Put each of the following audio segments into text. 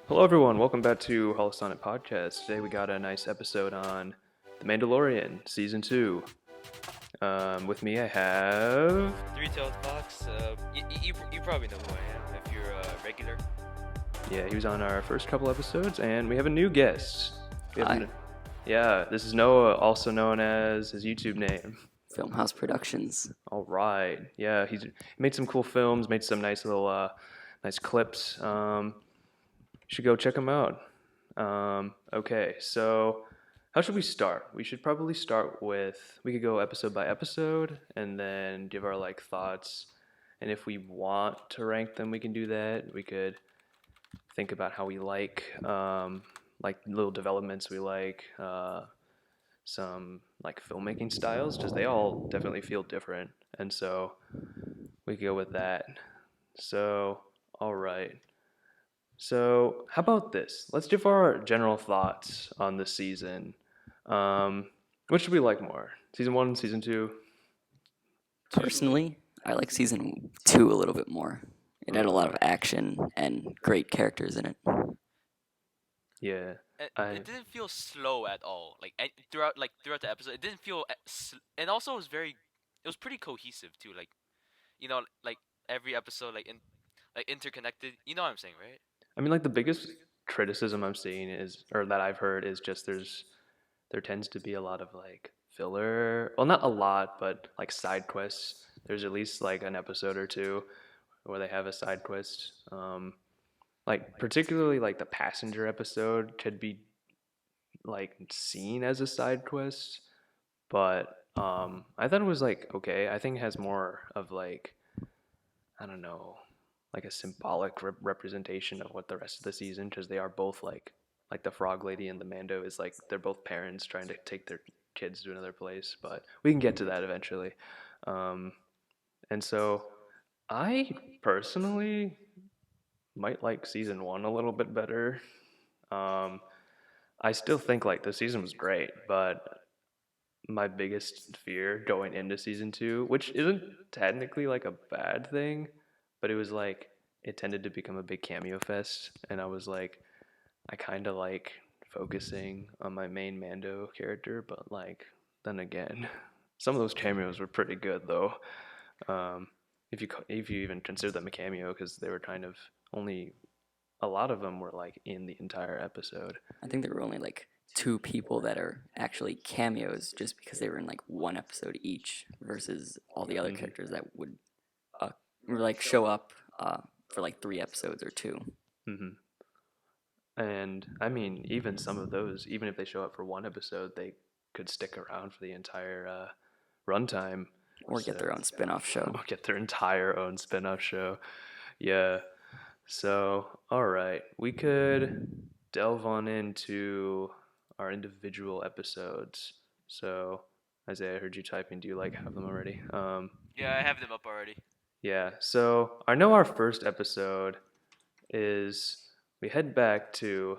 Hello, everyone. Welcome back to Holosonic Podcast. Today we got a nice episode on The Mandalorian, Season 2. With me, I have. Three-tailed fox. You probably know who I am if you're a regular. Yeah, he was on our first couple episodes, and we have a new guest. We have Hi, yeah, this is Noah, also known as his YouTube name. Filmhouse Productions. All right. Yeah, he made some cool films, made some nice little, nice clips. You should go check him out. Okay, so how should we start? We should probably start with we could go episode by episode and then give our thoughts. And if we want to rank them, we can do that. We could think about how we like little developments we like, some filmmaking styles, because they all definitely feel different. And so we could go with that. So, all right. So, how about this? Let's give our general thoughts on the season. What should we like more? Season 1, season 2? Personally, I like season 2 a little bit more. It had a lot of action and great characters in it. Yeah. It didn't feel slow at all. Throughout the episode, it didn't feel. And also, it was very. It was pretty cohesive too. Like every episode, interconnected. You know what I'm saying, right? I mean, the biggest criticism I'm seeing is, or that I've heard, is just there tends to be a lot of filler. Well, not a lot, but side quests. There's at least an episode or two where they have a side quest. Particularly the passenger episode could be seen as a side quest, but I thought it was okay. I think it has more of I don't know, a symbolic representation of what the rest of the season, because they are both like the frog lady and the Mando is they're both parents trying to take their kids to another place, but we can get to that eventually. And so I personally might like season 1 a little bit better. I still think the season was great, but my biggest fear going into season 2, which isn't technically a bad thing, but it was it tended to become a big cameo fest, and I was I kind of like focusing on my main Mando character, but then again, some of those cameos were pretty good though. Um, if you even consider them a cameo, because they were kind of only a lot of them were in the entire episode. I think there were only like 2 people that are actually cameos just because they were in like one episode each versus all the other characters that would uh, show up for like 3 episodes or 2. Mm-hmm. And I mean, even some of those, even if they show up for one episode, they could stick around for the entire runtime. Or get their own spin-off show. Or get their entire own spin-off show. Yeah. So, all right. We could delve on into our individual episodes. So, Isaiah, I heard you typing. Do you have them already? Yeah, I have them up already. Yeah. So, I know our first episode is we head back to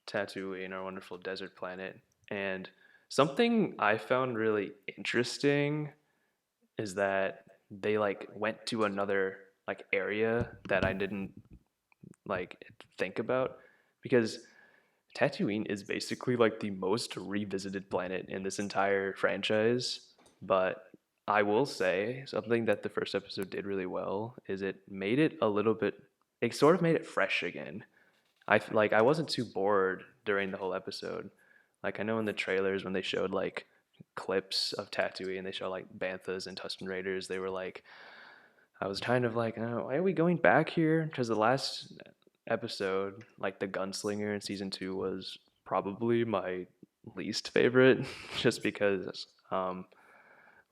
Tatooine, our wonderful desert planet, and something I found really interesting is that they went to another area that I didn't think about, because Tatooine is basically the most revisited planet in this entire franchise. But I will say something that the first episode did really well is it made it a little bit. It sort of made it fresh again. I wasn't too bored during the whole episode. I know in the trailers when they showed clips of Tatooine and they show banthas and Tusken Raiders, they were I was kind of oh, why are we going back here? Because the last episode, the gunslinger in season 2, was probably my least favorite, just because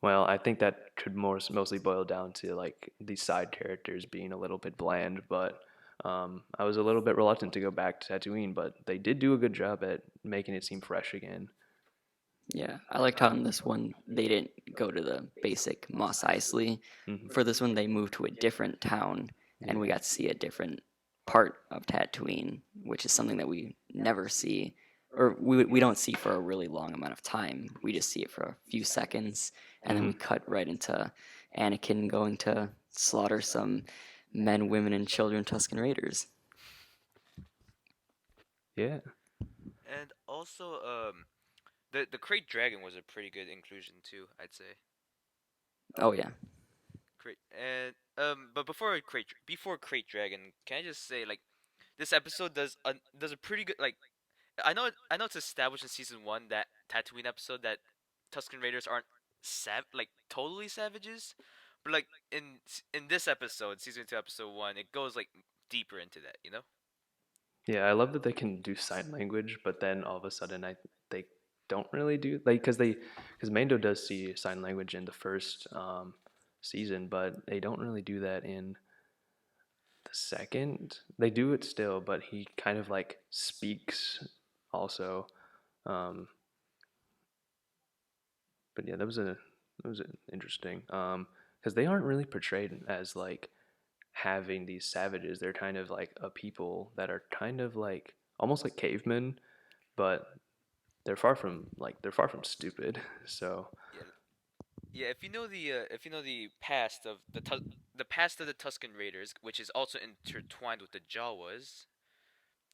well, I think that could mostly boil down to these side characters being a little bit bland, but I was a little bit reluctant to go back to Tatooine, but they did do a good job at making it seem fresh again. Yeah, I liked how in this one they didn't go to the basic Mos Eisley. Mm-hmm. For this one, they moved to a different town, and we got to see a different part of Tatooine, which is something that we never see, or we don't see for a really long amount of time. We just see it for a few seconds, and then we cut right into Anakin going to slaughter some men, women, and children Tusken Raiders. Yeah. And also, the Crate Dragon was a pretty good inclusion too, I'd say. Oh yeah. Crate and but before Crate Dragon, can I just say like this episode does a pretty good like I know it's established in season one that Tatooine episode that Tusken Raiders aren't like totally savages, but like in this episode, season two, episode one, it goes like deeper into that, you know? Yeah, I love that they can do sign language, but then all of a sudden they don't really do like because Mando does see sign language in the first season, but they don't really do that in the second. They do it still, but he kind of like speaks also. Um, but yeah, that was interesting. Because they aren't really portrayed as like having these savages. They're kind of like a people that are kind of like almost like cavemen, but they're far from stupid. So Yeah, yeah. If you know the past of the past of the Tusken Raiders, which is also intertwined with the Jawas,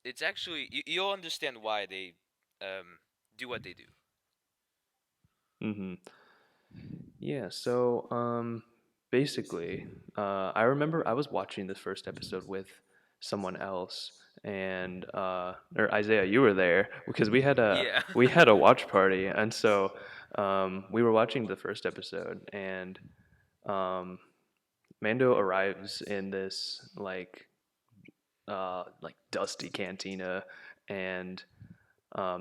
it's actually you'll understand why they um do what they do. hmm yeah, so basically, I remember I was watching the first episode with someone else, and or Isaiah, you were there because Yeah. we had a watch party, and so we were watching the first episode, and um, Mando arrives in this like dusty cantina, and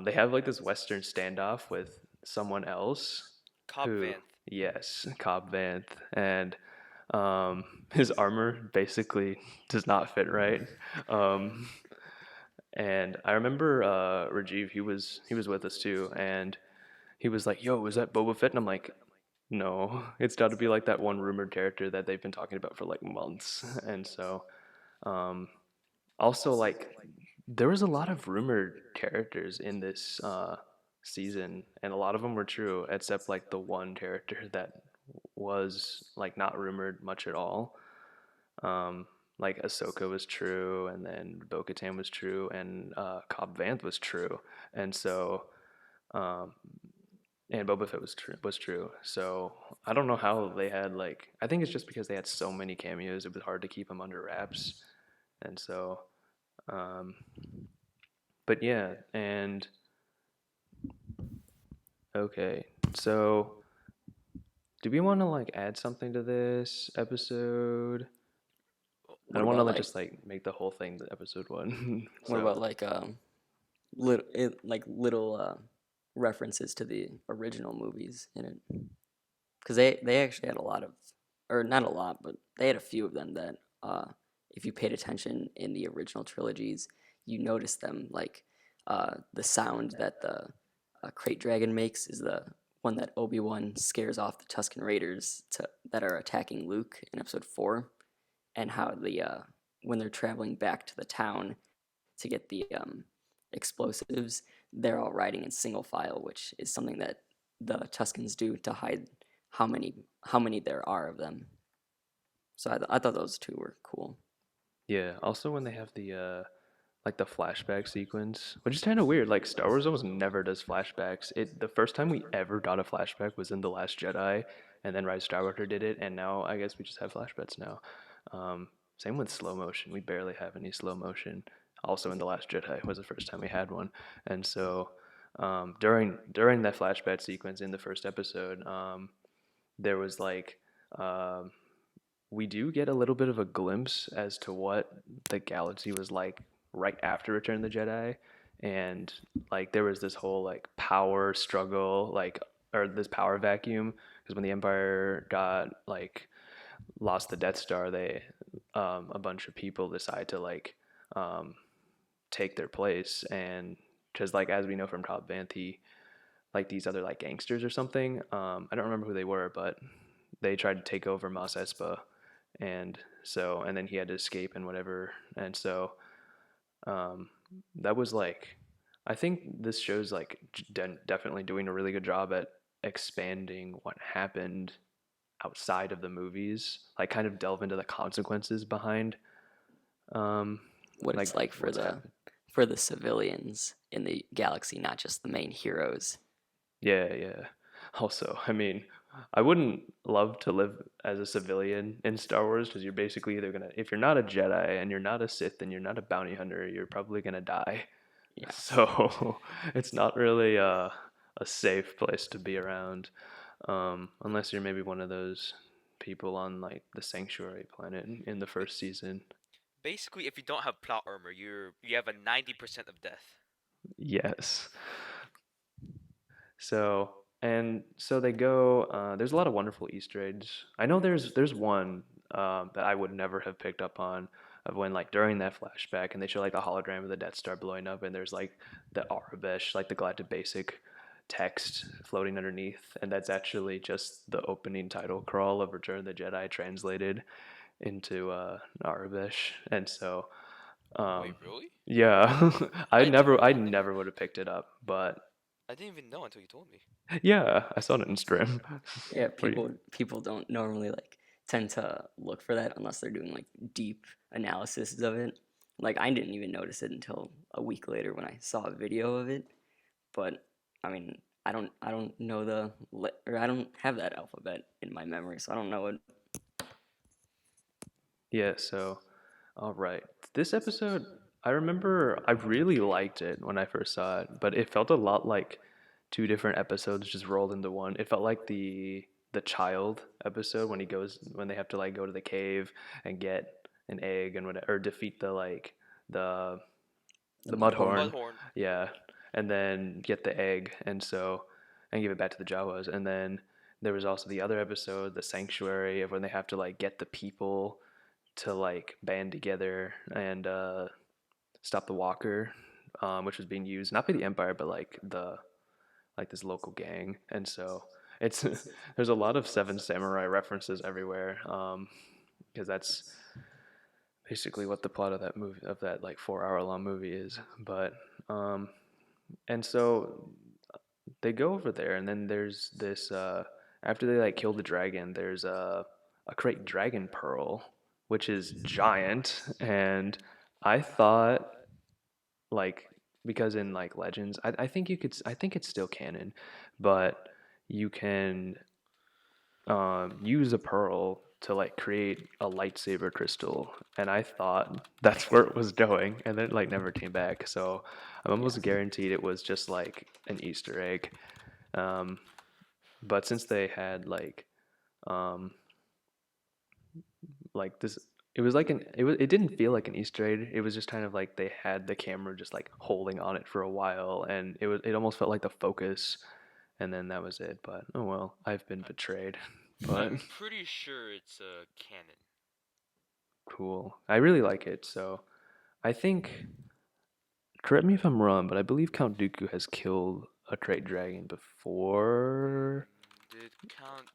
they have like this Western standoff with someone else Cobb who, Vanth. yes, Cobb Vanth, and his armor basically does not fit right. Um, and I remember Rajiv, he was with us too, and he was like, "Yo, is that Boba Fett?" And I'm like, "No, it's got to be like that one rumored character that they've been talking about for like months." And so, um, also like there was a lot of rumored characters in this season, and a lot of them were true, except like the one character that was like not rumored much at all. Um, like Ahsoka was true, and then Bo-Katan was true, and Cobb Vanth was true, and so um, and Boba Fett was true. So I don't know how they had like I think it's just because they had so many cameos, it was hard to keep them under wraps, and so. Um, but yeah, and okay, so do we want to like add something to this episode? I What don't want to about like like just like make the whole thing the episode one. what So about like little references to the original movies in it? Because they actually had a lot of, or not a lot, but they had a few of them that if you paid attention in the original trilogies, you noticed them. Like the sound that the Crate Dragon makes is the one that Obi-Wan scares off the Tusken Raiders that are attacking Luke in Episode 4, and how the when they're traveling back to the town to get the explosives, they're all riding in single file, which is something that the Tuscans do to hide how many how many there are of them. So I thought those two were cool. yeah, also when they have the like the flashback sequence, which is kind of weird. Like Star Wars almost never does flashbacks. It the first time we ever got a flashback was in The Last Jedi, and then Rise of Skywalker did it, and now I guess we just have flashbacks now. Same with slow motion. We barely have any slow motion. Also in The Last Jedi was the first time we had one, and so during that flashback sequence in the first episode, there was like um, we do get a little bit of a glimpse as to what the galaxy was like right after Return of the Jedi, and like there was this whole like power struggle, like or this power vacuum, because when the Empire got like lost the Death Star, they a bunch of people decide to um, take their place, and because like as we know from Cobb Vanth, he like these other like gangsters or something. I don't remember who they were, but they tried to take over Mos Espa, and so and then he had to escape and whatever, and so um, that was like I think this show's like definitely doing a really good job at expanding what happened outside of the movies, like kind of delve into the consequences behind um, What like it's like for what's the happened. for the civilians in the galaxy, not just the main heroes. Yeah, yeah. Also, I mean, I wouldn't love to live as a civilian in Star Wars because you're basically either gonna, if you're not a Jedi and you're not a Sith and you're not a bounty hunter, you're probably gonna die. Yes. So it's not really a safe place to be around, unless you're maybe one of those people on like the Sanctuary planet in the first season. Basically, if you don't have plot armor, you have a 90% of death. Yes. So so they go. There's a lot of wonderful Easter eggs. I know there's one that I would never have picked up on of when like during that flashback and they show like the hologram of the Death Star blowing up and there's like the Arabesh, like the Galactic Basic text floating underneath, and that's actually just the opening title crawl of Return of the Jedi translated into Arabish, and so Wait, um, really? yeah, I didn't. I never would have picked it up, but I didn't even know until you told me. yeah, I saw it in stream. Yeah, What do you- people don't normally like tend to look for that unless they're doing like deep analysis of it. Like I didn't even notice it until a week later when I saw a video of it. But I mean, I don't know or I don't have that alphabet in my memory, so I don't know what. Yeah, so all right. This episode, I remember I really liked it when I first saw it, but it felt a lot like two different episodes just rolled into one. It felt like the child episode when they have to like go to the cave and get an egg and whatever, or defeat the The the Mudhorn. Mudhorn. Mudhorn. Yeah, and then get the egg, and give it back to the Jawas. And then there was also the other episode, the Sanctuary, of when they have to like get the people to like band together and stop the Walker, which was being used not by the Empire but like this local gang. And so it's there's a lot of Seven Samurai references everywhere, because that's basically what the plot of that movie of that like 4 hour long movie is. But um, and so they go over there, and then there's this after they like kill the dragon, there's a great dragon pearl, which is giant, and I thought like because in like Legends, I think I think it's still canon, but you can use a pearl to like create a lightsaber crystal, and I thought that's where it was going, and then it like never came back. So I'm almost guaranteed it was just like an Easter egg. Um, but since they had um, like this, it was like it didn't feel like an Easter egg. It was just kind of like they had the camera just like holding on it for a while, and it almost felt like the focus, and then that was it. But oh well, I've been betrayed. But I'm pretty sure it's a canon. cool. I really like it. So I think, correct me if I'm wrong, but I believe Count Dooku has killed a great dragon before. Did Count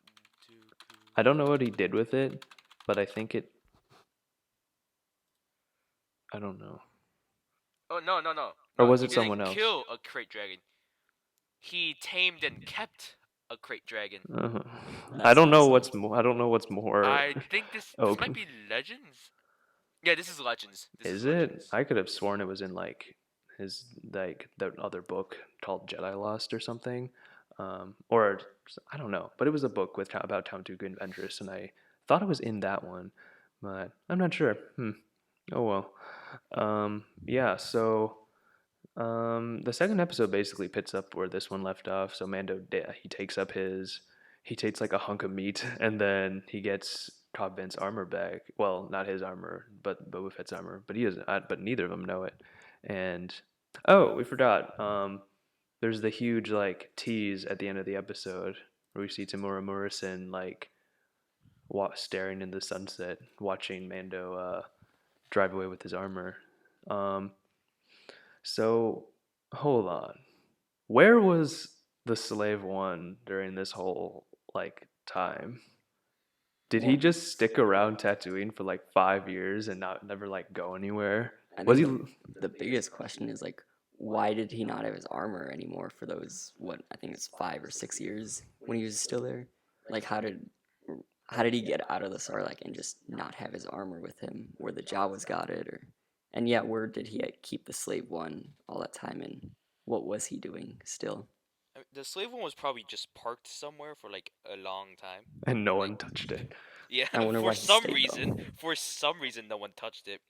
Dooku? I don't know what he did with it, but I think it. I don't know. Oh no. Or No, was he it didn't someone else? kill a crate dragon. He tamed and kept a crate dragon. Uh-huh. That's I don't know awesome. what's more. I don't know what's more. I think this Okay. might be Legends. Yeah, this is Legends. This Is is it? Legends. I could have sworn it was in like his like the other book called Jedi Lost or something, or I don't know. But it was a book about Count Dooku and Ventress, and I thought it was in that one, but I'm not sure. Oh well. Yeah. So the second episode basically picks up where this one left off. So he takes up he takes like a hunk of meat, and then he gets Cobb Vanth's armor back. Well, not his armor, but Boba Fett's armor. But he doesn't. But neither of them know it. And oh, we forgot. There's the huge like tease at the end of the episode where we see Tamura Morrison like staring in the sunset, watching Mando drive away with his armor. Um, so hold on. Where was the Slave One during this whole like time? Did he Well, just stick around Tatooine for like 5 years and never like go anywhere? I Was he? think the biggest question is like, why did he not have his armor anymore for those what I think it's 5 or 6 years when he was still there? Like, how did he get out of the Sarlacc and just not have his armor with him, where the Jawas got it, or And yeah, where did he keep the slave one all that time, and what was he doing still? The slave one was probably just parked somewhere for like a long time. And no Like one touched it. yeah, I wonder why he stayed though. for some reason, no one touched it.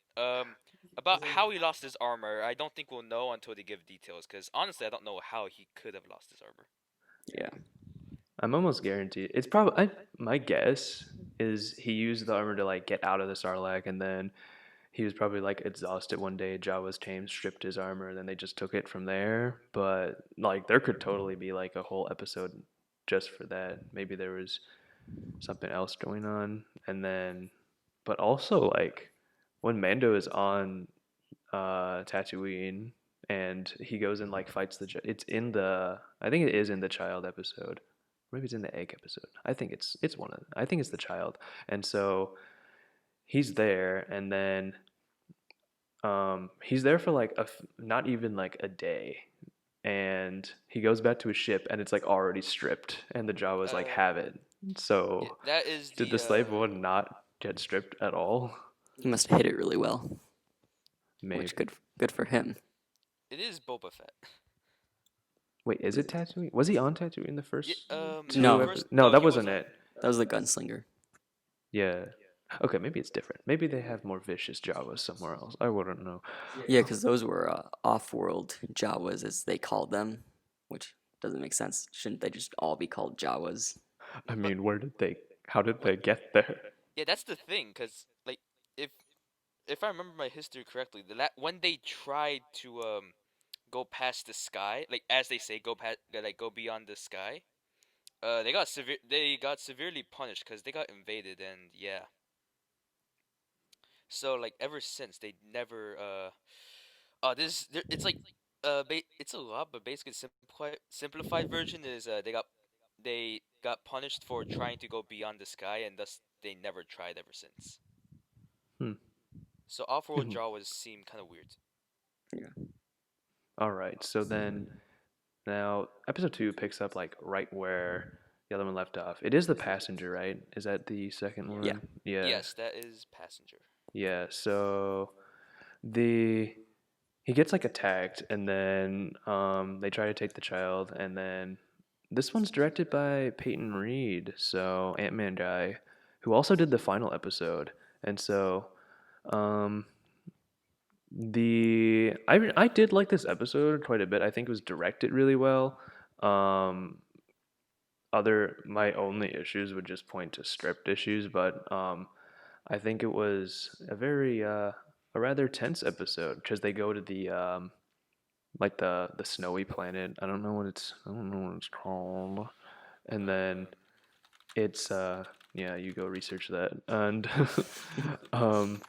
About how he lost his armor, I don't think we'll know until they give details. Because honestly, I don't know how he could have lost his armor. Yeah. I'm almost guaranteed. It's probably my guess is he used the armor to like get out of the Sarlacc, and then he was probably like exhausted one day. Jawa's team stripped his armor, and then they just took it from there. But like, there could totally be like a whole episode just for that. Maybe there was something else going on, and then, but also like when Mando is on Tatooine and he goes and like fights it's in the I think it is in the child episode. Maybe it's in the egg episode. I think it's one of I think it's the child. And so he's there, and then he's there for like not even like a day, and he goes back to his ship, and it's like already stripped, and the Jawas like have it. Yeah, So that is did the the slave one not get stripped at all? He must have hit it really well, Maybe. which good for him. it is Boba Fett. Wait, is it Tatooine? Was he on Tatooine the Yeah, first two No. No, that he was wasn't on. it. That was the gunslinger. Yeah. Okay, maybe it's different. Maybe they have more vicious Jawas somewhere else. I wouldn't know. Yeah, because those were off-world Jawas, as they called them, which doesn't make sense. Shouldn't they just all be called Jawas? I mean, how did they get there? Yeah, that's the thing. Cause like if if I remember my history correctly, when they tried to go past the sky, like as they say, go beyond the sky. They got severely punished because they got invaded, and yeah. So like ever since they never it's like it's a lot, but basically simplified version is they got punished for trying to go beyond the sky, and thus they never tried ever since. Hmm. So off-world Jawas seem kind of weird. Yeah. All right. So then now episode 2 picks up like right where the other one left off. It is the passenger, right? Is that the second one? Yeah. Yeah. Yes, that is Passenger. Yeah. So the he gets like attacked, and then they try to take the child, and then this one's directed by Peyton Reed, so Ant-Man guy, who also did the final episode. And so um I did like this episode quite a bit. I think it was directed really well. um Other my only issues would just point to script issues, but I think it was a rather tense episode because they go to the like the snowy planet. I don't know what it's called. And then it's yeah, you go research that. And um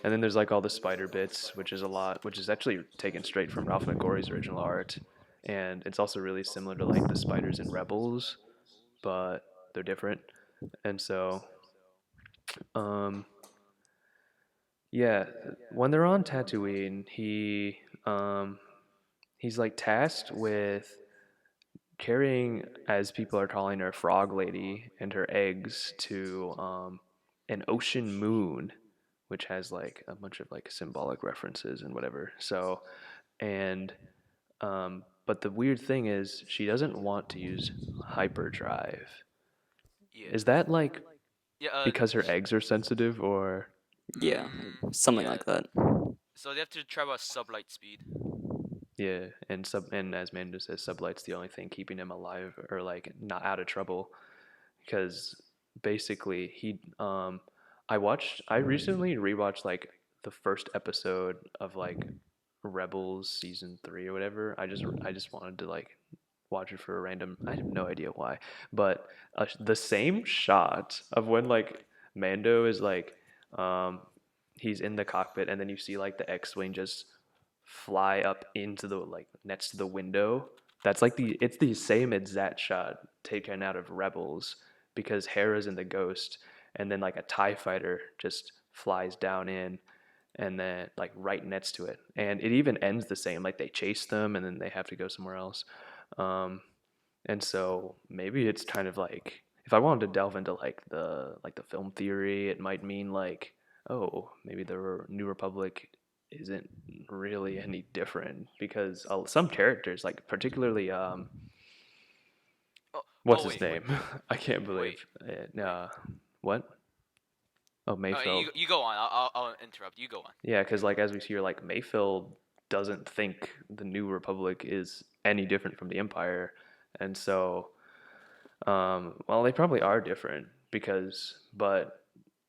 and then there's like all the spider bits, which is a lot, which is actually taken straight from Ralph McGorry's original art. And it's also really similar to like the spiders in Rebels, but they're different. And so um yeah, when they're on Tatooine, he's like tasked with carrying, as people are calling her, Frog Lady and her eggs to an ocean moon, which has like a bunch of like symbolic references and whatever. So, and but the weird thing is, she doesn't want to use hyperdrive. Yeah. Is that like Yeah. because her eggs are sensitive, or? Yeah, something Yeah. like that. So they have to travel at sublight speed. Yeah, and as Mando says, Sublight's the only thing keeping him alive or like not out of trouble, because basically I recently rewatched like the first episode of like Rebels season 3 or whatever. I just wanted to like watch it for a random. I have no idea why, but the same shot of when like Mando is like um he's in the cockpit, and then you see like the X-wing just fly up into the like next to the window. That's like it's the same exact shot taken out of Rebels, because Hera's in the Ghost, and then like a TIE fighter just flies down in, and then like right next to it, and it even ends the same. Like they chase them, and then they have to go somewhere else. Um, and so maybe it's kind of like, if I wanted to delve into like the film theory, it might mean like, oh, maybe the New Republic isn't really any different because some characters, like particularly Oh, what's oh his wait, name? I can't wait, believe it. wait. What? Oh, Mayfield. You go on. I'll interrupt. You go on. Yeah, because like as we see here, like Mayfield doesn't think the New Republic is any different from the Empire, and so well, they probably are different but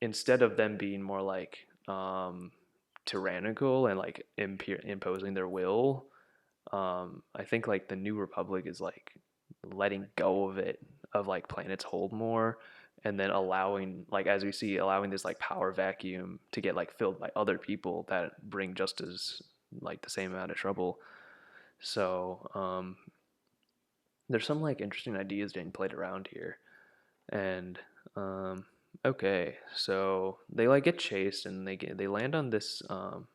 instead of them being more like tyrannical and like imposing their will, I think like the New Republic is like letting go of it, of like planets hold more, and then allowing, like as we see, allowing this like power vacuum to get like filled by other people that bring just as like the same amount of trouble. So there's some like interesting ideas getting played around here, and okay, so they like get chased and they land on this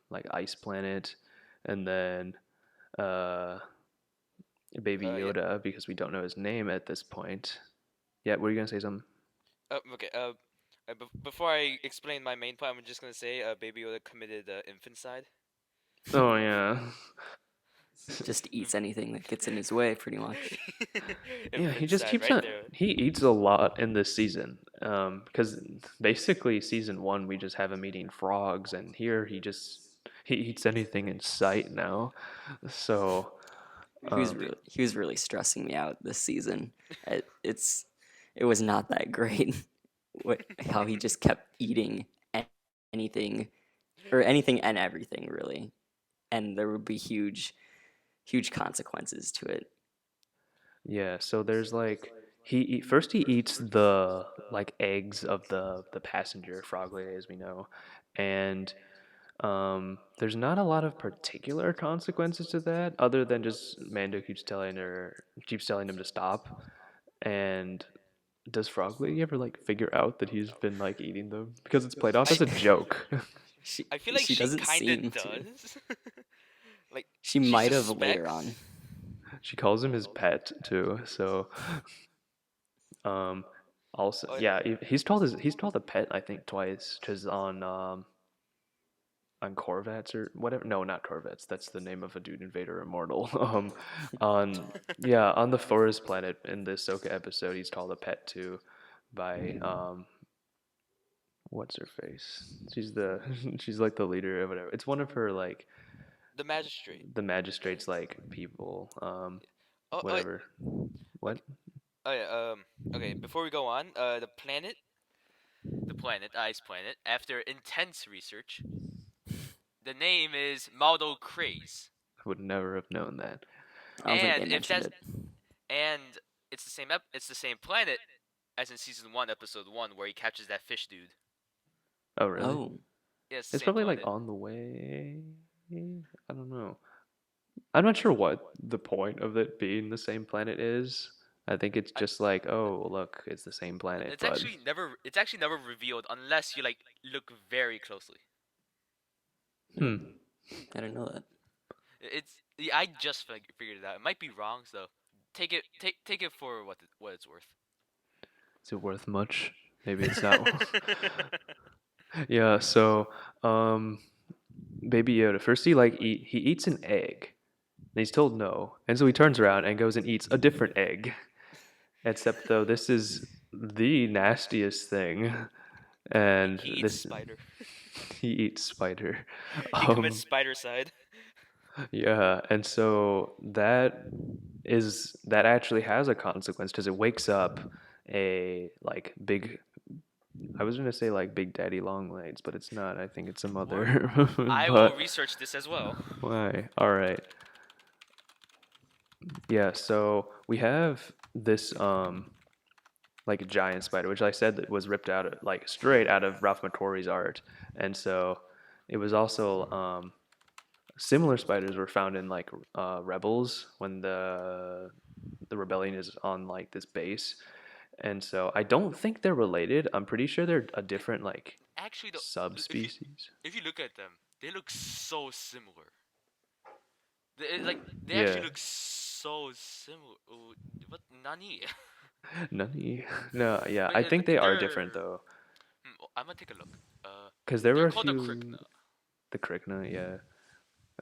like ice planet, and then uh Baby Yeah. Yoda, because we don't know his name at this point. Yeah, were you gonna say something? Okay. Before I explain my main point, I'm just gonna say, Baby Yoda committed infanticide. Oh yeah, Just eats anything that gets in his way, pretty much. yeah. He just Infanticide keeps right on. there. He eats a lot in this season. Because basically season one we just have him eating frogs, and here he eats anything in sight now. So um, He was really stressing me out this season. It was not that great. How he just kept eating anything or anything and everything really, and there would be huge consequences to it. yeah, so there's like first he eats the like eggs of the passenger frog lady, as we know, and there's not a lot of particular consequences to that, other than just Mando keeps telling him to stop. And does Frog Lady ever like figure out that he's been like eating them because it's played off I as a joke? she I feel like she she doesn't kinda seem to. does. Like She she might have later on. suspects. She calls him his pet too, so um also Oh, yeah, he's called a pet I think twice, because on Corvettes or whatever. No, not Corvettes. That's the name of a dude in Vader Immortal. On yeah, on the forest planet in the Ahsoka episode, he's called a pet too, by what's her face? She's the she's like the leader of whatever. It's one of her like the magistrate. the magistrates like people. Oh, Whatever. okay. What? Oh yeah. Okay. Before we go on, the planet, ice planet. After intense research, the name is Maldo Craze, I would never have known that. I don't think they and if mentioned that's it. and it's the same planet as in season one, episode one, where he catches that fish dude. Oh, really? Oh, Yeah, it's the It's same probably like planet. on the way. I don't know. I'm not sure what the point of it being the same planet is. I think it's I, just like, oh, look, it's the same planet, but it's actually never revealed unless you like look very closely. hmm, I didn't know that. It's I just figured it out. It might be wrong, so take it for what it's worth. is it worth much? Maybe it's not. Yeah, so um, Baby Yoda first he eats an egg, and he's told no, and so he turns around and goes and eats a different egg. Except though this is the nastiest thing, and He eats this spider. he eats spider. He commits Um, spider side. yeah, and so that actually has a consequence because it wakes up a like big. I was gonna say like Big Daddy Longlegs, but it's not. I think it's some What? other. I will But research this as well. why? All right. Yeah. So we have this like a giant spider, which I said that was ripped out of, like straight out of Ralph McQuarrie's art, and so it was also similar spiders were found in like Rebels when the rebellion is on like this base, and so I don't think they're related. I'm pretty sure they're a They, different like actually, subspecies. if you look at them, they look so similar. They actually Yeah, look so similar. Oh, what nani? none. No, yeah, But I think they are different they're. though, I'm gonna take a look. because there They're were a called the few Krigna. the Krigna. Yeah,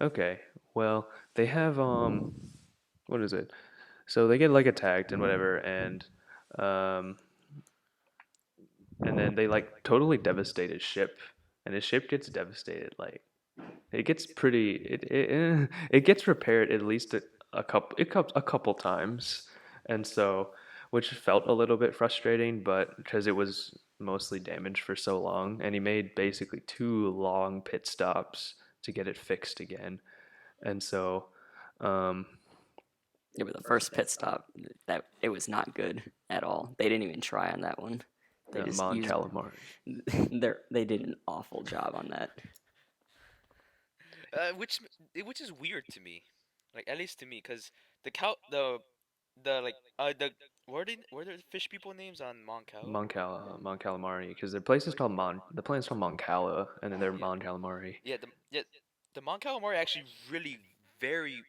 Okay. Well, they have what is it? So they get like attacked and whatever, um and then they like totally devastate his ship, and his ship gets devastated. Like it gets pretty. It gets repaired at least a couple times, and so which felt a little bit frustrating, but because it was mostly damaged for so long, and he made basically two long pit stops to get it fixed again, and so um, Yeah, but the first pit stop, that it was not good at all. They didn't even try on that one. They just Mon used Calamari. they did an awful job on that. Which is weird to me, like at least to me, cause the like the what are the fish people names on Mon Cala? Mon Calamari, because their place is called the planet's called Mon Cala, and then they're Yeah, Mon Calamari. yeah, the Mon Calamari are actually really very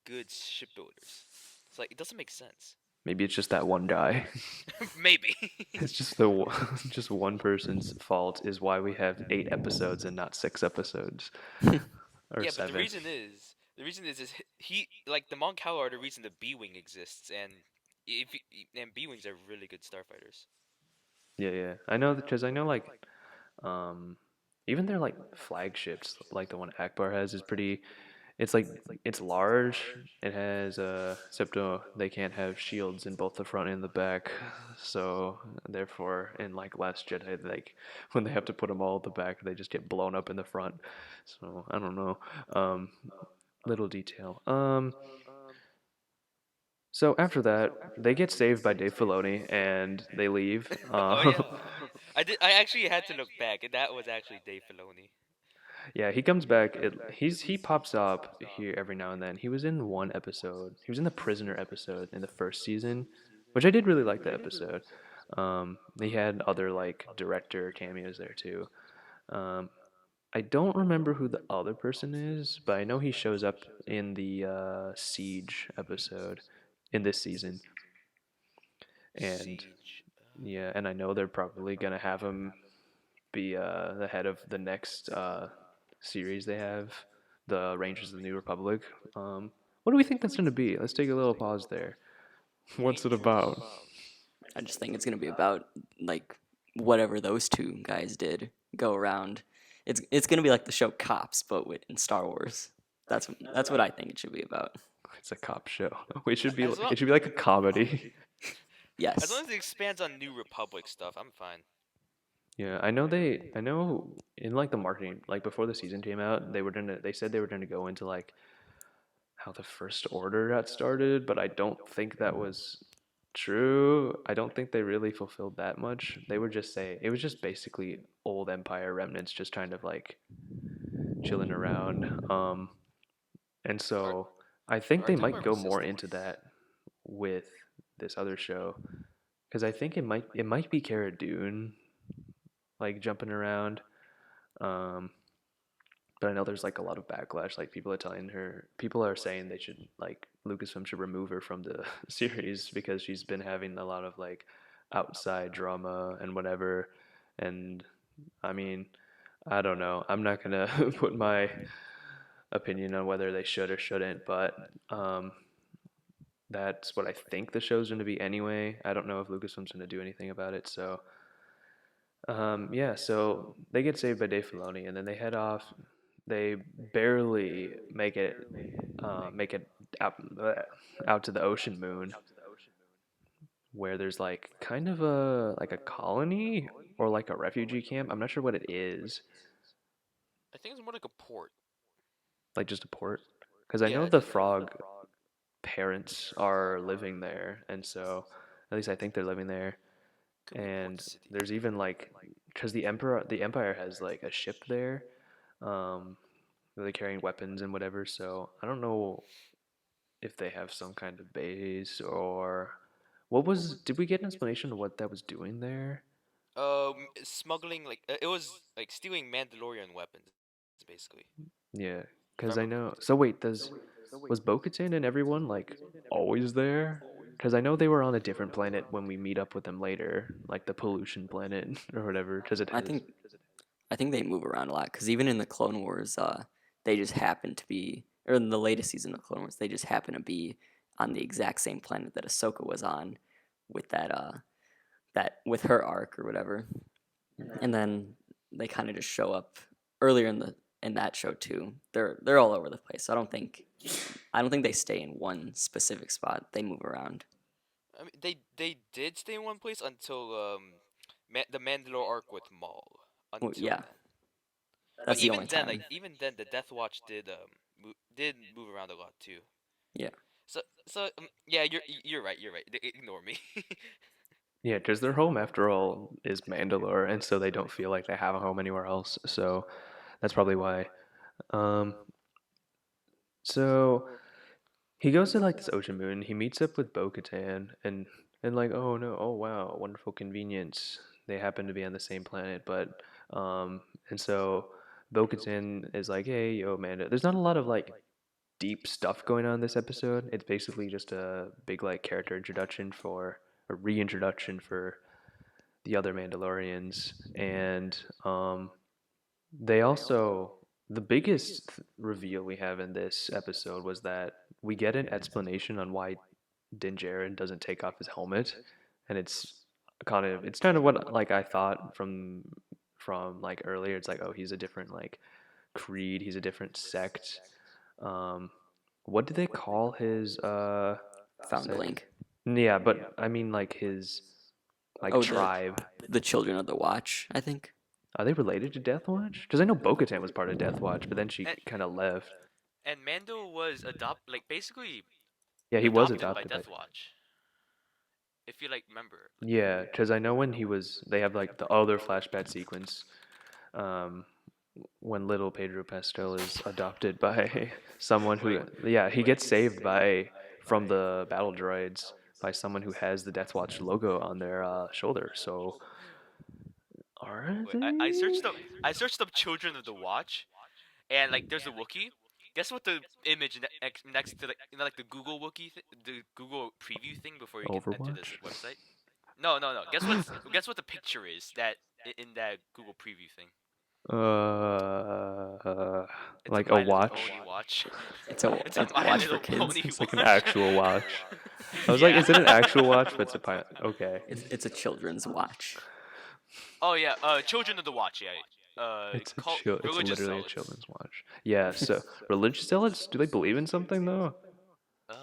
good shipbuilders. It's like it doesn't make sense. Maybe it's just that one guy. Maybe. It's just just one person's fault is why we have 8 episodes and not 6 episodes or Yeah, but seven. the reason is he like the Mon Cala are the reason the B wing exists, and and B wings are really good starfighters. Yeah, yeah. I know because I know like um even their like flagships, like the one Akbar has, is pretty. It's like it's large. It has except they can't have shields in both the front and the back. So therefore, in like Last Jedi, like when they have to put them all at the back, they just get blown up in the front. So I don't know. Um, little detail. So after that, they get saved by Dave Filoni and they leave. Oh yeah, I actually had to look back, and that was actually Dave Filoni. Yeah, he comes back. He pops up here every now and then. He was in one episode. He was in the prisoner episode in the first season, which I did really like that episode. He had other like director cameos there too. Um, I don't remember who the other person is, but I know he shows up in the Siege episode in this season. And Siege. yeah, and I know they're probably gonna have him be the head of the next series they have, the Rangers of the New Republic. What do we think that's going to be? Let's take a little pause there. What's it about? Rangers. I just think it's gonna be about like whatever those two guys did. Go around. It's gonna be like the show Cops, but in Star Wars. That's what I think it should be about. It's a cop show. It should be As long it should be like a comedy. as long Yes. as it expands on New Republic stuff, I'm fine. Yeah, I know in like the marketing, like before the season came out, they said they were gonna go into like how the First Order got started, but I don't think that was true. I don't think they really fulfilled that much. They were just say it was just basically old Empire remnants just kind of like chilling around. And Our so I think our they time might our go more resistance. into that with this other show because I think it might be Cara Dune like jumping around. Um, but I know there's like a lot of backlash. Like people are saying they should like Lucasfilm should remove her from the series because she's been having a lot of like outside drama and whatever. And I mean, I don't know. I'm not gonna put my opinion on whether they should or shouldn't, but that's what I think the show's gonna be anyway. I don't know if Lucasfilm's gonna do anything about it. So yeah, so they get saved by Dave Filoni, and then they head off. They barely make it out, out to the ocean moon, where there's like kind of a colony or like a refugee camp. I'm not sure what it is, I think it's more like a port. like just a port. Because I Yeah, know I the think. frog parents are living there, and so at least I think they're living there. Could be Port And City. there's even like because the Empire has like a ship there, um, where they're carrying weapons and whatever. So I don't know if they have some kind of base or what was. Did we get an explanation of what that was doing there? Smuggling like it was like stealing Mandalorian weapons, basically. Yeah, If I because I remember know. correctly. So wait, does was Bo-Katan and everyone like always there? Because I know they were on a different planet when we meet up with them later, like the pollution planet or whatever. Because it I has. think I think they move around a lot because even in the Clone Wars, they just happen to be, or in the latest season of Clone Wars, they just happen to be on the exact same planet that Ahsoka was on with that with her arc or whatever. And then they kind of just show up earlier in that show too. They're all over the place. So I don't think they stay in one specific spot. They move around. I mean, they did stay in one place until the Mandalore arc with Maul. Well, Until yeah, then, but that's the only even then, the Death Watch did move around a lot too. Yeah. Yeah, you're right. You're right. Ignore me. Yeah, because their home, after all, is Mandalore, and so they don't feel like they have a home anywhere else. So that's probably why. Um, so he goes to like this ocean moon. He meets up with Bo-Katan, and like, oh no, oh wow, wonderful convenience. They happen to be on the same planet, but and so Bo-Katan is like, hey, yo, Amanda. There's not a lot of like deep stuff going on in this episode. It's basically just a big like character introduction for a reintroduction for the other Mandalorians, and they also the biggest reveal we have in this episode was that we get an explanation on why Din Djarin doesn't take off his helmet, and it's kind of what like I thought from like earlier. It's like, oh, he's a different like creed, he's a different sect. Um, what do they call his Foundling. sect? Yeah, but I mean like his like Oh, tribe. the Children of the Watch, I think. Are they related to Death Watch? Because I know Bo-Katan was part of Death Watch, but then she and kind of left. and Mando was basically Yeah, he was adopted by adopted by. Death Watch. If you like remember. Yeah, because I know when he was, they have like the other flashback sequence, um, when little Pedro Pascal is adopted by someone who, yeah, he gets saved by from the battle droids by someone who has the Death Watch logo on their shoulder. So, are Wait, they? I searched up Children of the Watch, and like there's a Wookiee. Guess what the image next to like the Google the Google preview thing before you can enter this Overwatch? website. No. Guess what the picture is in that Google preview thing. It's a Like a My Little watch? Pony watch. It's a It's a My watch for Little kids. Pony It's like an watch. actual watch. I was like, Yeah. is it an actual watch? But it's a pilot. Okay. It's a children's watch. Oh yeah. Children of the Watch. Yeah. It's Religious literally a zealots. children's watch. Yeah. So religious zealots, do they believe in something though? They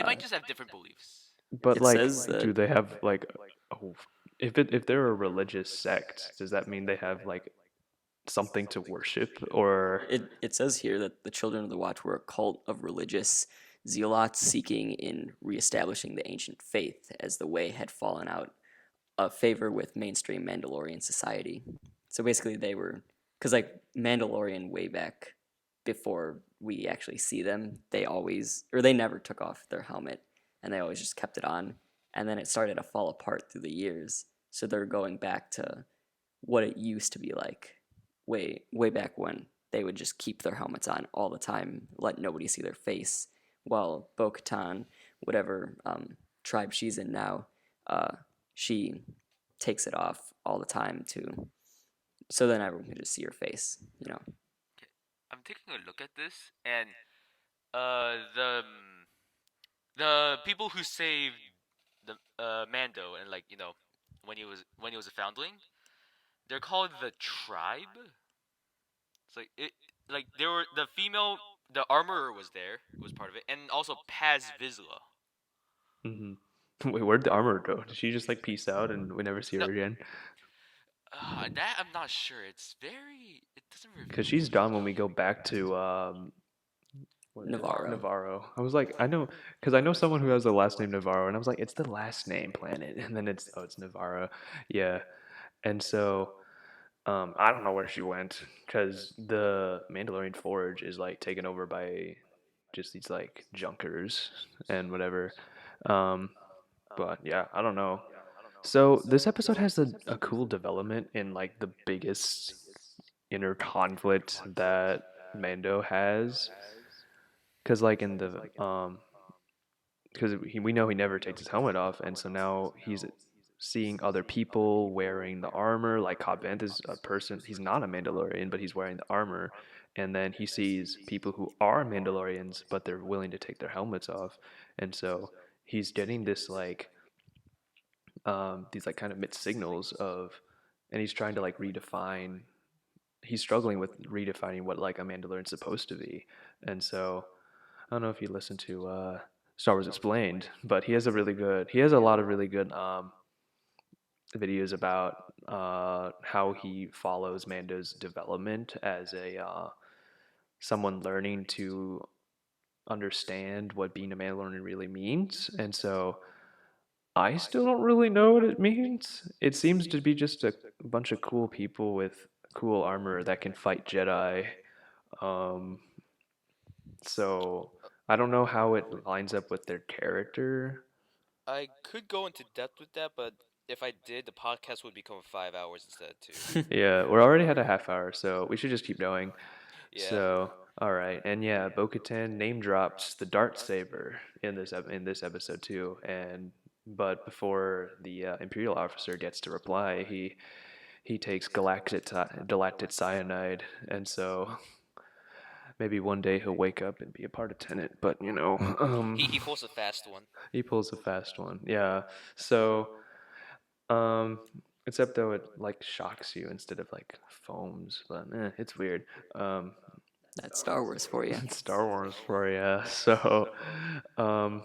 Uh, might just have different beliefs. But it like, says do that they have like, oh, if they're a religious sect, does that mean they have like something to worship or? it says here that the Children of the Watch were a cult of religious zealots seeking in reestablishing the ancient faith as the way had fallen out of favor with mainstream Mandalorian society. So basically, they were because like Mandalorian way back before we actually see them, they never took off their helmet and they always just kept it on, and then it started to fall apart through the years. So they're going back to what it used to be like way back when they would just keep their helmets on all the time, let nobody see their face, while Bo-Katan, whatever tribe she's in now, she takes it off all the time too, so then everyone can just see her face. I'm taking a look at this, and the people who saved the Mando and when he was a foundling, they're called the tribe. It's like it like there were the armorer was there, was part of it, and also Paz Vizsla. Hmm. Wait, where'd the armor go? Did she just like peace out and we never see No, her again? that I'm not sure. It doesn't Because reveal she's much. done when we go back to what is it? Navarro. Navarro. I was like, I know, because I know someone who has the last name Navarro, and I was like, it's the last name planet, and then it's Navarro, yeah. And so I don't know where she went because the Mandalorian Forge is like taken over by just these like junkers and whatever. Um, but yeah, I don't know. So this episode has a cool development in like the biggest inner conflict that Mando has, because like in the because we know he never takes his helmet off, and so now he's seeing other people wearing the armor. Like Cobb Vanth is a person; he's not a Mandalorian, but he's wearing the armor, and then he sees people who are Mandalorians, but they're willing to take their helmets off, and so he's getting this like these like kind of mixed signals of, and he's trying to like redefine. He's struggling with redefining what like a Mandalorian's supposed to be, and so I don't know if you listen to Star Wars Explained, but he has a lot of really good videos about how he follows Mando's development as a someone learning to understand what being a Mandalorian really means. And so I still don't really know what it means. It seems to be just a bunch of cool people with cool armor that can fight Jedi. Um, so I don't know how it lines up with their character. I could go into depth with that, but if I did, the podcast would become 5 hours instead too. Yeah, we're already at a half hour, so we should just keep going. Yeah. So, all right, and yeah, Bo-Katan name drops the dart saber in this episode too, and but before the Imperial officer gets to reply, he takes galactic cyanide, and so maybe one day he'll wake up and be a part of Tenet. But He pulls a fast one. he pulls a fast one. Yeah. So, um, except though it like shocks you instead of like foams, but it's weird. Um, That's Star Wars for you. It's Star Wars for you. So, um,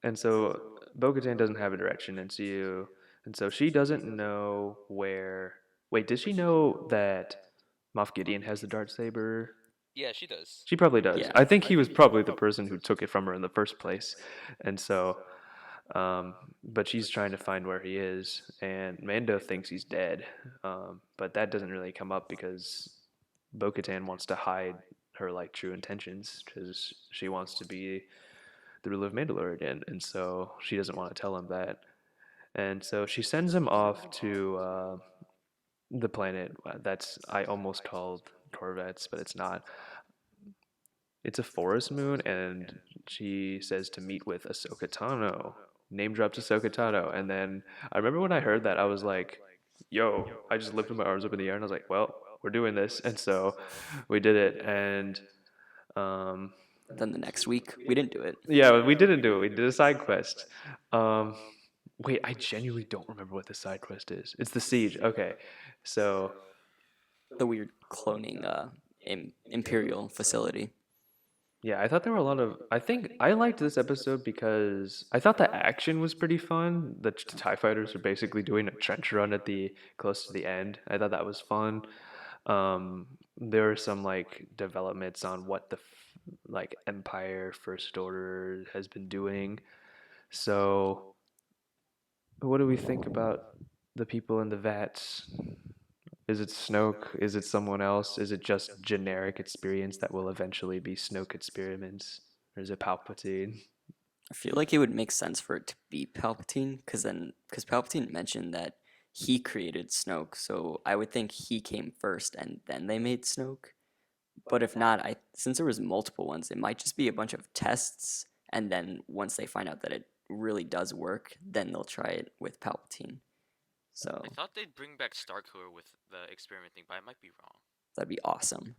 and so Bo-Katan doesn't have a direction, and so she doesn't know where. Wait, does she know that Moff Gideon has the dark saber? Yeah, she does. She probably does. Yeah. I think he was probably the person who took it from her in the first place, and so, but she's trying to find where he is, and Mando thinks he's dead, but that doesn't really come up because Bo-Katan wants to hide her like true intentions because she wants to be the ruler of Mandalore again, and so she doesn't want to tell him that, and so she sends him off to the planet that's I almost called Corvettes, but it's not. It's a forest moon, and she says to meet with Ahsoka Tano. Name drops Ahsoka Tano, and then I remember when I heard that, I was like, "Yo!" I just lifted my arms up in the air, and I was like, "Well, we're doing this," and so we did it, and um, Then the next week, we didn't do it. yeah, we didn't do it. We did a side quest. Um, wait, I genuinely don't remember what the side quest is. It's the siege. Okay, so The weird cloning Imperial facility. yeah, I thought there were a lot of. I think I liked this episode because I thought the action was pretty fun. The Tie Fighters are basically doing a trench run at the close to the end. I thought that was fun. There were some like developments on what the like Empire First Order has been doing. So, what do we think about the people in the vats? Is it Snoke? Is it someone else? Is it just generic experience that will eventually be Snoke experiments? Or is it Palpatine? I feel like it would make sense for it to be Palpatine, because Palpatine mentioned that he created Snoke, so I would think he came first and then they made Snoke. But if not, since there was multiple ones, it might just be a bunch of tests, and then once they find out that it really does work, then they'll try it with Palpatine. So I thought they'd bring back Starkiller with the experiment thing, but I might be wrong. that'd be awesome.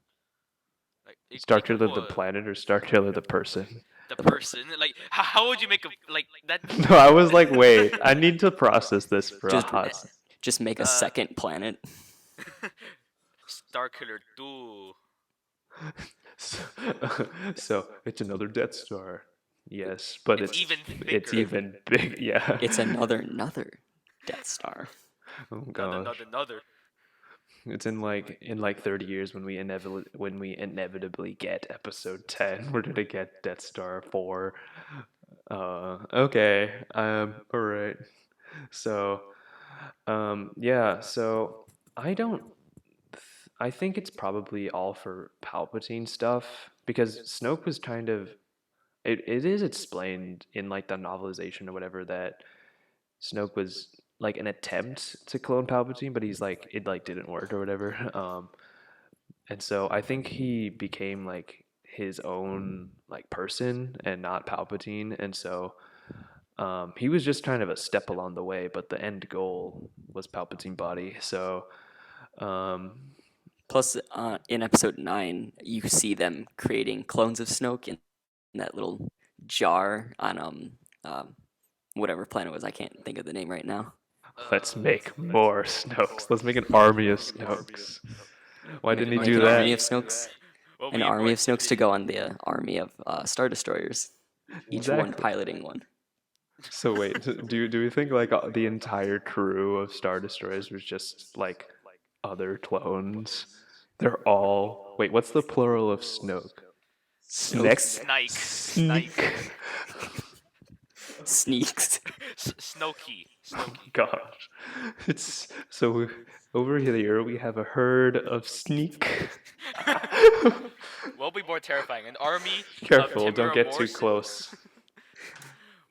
Like Starkiller the planet or Starkiller the person? the person. Like how would you make a like that? No, I was like, wait, I need to process this for a Just- hot second. Just make a second planet. Starkiller 2. So, so it's another Death Star. Yes, but It's even it's bigger. even big. Yeah. It's another Death Star. Oh gosh. Another. It's in like 30 years when we inevitably get episode 10, we're gonna get Death Star 4. Okay. All right. So, yeah. So I don't. I think it's probably all for Palpatine stuff because Snoke was kind of. It is explained in like the novelization or whatever that Snoke was like an attempt to clone Palpatine, but he's like it like didn't work or whatever. And so I think he became like his own like person and not Palpatine, and so he was just kind of a step along the way, but the end goal was Palpatine body. So Plus, in episode 9, you see them creating clones of Snoke in that little jar on whatever planet it was. I can't think of the name right now. Let's make more Snokes. Let's make an army of Snokes. Why didn't he Make do an army that? of Snokes. What An we army going of to Snokes to be- go on the army of Star Destroyers. Each one Exactly. piloting one. So wait, do we think like the entire crew of Star Destroyers was just like other clones? They're all wait. What's the plural of Snoke? Sneck. Snokes. Sneak. Sneaks. Snokey. Snokey. Gosh, it's so over here we have a herd of sneak. What will be more terrifying? An army Careful, of don't Timura get too Morrison? close.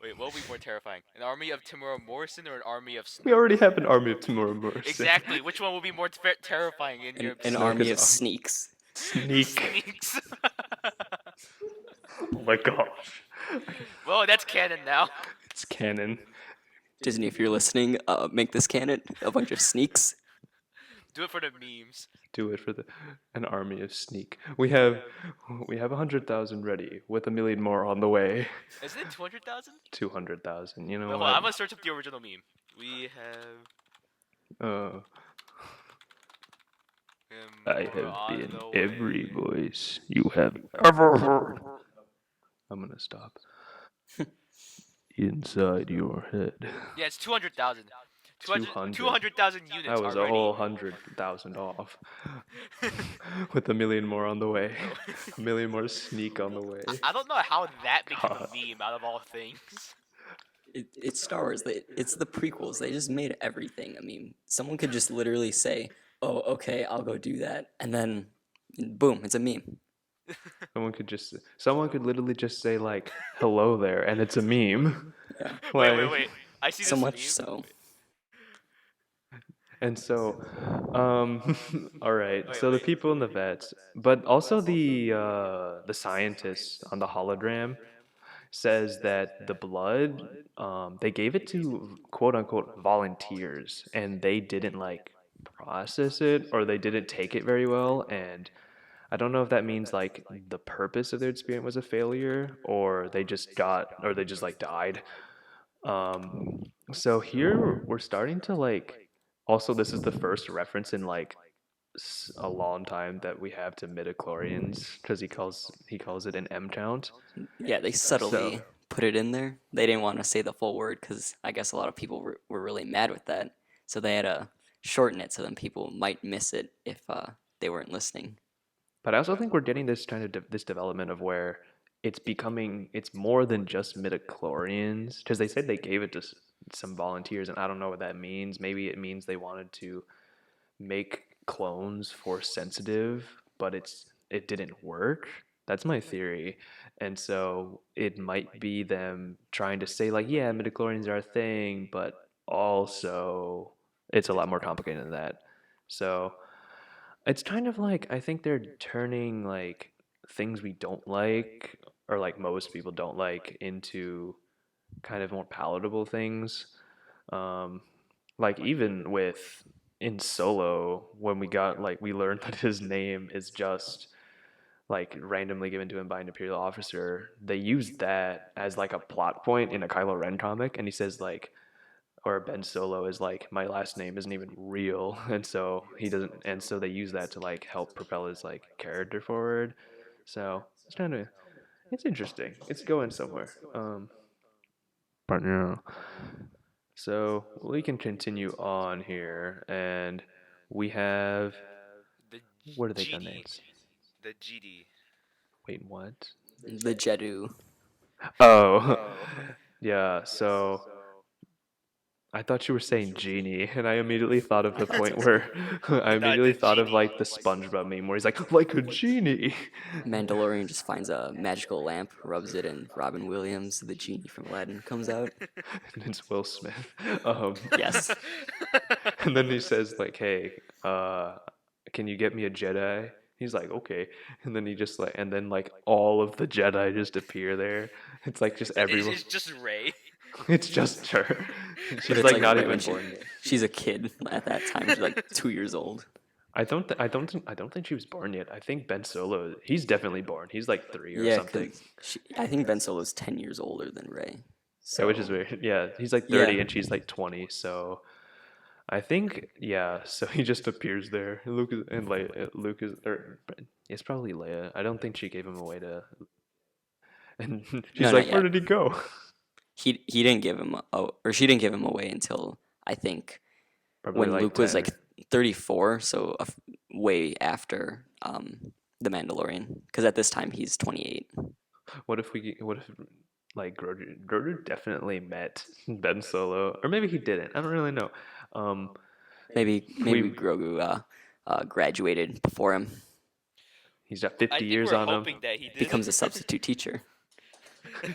Wait, what will be more terrifying? An army of Timura Morrison or an army of We already have an army of Timur Morrison. Exactly. Which one will be more terrifying in your An Snoke army is of on. sneaks. Sneak. Sneaks. Oh my gosh. Well, that's canon now. It's canon. Disney, if you're listening, make this canon a bunch of sneaks. Do it for the memes. Do it for an army of sneak. We have 100,000 ready with 1 million more on the way. Isn't it 200,000? 200,000. You know Wait, hold what? on, I'm gonna search up the original meme. We have I him have on been the every way. voice you have ever heard. I'm gonna stop. Inside your head. Yeah, it's 200,000. 200. 200,000 units That was a already. whole 100,000 off. With 1 million more on the way. 1 million more sneak on the way. I don't know how that became God. a meme out of all things. It's Star Wars. It's the prequels. They just made everything. I mean, someone could just literally say, "Oh, okay, I'll go do that," and then, boom, it's a meme. Someone could literally just say like, "Hello there," and it's a meme. Wait. I see this So meme. much so. And so, all right. Wait, So the wait. people in the vets, but also the scientists on the hologram says that the blood, they gave it to quote unquote volunteers, and they didn't like process it or they didn't take it very well. And I don't know if that means like the purpose of their experiment was a failure, or they just like died. So here we're starting to like. Also, this is the first reference in like a long time that we have to midichlorians because he calls it an M count. Yeah, they subtly So- put it in there. They didn't want to say the full word because I guess a lot of people were really mad with that. So they had to shorten it so then people might miss it if they weren't listening. But I also think we're getting this kind of this development of where it's more than just midichlorians because they said they gave it to some volunteers and I don't know what that means. Maybe it means they wanted to make clones force sensitive, but it didn't work. That's my theory. And so it might be them trying to say like, yeah, midichlorians are a thing, but also it's a lot more complicated than that. So it's kind of like I think they're turning like things we don't like or like most people don't like into kind of more palatable things. Um, like even with in Solo when we learned that his name is just like randomly given to him by an Imperial officer, they used that as like a plot point in a Kylo Ren comic, and he says like, or Ben Solo is like, my last name isn't even real, and so he doesn't, and so they use that to like help propel his like character forward. So it's kind of, it's interesting. It's going somewhere. But yeah. So we can continue on here, and we have The what are they called GD. names? The GD. Wait, what? The Jedu. Oh, yeah. So I thought you were saying genie, and I immediately thought of the point where I immediately thought of like the SpongeBob meme where he's like a genie. Mandalorian just finds a magical lamp, rubs it, and Robin Williams, the genie from Aladdin, comes out. And it's Will Smith. Yes. And then he says like, "Hey, can you get me a Jedi?" He's like, "Okay." And then he just like, and then like all of the Jedi just appear there. It's like just everyone. It's just Ray. It's just her. But She's it's like not right even when born yet. she's a kid at that time. She's like 2 years old. I don't think she was born yet. I think Ben Solo, he's definitely born. He's like 3 or Yeah, something. because I think Ben Solo's 10 years older than Rey. Yeah, which So is weird. Yeah, he's like yeah, 30 and she's like 20. So I think, yeah. So he just appears there. Luke is, and Leia, Luke is, or it's probably Leia. I don't think she gave him away to. And no, she's not like, "Where yet. did he go?" He didn't give him or she didn't give him away until I think Probably when like Luke was 10. like 34, so way after the Mandalorian, because at this time he's 28. What if like Grogu definitely met Ben Solo, or maybe he didn't. I don't really know. Um, Maybe we Grogu graduated before him, he's got I 50 think years we're on him. hoping that he did. becomes a substitute teacher.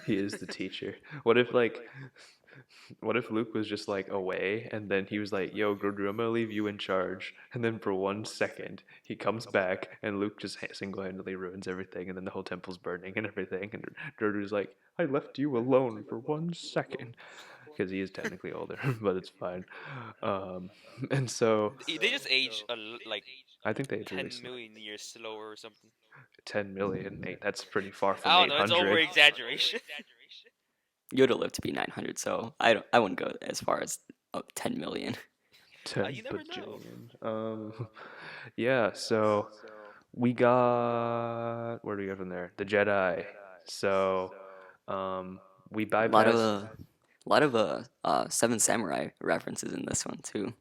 He is the teacher. What if Luke was just like away and then he was like, "Yo, Grogu, I'm gonna leave you in charge," and then for 1 second he comes back and Luke just single-handedly ruins everything, and then the whole temple's burning and everything, and Grogu's like, "I left you alone for 1 second," because he is technically older, but it's fine. And so They just age like I think they age really 10 slow. million years slower or something. 10 million. That's pretty far from I don't know. It's over 800. exaggeration. Yoda lived to be 900, so I wouldn't go as far as 10 million. 10 You never know. bajillion. Yeah, so we got, where do we go from there? The Jedi. So, we A lot of bypass. Seven Samurai references in this one too.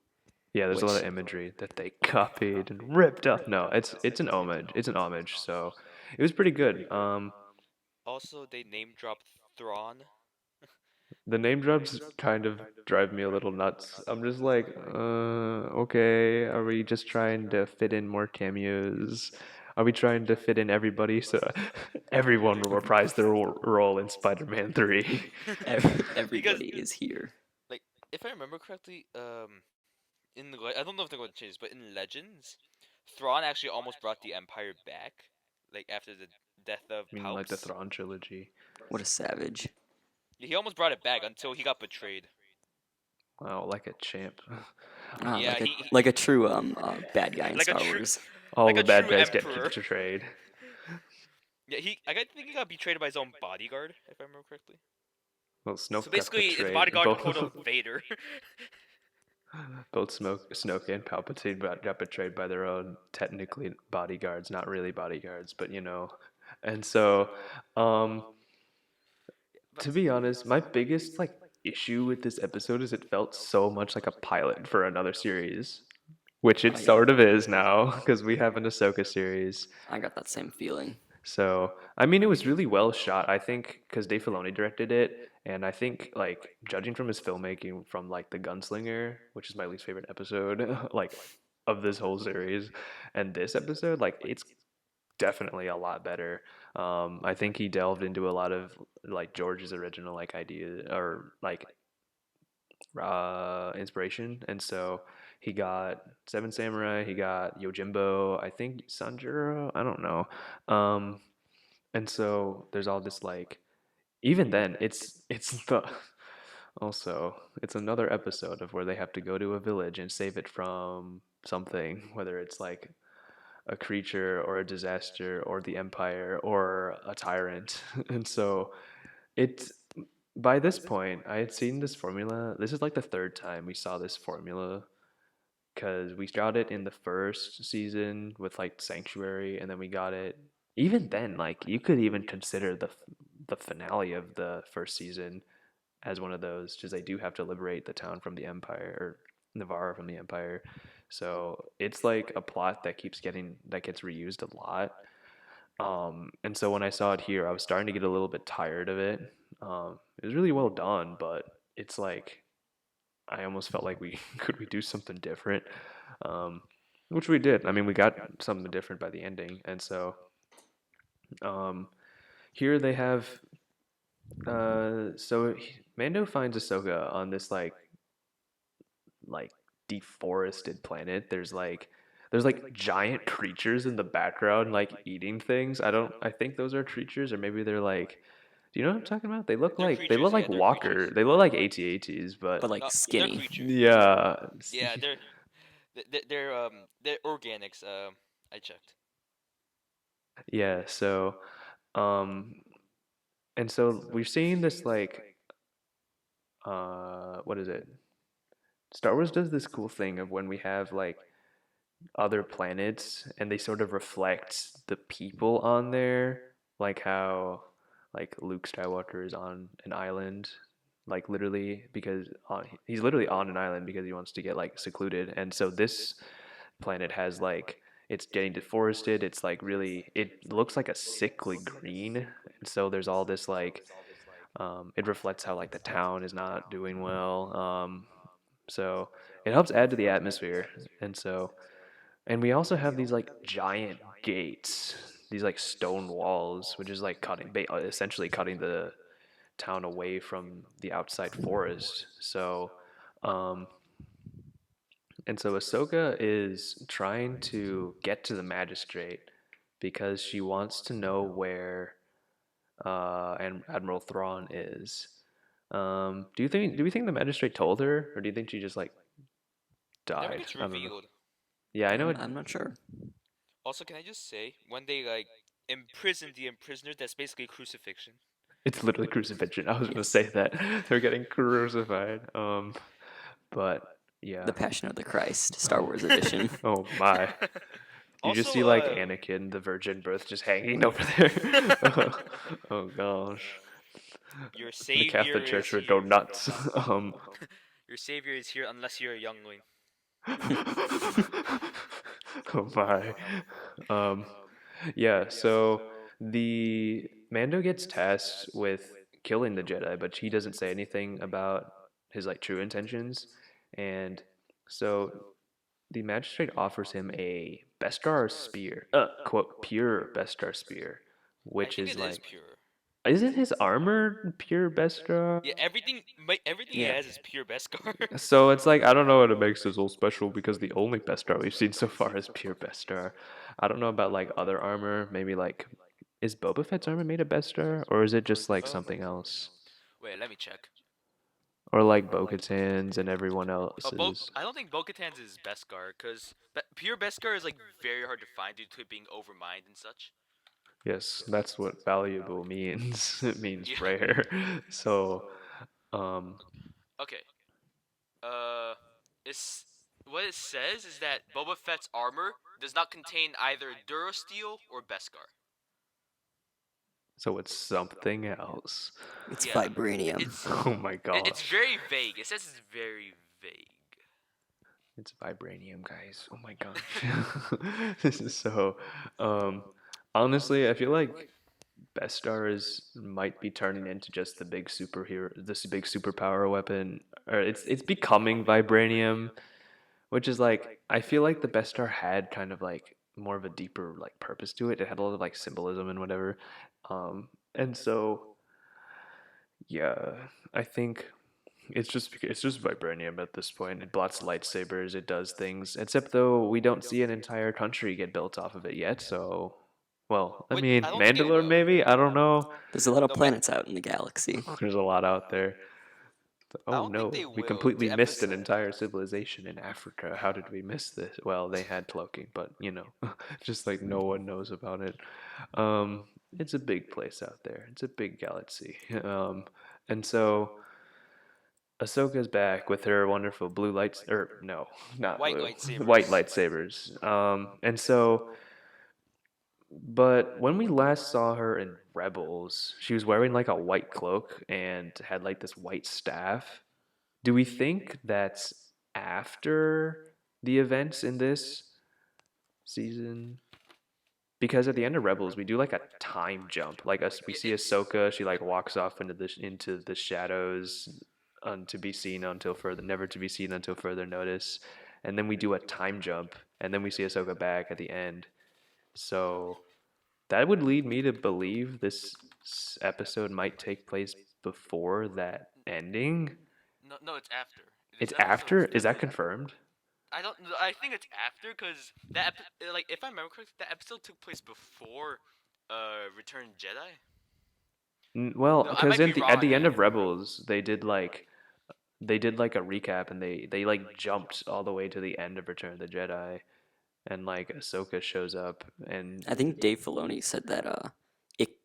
Yeah, there's a lot Which of imagery that they copied and ripped up. No, it's an homage. It's an homage. So it was pretty good. Also, they name dropped Thrawn. The name drops kind of drive me a little nuts. I'm just like, okay, are we just trying to fit in more cameos? Are we trying to fit in everybody so everyone will reprise their role in Spider-Man 3? Because everybody is here. like if I remember correctly, in the I don't know if they're going to change this, but in Legends, Thrawn actually almost brought the Empire back, like after the death of I mean, like the Palps. Thrawn trilogy. What a savage. He almost brought it back until he got betrayed. Wow, like a champ. Yeah, Like a true bad guy in like a Star true Wars. All like the a bad true guys get emperor. betrayed. Yeah, I think he got betrayed by his own bodyguard, if I remember correctly. Well, So Snoke got basically, his betrayed. bodyguard called him Vader. Both Snoke and Palpatine got betrayed by their own technically bodyguards, not really bodyguards, but you know. And so, um, But to be honest, my biggest like issue with this episode is it felt so much like a pilot for another series, which it Oh, yeah. sort of is now because we have an Ahsoka series. I got that same feeling. So, I mean, it was really well shot, I think, because Dave Filoni directed it, and I think, like, judging from his filmmaking from, like, The Gunslinger, which is my least favorite episode, like, of this whole series, and this episode, like, it's definitely a lot better. I think he delved into a lot of, like, George's original, like, idea, or, like, inspiration, and so he got Seven Samurai, he got Yojimbo, I think Sanjuro, I don't know. Um, and so there's all this like even then it's the also it's another episode of where they have to go to a village and save it from something, whether it's like a creature or a disaster or the empire or a tyrant. And so it's by this point I had seen this formula. This is like the third time we saw this formula because we got it in the first season with like Sanctuary, and then we got it. Even then, like you could even consider the finale of the first season as one of those, because they do have to liberate the town from the Empire or Navarre from the Empire. So it's like a plot that gets reused a lot. And so when I saw it here, I was starting to get a little bit tired of it. It was really well done, but it's like I almost felt like we could we do something different, um, which we did. I mean, we got something different by the ending, and so um, here they have. Mando finds Ahsoka on this like deforested planet. There's like giant creatures in the background like eating things. I think those are creatures, or maybe they're like. Do you know what I'm talking about? They're They look creatures, like yeah, they're Walker. creatures. They look like AT-ATs, but But like They're skinny. creatures. yeah. Yeah, They're organics. I checked. Yeah, so um and so we're seeing this like what is it? Star Wars does this cool thing of when we have like other planets and they sort of reflect the people on there, like how like Luke Skywalker is on an island, like literally because he's literally on an island because he wants to get like secluded, and so this planet has like it's getting deforested. It's like really, it looks like a sickly green, and so there's all this like it reflects how like the town is not doing well. So it helps add to the atmosphere, and so and we also have these like giant gates, these like stone walls, which is like essentially cutting the town away from the outside forest. Um, and so Ahsoka is trying to get to the magistrate because she wants to know where and Admiral Thrawn is. Do we think the magistrate told her, or do you think she just like It never died? gets I don't know. revealed. Yeah, I know it. I'm not sure. Also, can I just say, when they like imprison the imprisoners, that's basically crucifixion. It's literally crucifixion. I was gonna Yes. say that they're getting crucified. But yeah. The Passion of the Christ, Star Wars edition. Oh my. You just Also, see like Anakin, the virgin birth, just hanging over there. Oh gosh. your The savior Catholic is Church would go here. nuts. Your savior is here unless you're a youngling. Oh my. Um, yeah, so the Mando gets tasked with killing the Jedi, but he doesn't say anything about his like true intentions. And so the magistrate offers him a Beskar spear, quote, pure Beskar spear, I which think is it is like, pure. isn't his armor pure Beskar? Yeah, everything he Yeah. has is pure Beskar. So it's like I don't know what it makes this all special because the only Beskar we've seen so far is pure Beskar. I don't know about like other armor. Maybe like is Boba Fett's armor made of Beskar or is it just like um, something else? wait, let me check. Or like Bo-Katan's and everyone Bo else's. I don't think Bo-Katan's is Beskar, cause pure Beskar is like very hard to find due to it being overmined and such. Yes, that's what valuable means. It means Yeah. rare. So, um, Okay. Uh, it's what it says is that Boba Fett's armor does not contain either Durasteel or Beskar. so it's something else. It's Yeah, vibranium. it's Oh my it's gosh. very vague. It says it's very vague. It's vibranium, guys. Oh my gosh. This is so um honestly, I feel like Bestar is might be turning into just the big superhero, this big superpower weapon, or it's becoming vibranium, which is like I feel like the Bestar had kind of like more of a deeper like purpose to it. It had a lot of like symbolism and whatever. And so yeah, I think it's just vibranium at this point. It blots lightsabers. It does things. Except though we don't see an entire country get built off of it yet. So, well, I Which mean, I don't think it Mandalore will. maybe. I don't know. There's a lot of No, planets out in the galaxy. There's a lot out there. I Oh don't think no, they we will. completely missed an entire civilization in Africa. How did we miss this? Well, they had cloaking, but just like no one knows about it. It's a big place out there. It's a big galaxy. And so Ahsoka's back with her wonderful blue lights, or no, not White blue, white lightsabers. lightsabers. And so, but when we last saw her in Rebels, she was wearing like a white cloak and had like this white staff. Do we think that's after the events in this season? Because at the end of Rebels, we do like a time jump. Like us, we see It's Ahsoka. She like walks off into the shadows, to be seen until further, never to be seen until further notice. And then we do a time jump, and then we see Ahsoka back at the end. So that would lead me to believe this episode might take place before that ending. no, it's after. This It's episode after. is Is that definitely. confirmed? I don't. I think it's after because like if I remember correctly, that episode took place before, Return Jedi. Well, No, I because might be at wrong the end again. of Rebels, they did like they did like a recap, and they like jumped all the way to the end of Return of the Jedi, and like Ahsoka shows up, and I think Dave Filoni said that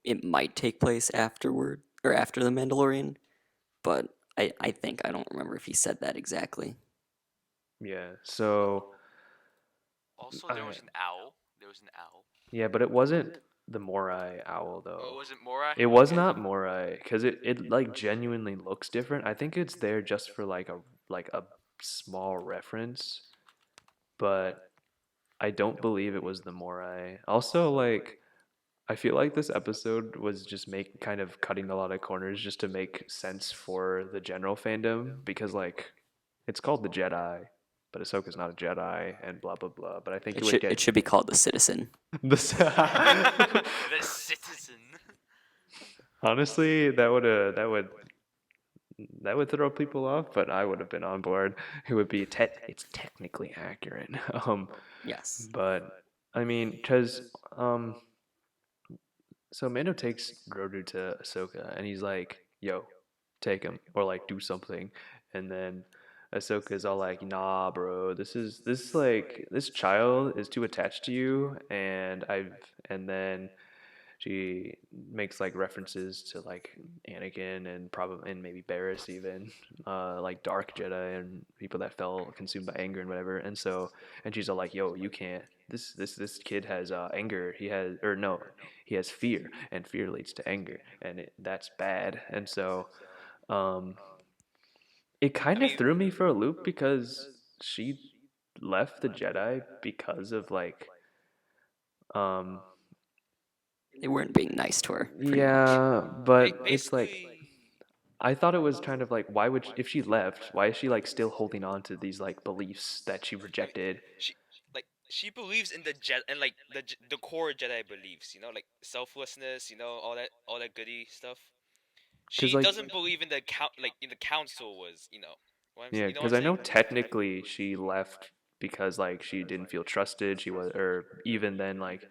it might take place afterward or after the Mandalorian, but I think I don't remember if he said that exactly. yeah. So Also, there I was an owl. There was an owl. yeah, but it wasn't the Morai owl Oh, though. was it Morai? It was Okay. not Morai because it like genuinely looks different. I think it's there just for like a small reference, but I don't believe it was the Morai. Also, like I feel like this episode was just make kind of cutting a lot of corners just to make sense for the general fandom because like it's called the Jedi, but Ahsoka's not a Jedi and blah blah blah. But I think it would It get should be called the Citizen. the The citizen. honestly that would throw people off, but I would have been on board. It would be it's technically accurate. Yes. But I mean, because so Mando takes Grogu to Ahsoka, and he's like, "Yo, take him or like do something," and then Ahsoka's all like, "Nah, bro, this like this child is too attached to you," and then she makes like references to like Anakin and probably and maybe Barriss even, like dark Jedi and people that fell consumed by anger and whatever. And so and she's all like, "Yo, you can't. This kid has anger. He has or no, he has fear, and fear leads to anger, and that's bad." And so um, it I kind of mean, threw me for a loop because she left the Jedi because of like um They weren't being nice to her, pretty much. yeah, but it's like basically, I thought it was kind of like why would if she left, why is she like still holding on to these like beliefs that she like rejected? she she believes in the Jedi and like the core Jedi beliefs. You know, like selflessness. You know, all that goody stuff. Cuz She like doesn't believe in the like in the council was. You know, yeah, you know what cuz I'm I know saying? technically she left because like she didn't feel trusted. She was or even then like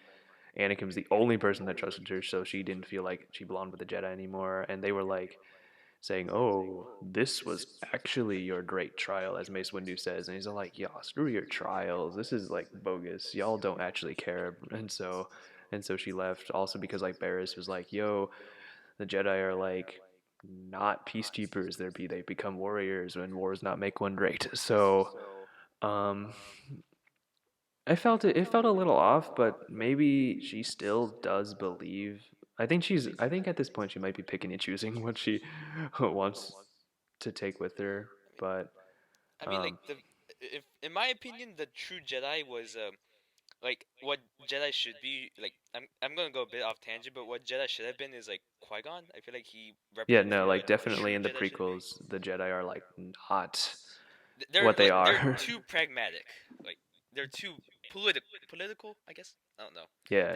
Anakin was the only person that trusted her, so she didn't feel like she belonged with the Jedi anymore. And they were like saying, "Oh, this was actually your great trial," as Mace Windu says, and he's all like, "Yeah, screw your trials. This is like bogus. Y'all don't actually care." And so she left. Also because like Barriss was like, "Yo, the Jedi are like not peacekeepers. They become warriors when wars not make one great." So um, I felt it. It felt a little off, but maybe she still does believe. I think at this point she might be picking and choosing what she wants to take with her. But I mean, like um, the if in my opinion, the true Jedi was like what Jedi should be. Like I'm gonna go a bit off tangent, but what Jedi should have been is like Qui-Gon. I feel like he yeah, represents no, what like a definitely true in the Jedi should be. prequels, the Jedi are like not They're what they like they're are. too pragmatic. Like they're too political. I guess I don't know. Yeah,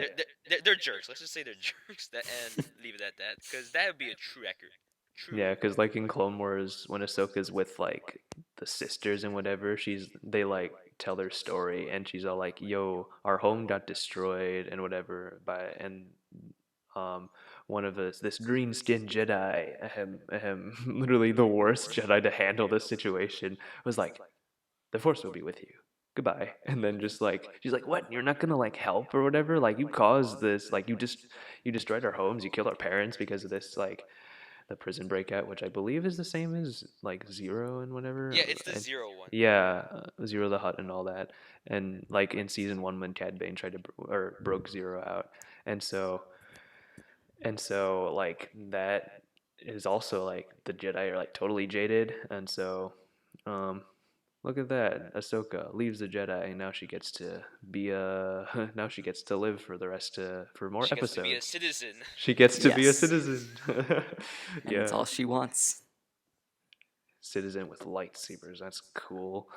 They're jerks. Let's just say they're jerks. That and leave it at that, because that would be a true record. True. yeah, because like in Clone Wars, when Ahsoka's with like the sisters and whatever, they like tell their story, and she's all like, "Yo, our home got destroyed and whatever by and um one of us this green skinned Jedi, literally the worst Jedi to handle this situation was like, the Force will be with you. Goodbye." And then just like she's like, "What? You're not gonna like help or whatever? Like you caused this. Like you destroyed our homes. You killed our parents because of this like." The prison breakout, which I believe is the same as like Zero and Yeah, whatever, it's the and zero one. yeah, Zero the Hutt and all that, and like in season one when Cad Bane tried to or broke Zero out, and so like that is also like the Jedi are like totally jaded, and so um, look at that, Ahsoka leaves the Jedi, and now she gets to be a now she gets to live for the rest for more She gets to be a episodes. citizen. She gets to be a Yes. citizen. And it's Yeah. all she wants. Citizen with lightsabers. That's cool.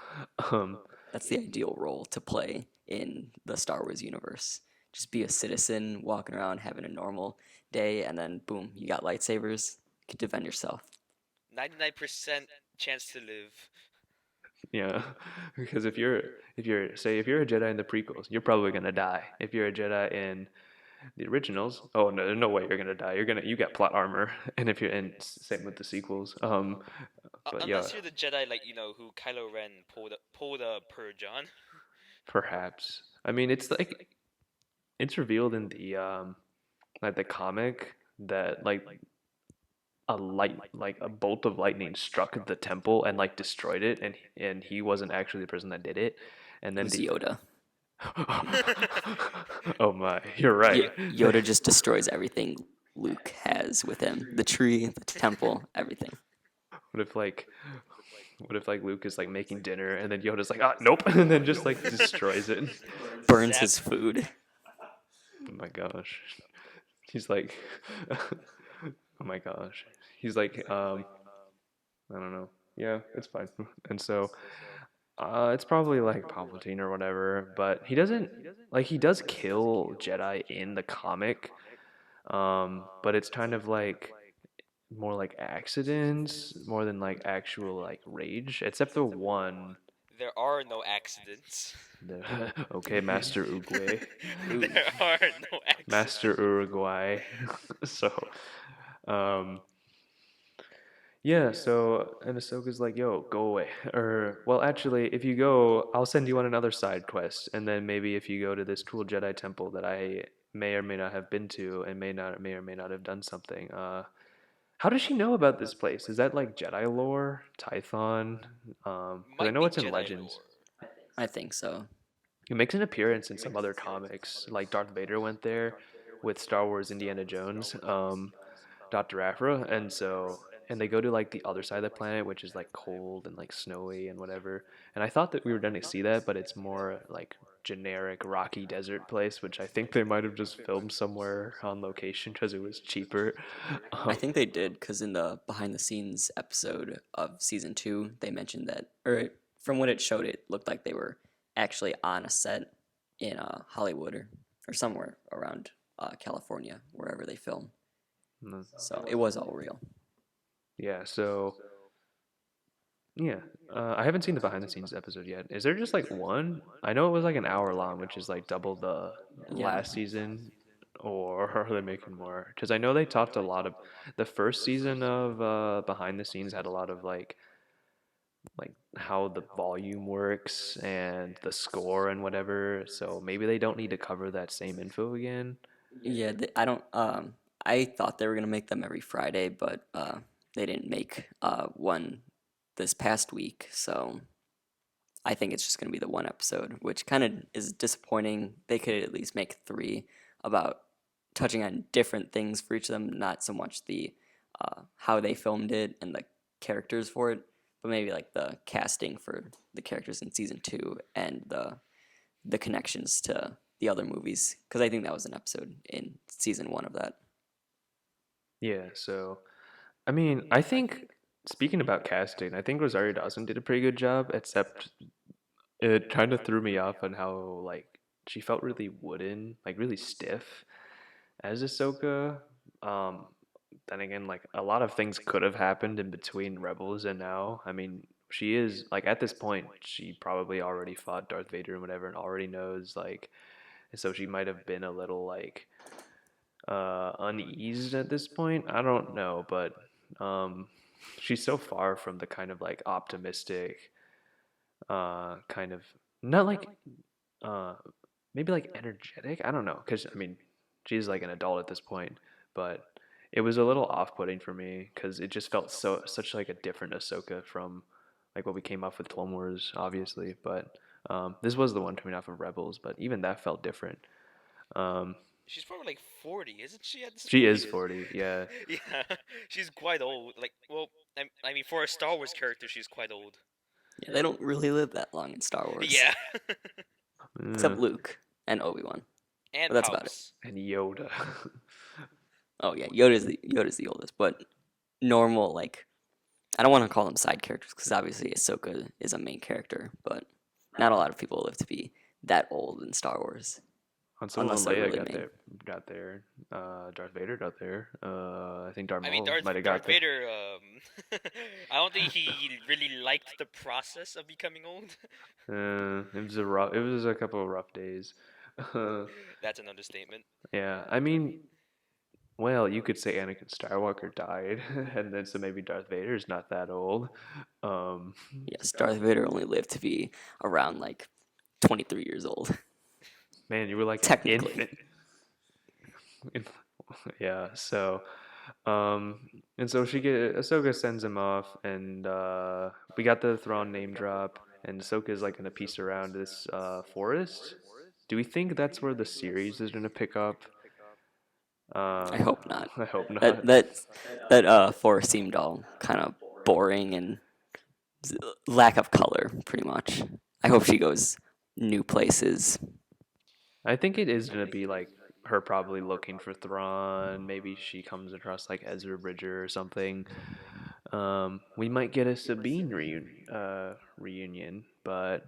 Um, That's the ideal role to play in the Star Wars universe. Just be a citizen, walking around, having a normal day, and then boom, you got lightsabers. You can defend yourself. 99% chance to live. yeah, because if you're a Jedi in the prequels, you're probably gonna die. If you're a Jedi in the originals, oh no, there's no way you're gonna die. You got plot armor, and if you're and same with the sequels. But yeah, Unless you're the Jedi, like who Kylo Ren pulled a purge on. perhaps. I mean, it's like it's revealed in the like the comic that like a bolt of lightning struck the temple and like destroyed it, and he wasn't actually the person that did it. And It then was the Yoda. oh my, you're right. Yoda just destroys everything Luke has with him. The tree, the temple, everything. What if like what if like Luke is like making dinner and then Yoda's like, ah, nope, and then just like destroys it. Burns Zap. his food. Oh my gosh. He's like, oh my gosh. He's like, I don't know. Yeah, it's fine. And so, it's probably like Palpatine or whatever, but he doesn't like he does kill Jedi in the comic, but it's kind of like more like accidents more than like actual like rage, except for one. There are no accidents. Okay, Master Uruguay. There are no Master accidents. Uruguay. So, um, yeah, so and Ahsoka's like, "Yo, go away." Or, well, actually, if you go, I'll send you on another side quest, and then maybe if you go to this cool Jedi temple that I may or may not have been to, and may or may not have done something. How does she know about this place? Is that like Jedi lore, Tython? 'Cause I Might know be it's in Jedi Legends. lore. I think so. It makes an appearance in some other comics, like Darth Vader went there with Star Wars Indiana Jones. Dr. Aphra, and they go to like the other side of the planet, which is like cold and like snowy and whatever. And I thought that we were going to see that, but it's more like generic rocky desert place, which I think they might have just filmed somewhere on location because it was cheaper. I Um, think they did because in the behind the scenes episode of season 2, they mentioned that, or from what it showed, it looked like they were actually on a set in Hollywood or somewhere around California, wherever they film. So it was all real. yeah, so yeah, I haven't seen the behind the scenes episode yet. Is there just like one? I know it was like an hour long, which is like double the Yeah. last season, or are they making more? Because I know they talked a lot of the first season of behind the scenes had a lot of like how the volume works and the score and whatever. So maybe they don't need to cover that same info again. Yeah, I don't. I thought they were gonna make them every Friday, but they didn't make one this past week. So I think it's just gonna be the one episode, which kind of is disappointing. They could at least make 3 about touching on different things for each of them, not so much the how they filmed it and the characters for it, but maybe like the casting for the characters in season 2 and the connections to the other movies, because I think that was an episode in season 1 of that. Yeah, so I mean, I think speaking about casting, I think Rosario Dawson did a pretty good job, except it kind of threw me off on how like she felt really wooden, like really stiff as Ahsoka. Um, then again, like a lot of things could have happened in between Rebels and now. I mean, she is like at this point, she probably already fought Darth Vader and whatever, and already knows like, and so she might have been a little like uneased at this point. I don't know, but um, she's so far from the kind of like optimistic, kind of not like uh, maybe like energetic. I don't know, because I mean, she's like an adult at this point, but it was a little off-putting for me because it just felt such like a different Ahsoka from like what we came off with Clone Wars, obviously. But this was the one coming off of Rebels, but even that felt different. Um, She's probably like 40, isn't she at this she point? is 40, yeah. Yeah, she's quite old. Like, well, I mean, for a Star Wars character, she's quite old. Yeah, they don't really live that long in Star Wars, Yeah, Mm, except Luke and Obi-Wan. and But that's about it. Palps. and Yoda. Oh yeah, Yoda's the oldest, but normal, like, I don't want to call them side characters because obviously Ahsoka is a main character, but not a lot of people live to be that old in Star Wars Han Solo and unless they're Leia really main. got there. Darth Vader got there. I think Darth I mean, Maul might have got Darth there. Vader. I don't think he really liked the process of becoming old. It was a couple of rough days. That's an understatement. Yeah, I mean, well, you could say Anakin Skywalker died, and then so maybe Darth Vader's not that old. Um, Yes, Darth Vader only lived to be around like 23 years old, man, you were like an technically. infant. Yeah, so um and so Ahsoka sends him off, and we got the Thrawn name drop, and Ahsoka's like gonna piece around this forest. Do we think that's where the series is gonna pick up? I hope not. I hope That not. that forest seemed all kind of boring and lack of color, pretty much. I hope she goes new places. I think it is gonna be like her probably looking for Thrawn. Maybe she comes across like Ezra Bridger or something. We might get a Sabine reunion, but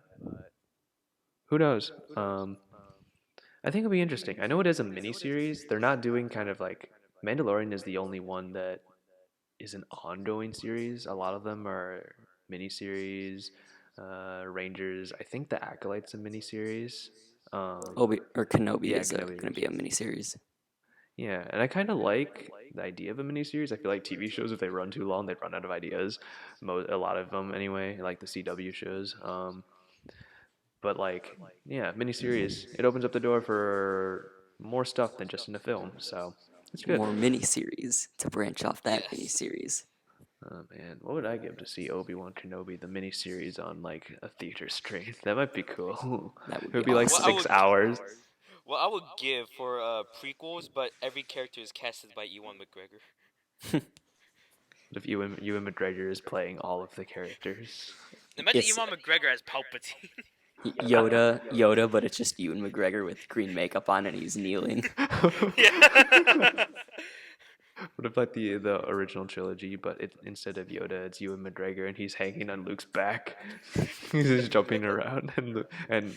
who knows? I think it'll be interesting. I know it is a mini series. They're not doing kind of like Mandalorian is the only one that is an ongoing series. A lot of them are mini series. Rangers. I think the Acolyte's a mini series. Obi or Kenobi Yeah, is Kenobi. going to be a miniseries. Yeah, and I kind of like the idea of a miniseries. I feel like TV shows, if they run too long, they run out of ideas. A lot of them, anyway, like the CW shows. But like, yeah, miniseries. It opens up the door for more stuff than just in a film. So it's good. More miniseries to branch off that Yes. miniseries. Oh man, what would I give to see Obi-Wan Kenobi the miniseries on like a theater screen? That might be cool. That would It would be be like Well, I awesome. 6 hours. What I would give for prequels, but every character is casted by Ewan McGregor. If Ewan McGregor is playing all of the characters. Imagine It's Ewan McGregor as Palpatine. Yoda, but it's just Ewan McGregor with green makeup on and he's kneeling. Yeah. What if like the original trilogy, but instead of Yoda, it's Ewan McGregor, and he's hanging on Luke's back. He's just jumping around, and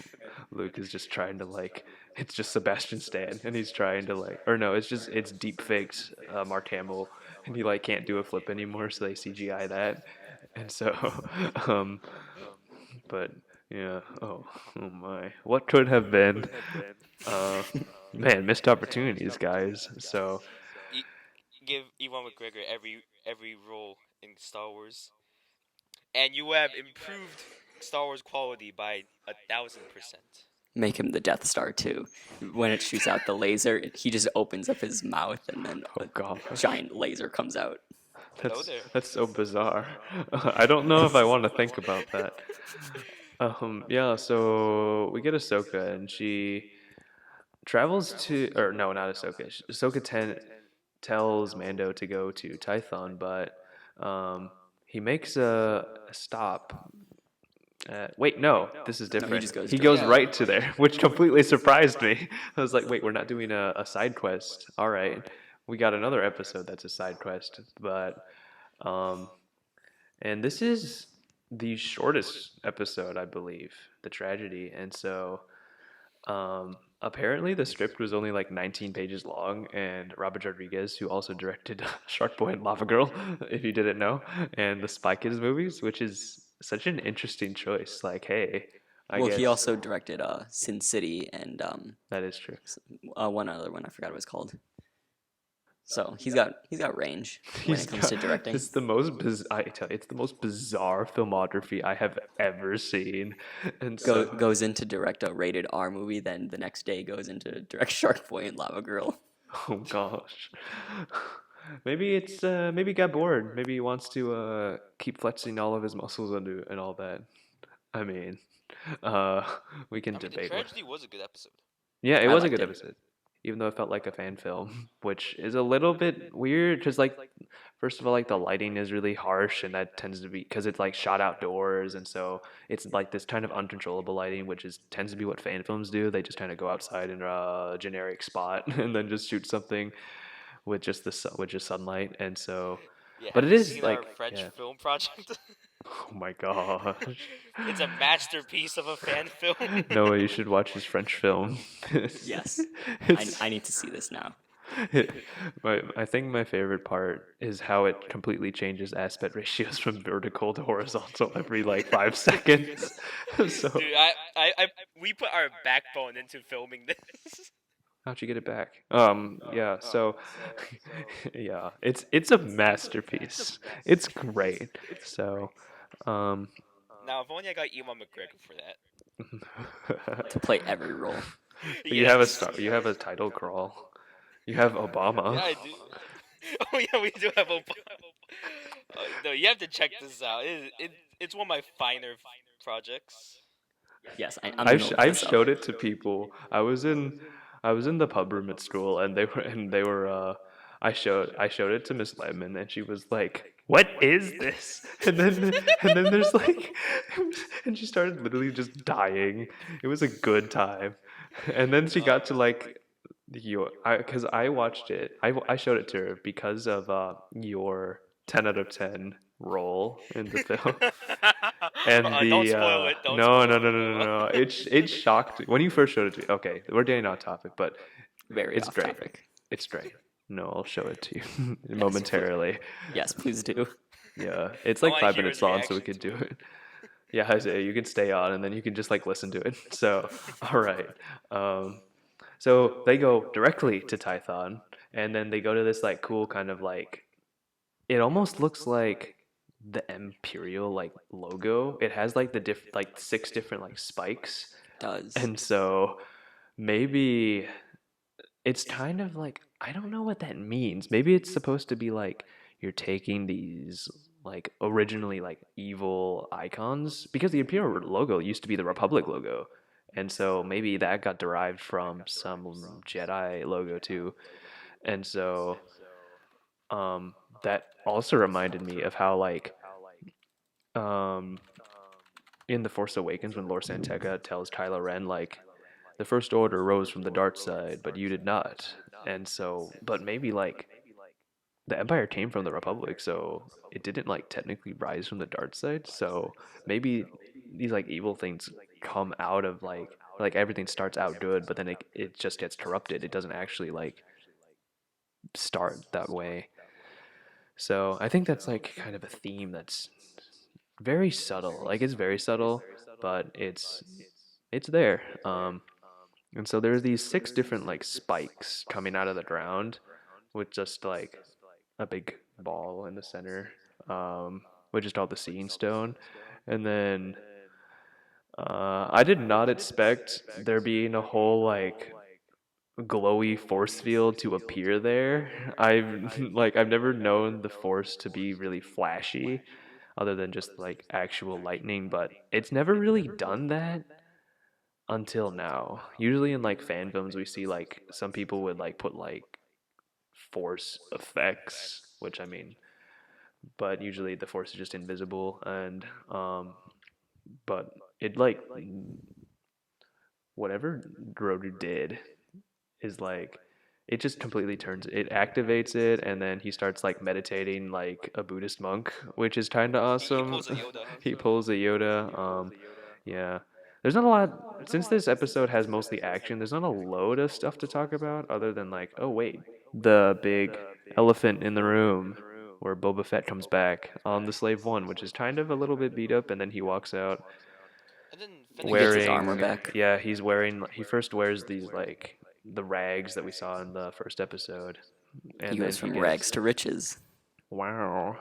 Luke is just trying to like, it's just Sebastian Stan, and he's trying to like, or no, it's deep fakes Mark Hamill, and he like can't do a flip anymore, so they CGI that, and so, um, but yeah, oh my, what could have been? Uh, man, missed opportunities, guys. So. E- Give Ewan McGregor every role in Star Wars, and you have improved Star Wars quality by 1,000%. Make him the Death Star too. When it shoots out the laser, he just opens up his mouth and then Oh god, a giant laser comes out. Hello that's there. that's so bizarre. I don't know if I want to think about that. Yeah. So we get Ahsoka, and she travels to, or no, not Ahsoka. Ahsoka tells Mando to go to Tython, but he makes a stop. Wait, no, this is different. just goes He direct. goes right to there, which completely surprised me. I was like, wait, we're not doing a side quest. All right, we got another episode that's a side quest, but um, and this is the shortest episode, I believe, the tragedy, and so apparently the script was only like 19 pages long, and Robert Rodriguez, who also directed Shark Boy and Lava Girl, if you didn't know, and the Spy Kids movies, which is such an interesting choice. Like, hey, I Well, guess he also directed Sin City and that is true. one other one I forgot what it was called. So he's got range when it comes to directing. It's the most I tell you, it's the most bizarre filmography I have ever seen, and so Goes in to direct a rated R movie, then the next day goes into direct Shark Boy and Lava Girl. oh gosh. Maybe it's maybe he got bored. Maybe he wants to keep flexing all of his muscles and all that. I mean, uh, we can I mean, the debate. tragedy was a good episode. Yeah, it I was a liked good it. episode, even though it felt like a fan film, which is a little bit weird because, like, first of all, like the lighting is really harsh, and that tends to be because it's like shot outdoors, and so it's like this kind of uncontrollable lighting, which is tends to be what fan films do. They just kind of go outside in a generic spot and then just shoot something with just with just sunlight, and so. Yeah, But have it you is seen like, our French yeah. film project? Oh my gosh. It's a masterpiece of a fan film. Noah, you should watch his French film. Yes, It's- I need to see this now. I think my favorite part is how it completely changes aspect ratios from vertical to horizontal every like 5 seconds. So Dude, we put our backbone into filming this. How'd you get it back? Yeah. So, yeah, it's a masterpiece. It's great. So, um, Now, if only I got Ewan McGregor for that. To play every role. you have a Yes. star. You have a title crawl. You have Obama. Yeah, I do. Oh yeah, we do have a. No, you have to check this out. It's one of my finer projects. Yes, I'm gonna look I've this up. showed it to people. I was in the pub room at school, and they were I showed it to Miss Lemon, and she was like, "What is this?" And then there's like, and she started literally just dying. It was a good time, and then she got to like your because I watched it. I showed it to her because of your 10 out of 10 role in the film. And Don't the spoil it. Don't no spoil no it. no no no no it shocked when you first showed it to me. Okay, we're getting off topic, but Very it's off great. topic. It's great. No, I'll show it to you Yes, momentarily. Yes, please do. Yeah, it's I like wanna five hear minutes his long, so we reaction could to do it. it. Yeah, Isaiah, you can stay on, and then you can just like listen to it. So, all right. Um, so they go directly to Tython, and then they go to this like cool kind of like it almost looks like the Imperial like logo. It has like the like 6 different like spikes. Does. And so maybe it's kind of like I don't know what that means. Maybe it's supposed to be like you're taking these like originally like evil icons because the Imperial logo used to be the Republic logo. And so maybe that got derived from some Jedi logo too. And so that also reminded me of how like um in The Force Awakens when Lord Santeca tells Kylo Ren like the First Order rose from the dark side, but you did not. And so, but maybe like the Empire came from the Republic, so it didn't like technically rise from the dark side. So maybe these like evil things come out of like everything starts out good, but then it just gets corrupted. It doesn't actually like start that way. So I think that's like kind of a theme that's very subtle. Like it's very subtle, but it's there. And so there's these 6 different like spikes coming out of the ground with just like a big ball in the center, which is called the Seeing Stone. And then I did not expect there being a whole like glowy force field to appear there. I've I've never known the force to be really flashy other than just like actual lightning, but it's never really done that until now. Usually in like fan films we see like some people would like put like force effects, which I mean, but usually the force is just invisible and but it like whatever Grogu did is like it just completely turns it activates it and then he starts like meditating like a Buddhist monk, which is kind of He awesome. pulls a Yoda. He pulls a Yoda. Yeah. There's not a lot since this episode has mostly action. There's not a load of stuff to talk about other than like, oh wait, the big elephant in the room where Boba Fett comes back on the Slave One, which is kind of a little bit beat up, and then he walks out And then He gets his armor wearing back. yeah, he's wearing he first wears these like the rags that we saw in the first episode, and He then goes he from gets rags to riches. wow,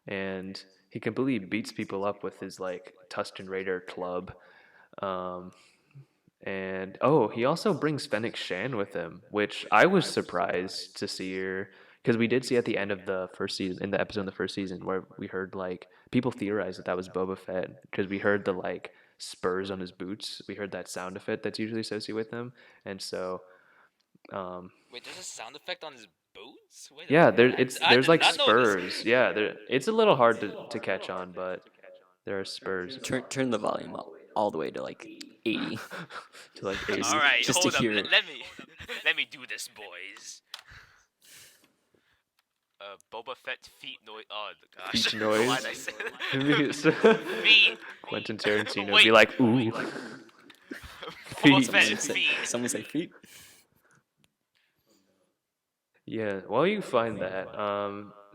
and he completely beats people up with his like Tusken Raider club. Um, and oh, he also brings Fennec Shan with him, which I was surprised to see her because we did see at the end of the first season, in the episode in the first season, where we heard like people theorize that that was Boba Fett because we heard the like spurs on his boots. We heard that sound effect that's usually associated with him, and so wait, there's a sound effect on his boots. Wait a yeah, minute. I there's did like not know this. spurs. Yeah, it's a little hard to catch on, but there are spurs Turn the volume up all the way to like 80. to like Just- 80. All right, just to hold up. hear it. Let me let me do this, boys. Boba Fett feet noise. Oh gosh. Feet noise? Why did I say that? So- Feet. Quentin Tarantino would Wait. be like, ooh, Boba Feet. Fett feet. Someone say feet. yeah. While you find that,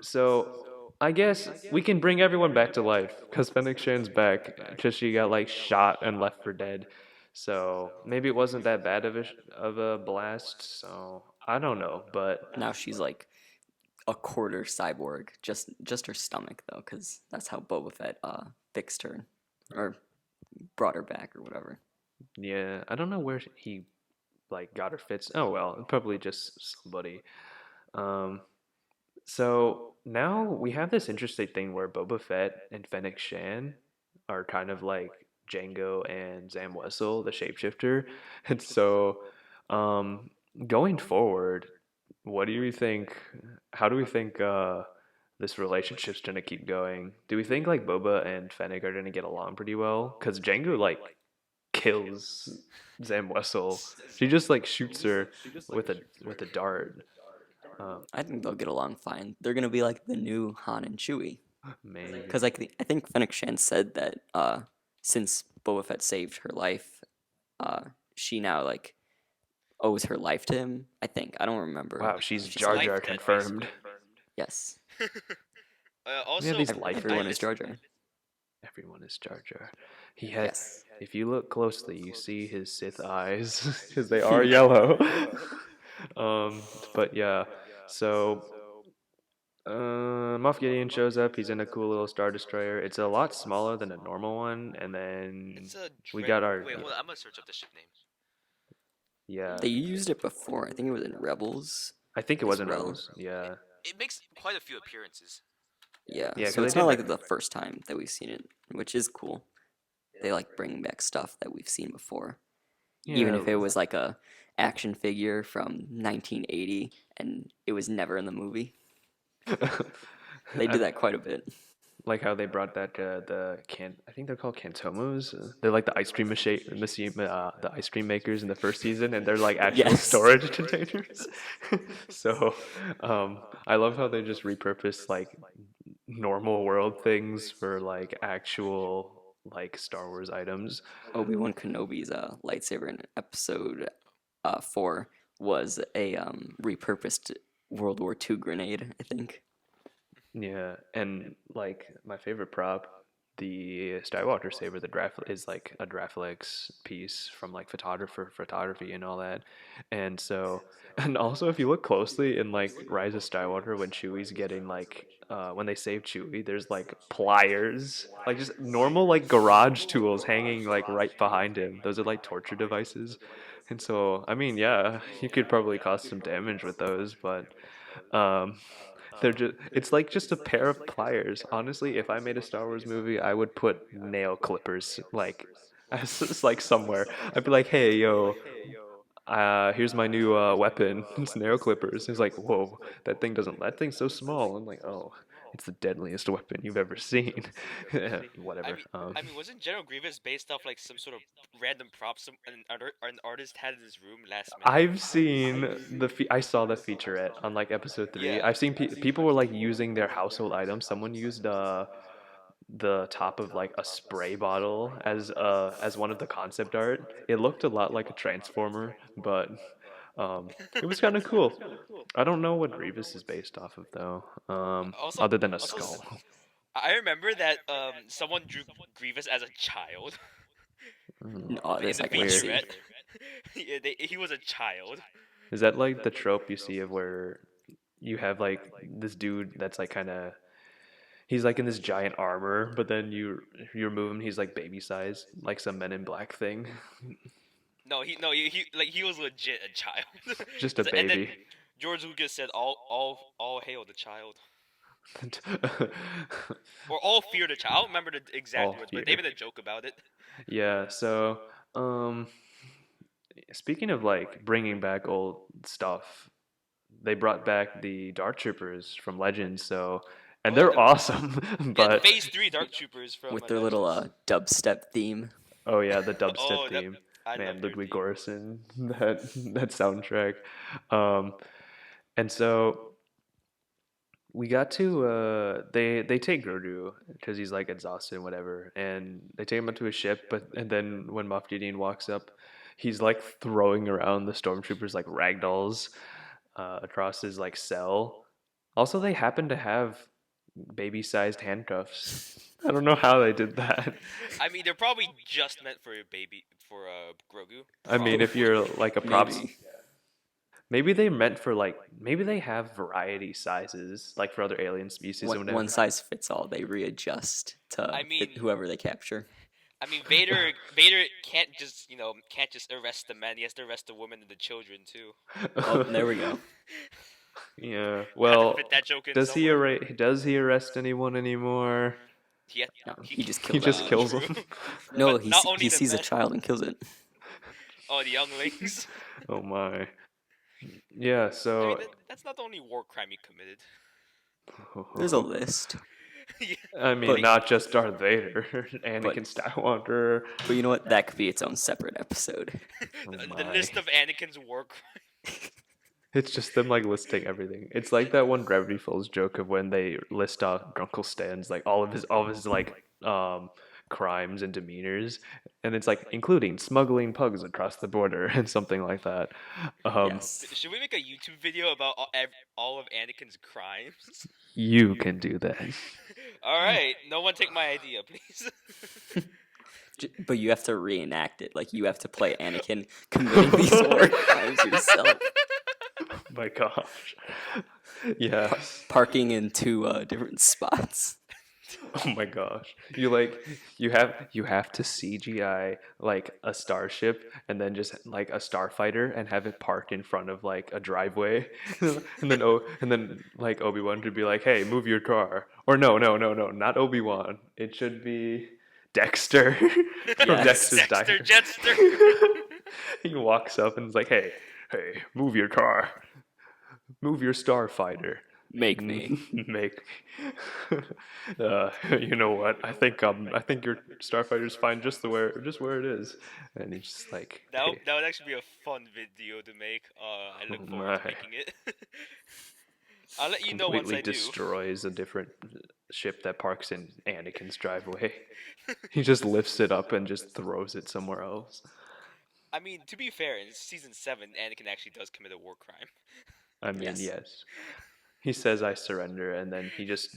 so I guess we can bring everyone back to life because Fennec Shan's back because she got like shot and left for dead. So maybe it wasn't that bad of a blast. So I don't know, but Now she's like a quarter cyborg, just her stomach though, because that's how Boba Fett fixed her, or brought her back or whatever. yeah, I don't know where he like got her fits. Oh well, probably just somebody. Um, so now we have this interesting thing where Boba Fett and Fennec Shan are kind of like Django and Zam Wessel, the shapeshifter. And so, um, going forward, what do you think? How do we think this relationship's gonna keep going? Do we think like Boba and Fennec are gonna get along pretty well? Because Django like kills Zam Wessel. She just like shoots her with a dart. Um, I think they'll get along fine. They're gonna be like the new Han and Chewie. maybe. Because I think Fennec Shan said that since Boba Fett saved her life, uh, she now like owes her life to him. I think I don't remember Wow, she's if she Jar said Life Jar that. debt, confirmed. basically. Yes, We have Also, these lifer. everyone is Jar Jar. Everyone is Jar Jar. He had. Yes. If you look closely, you see his Sith eyes because they are yellow. um, but yeah, so Moff Gideon shows up. He's in a cool little Star Destroyer. It's a lot smaller than a normal one, and then it's a we dread. got our Wait, hold on. I'm gonna search up the ship name. yeah. They used it before. I think it was in Rebels I think it as was in well. Rebels. Yeah, It makes quite a few appearances. Yeah, yeah, so because it's they not did like that. the first time that we've seen it, which is cool. They like bring back stuff that we've seen before, even Yeah, if it was like a action figure from 1980 and it was never in the movie. They I do that quite a bit. like how they brought that I think they're called Cantomos. They're like the the ice cream makers in the first season, and they're like actual Yes. storage containers. So, I love how they just repurpose like normal world things for like actual like Star Wars items. Obi-Wan Kenobi's lightsaber in episode 4 was a repurposed World War II grenade, I think. Yeah, and like my favorite prop, the Skywalker saber, the draft is like a Draflex piece from like photography and all that. And so, and also if you look closely in like Rise of Skywalker when Chewie's getting like when they save Chewie, there's like pliers, like just normal like garage tools hanging like right behind him. Those are like torture devices. And so, I mean, yeah, you could probably cause some damage with those, but um they're just it's like just a pair of pliers. Honestly, if I made a Star Wars movie, I would put nail clippers like as like somewhere. I'd be like, "Hey, yo, here's my new weapon. It's nail clippers." It's like, "Whoa, that thing's so small." I'm like, "Oh, it's the deadliest weapon you've ever seen." I Whatever. mean, wasn't General Grievous based off like some sort of random prop an artist had in his room last minute? I've seen I saw the featurette on like episode 3. Yeah. I've seen people were like using their household items. Someone used the top of like a spray bottle as one of the concept art. It looked a lot like a transformer, but it was kind of cool. I don't know what Grievous is based off of though, Also, other than a also, skull. I remember that someone drew Grievous as a child Oh, in this the I can Weird. see. featurette. Yeah, he was a child. Is that like the trope you see of where you have like this dude that's like kind of he's like in this giant armor, but then you remove him, he's like baby sized, like some Men in Black thing. No, he was legit a child. Just a And then baby. George Lucas said, all hail the child, or all fear the child. I don't remember the exact All words, but they fear. made a joke about it. Yeah, so um speaking of like bringing back old stuff, they brought back the Dark Troopers from Legends, so and Oh yeah, they're awesome, yeah, the but Phase 3 Dark Troopers from With their little Legends. dubstep theme. oh yeah, the dubstep Oh, theme. I love Man, their Ludwig theme. Göransson, that soundtrack. Um and so we got to they take Grogu because he's like exhausted and whatever, and they take him up to his ship. But and then when Moff Gideon walks up, he's like throwing around the stormtroopers like ragdolls across his like cell. Also, they happen to have baby-sized handcuffs. I don't know how they did that. I mean, they're probably just meant for a baby for Grogu. I mean, if Probably. you're like a props, Maybe. maybe they meant for like maybe they have variety sizes like for other alien species or whatever. One size fits all. They readjust to I fit mean, whoever they capture. Vader can't just arrest the men. He has to arrest the women and the children too. Oh, there we go. Yeah. Had to Well, fit that joke in does he somewhere. does he arrest anyone anymore? No, he just He kills just it. kills true. them. No, But not only he the sees a men. child and kills it. Oh, the younglings. Oh my. Yeah. I mean, So. that's not the only war crime he committed. There's a list. Yeah. I mean, But- not just Darth Vader, Anakin But- Skywalker. But you know what? That could be its own separate episode. the my. list of Anakin's war crimes. It's just them like listing everything. It's like that one Gravity Falls joke of when they list off Grunkle Stan's like all of his like crimes and demeanors, and it's like including smuggling pugs across the border and something like that. Yes. Should we make a YouTube video about all of Anakin's crimes? You can do that. All right, no one take my idea, please. But you have to reenact it. Like you have to play Anakin committing these war crimes yourself. Oh my gosh. Yes. Parking in two different spots. Oh my gosh. You have to CGI like a starship and then just like a starfighter and have it parked in front of like a driveway. and then like Obi-Wan would be like, "Hey, move your car." Or no, not Obi-Wan. It should be Dexter from Yes. Dexter's Dexter Diner. Jetster. He walks up and is like, "Hey, move your car. Move your starfighter." Make me. Make me. You know what? I think your starfighter's fine just where it is. And he's just like, That would, "Hey, that would actually be a fun video to make. I look Oh forward to my. making it. I'll let you know once completely I do. destroys a different ship that parks in Anakin's driveway." He just lifts it up and just throws it somewhere else. I mean, to be fair, in season 7, Anakin actually does commit a war crime. I mean, Yes. yes. He says, "I surrender," and then he just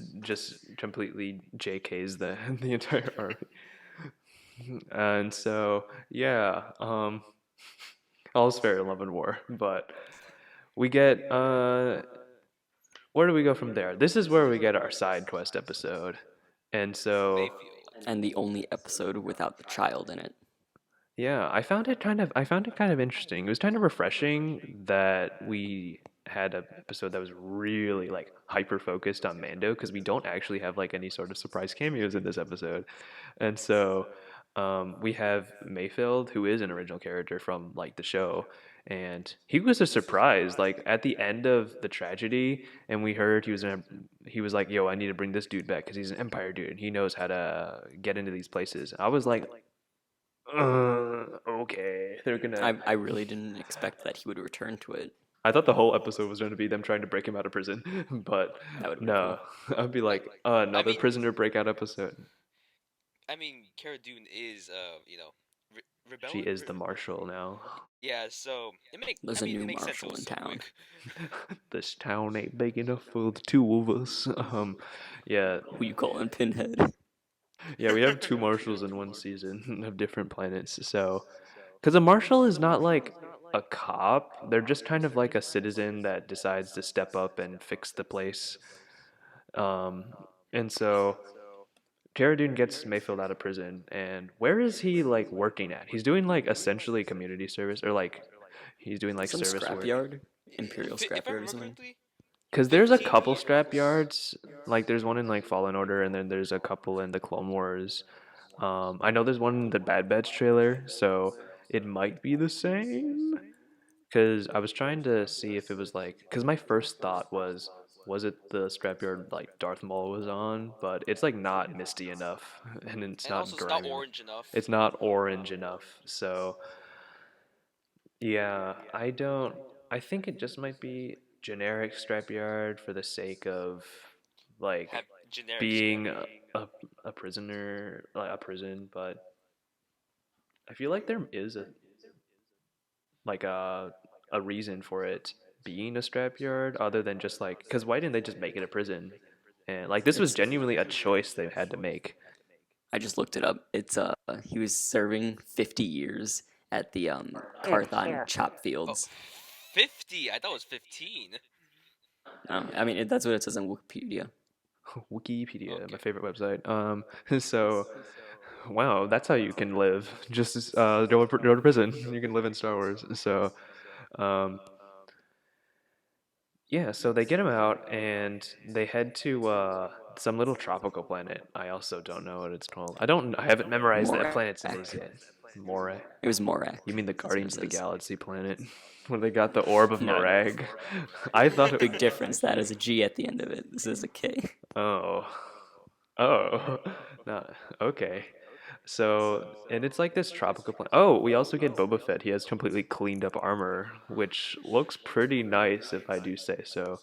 completely JKs the entire army. And so, yeah, all's fair in love and war. But we get where do we go from there? This is where we get our side quest episode. And so, Mayfield. And the only episode without the child in it. yeah, I found it kind of interesting. It was kind of refreshing that we had an episode that was really like hyper focused on Mando because we don't actually have like any sort of surprise cameos in this episode. And so we have Mayfield, who is an original character from like the show, and he was a surprise. Like at the end of the tragedy, and we heard he was like, "Yo, I need to bring this dude back because he's an Empire dude and he knows how to get into these places." I was like, okay, they're gonna. I really didn't expect that he would return to it. I thought the whole episode was going to be them trying to break him out of prison, but That would be no, I'd be like another mean- prisoner breakout episode. I mean, Cara Dune is, rebellion. She is the marshal now. Yeah, so There's I a mean, new it makes sense marshal it was in so town. quick. This town ain't big enough for the two of us. Yeah, Who you calling Pinhead? yeah, we have two marshals in one season of different planets. So, because a marshal is not like a cop, they're just kind of like a citizen that decides to step up and fix the place. And so Cara Dune gets Mayfield out of prison, and where is he like working at? He's doing like essentially community service, or like he's doing like Some service work. scrapyard? Imperial If I scryard or remember something? correctly, Because there's a 15 couple years. scrap yards, like there's one in like Fallen Order, and then there's a couple in the Clone Wars. I know there's one in the Bad Batch trailer, so it might be the same. Because I was trying to see if it was like, because my first thought was it the scrapyard like Darth Maul was on? But it's like not misty enough, and it's and not also it's not grimy. orange enough. It's not orange enough, so yeah, I think it just might be generic scrapyard for the sake of like Have generic being scrap. a prisoner, like a prison, but I feel like there is like a reason for it being a scrapyard other than just like because why didn't they just make it a prison? And like this was genuinely a choice they had to make I just looked it up. It's he was serving 50 years at the Carthon chop Oh, fields. 50. I thought it was 15. I mean, that's what it says on Wikipedia. Wikipedia, my Okay. favorite website. So wow, that's how you can live. Just go to prison. You can live in Star Wars. So um, yeah, so they get him out and they head to some little tropical planet. I also don't know what it's called. I haven't memorized the Morak. planet's names yet. Moray. It was Morak. You mean the That's what it Guardians of the says. Galaxy planet, where they got the orb of No, Morag? I thought it. big difference. That is a G at the end of it. This is a K. Oh, oh, no, okay. So, and it's like this tropical planet. Oh, we also get Boba Fett. He has completely cleaned up armor, which looks pretty nice, if I do say so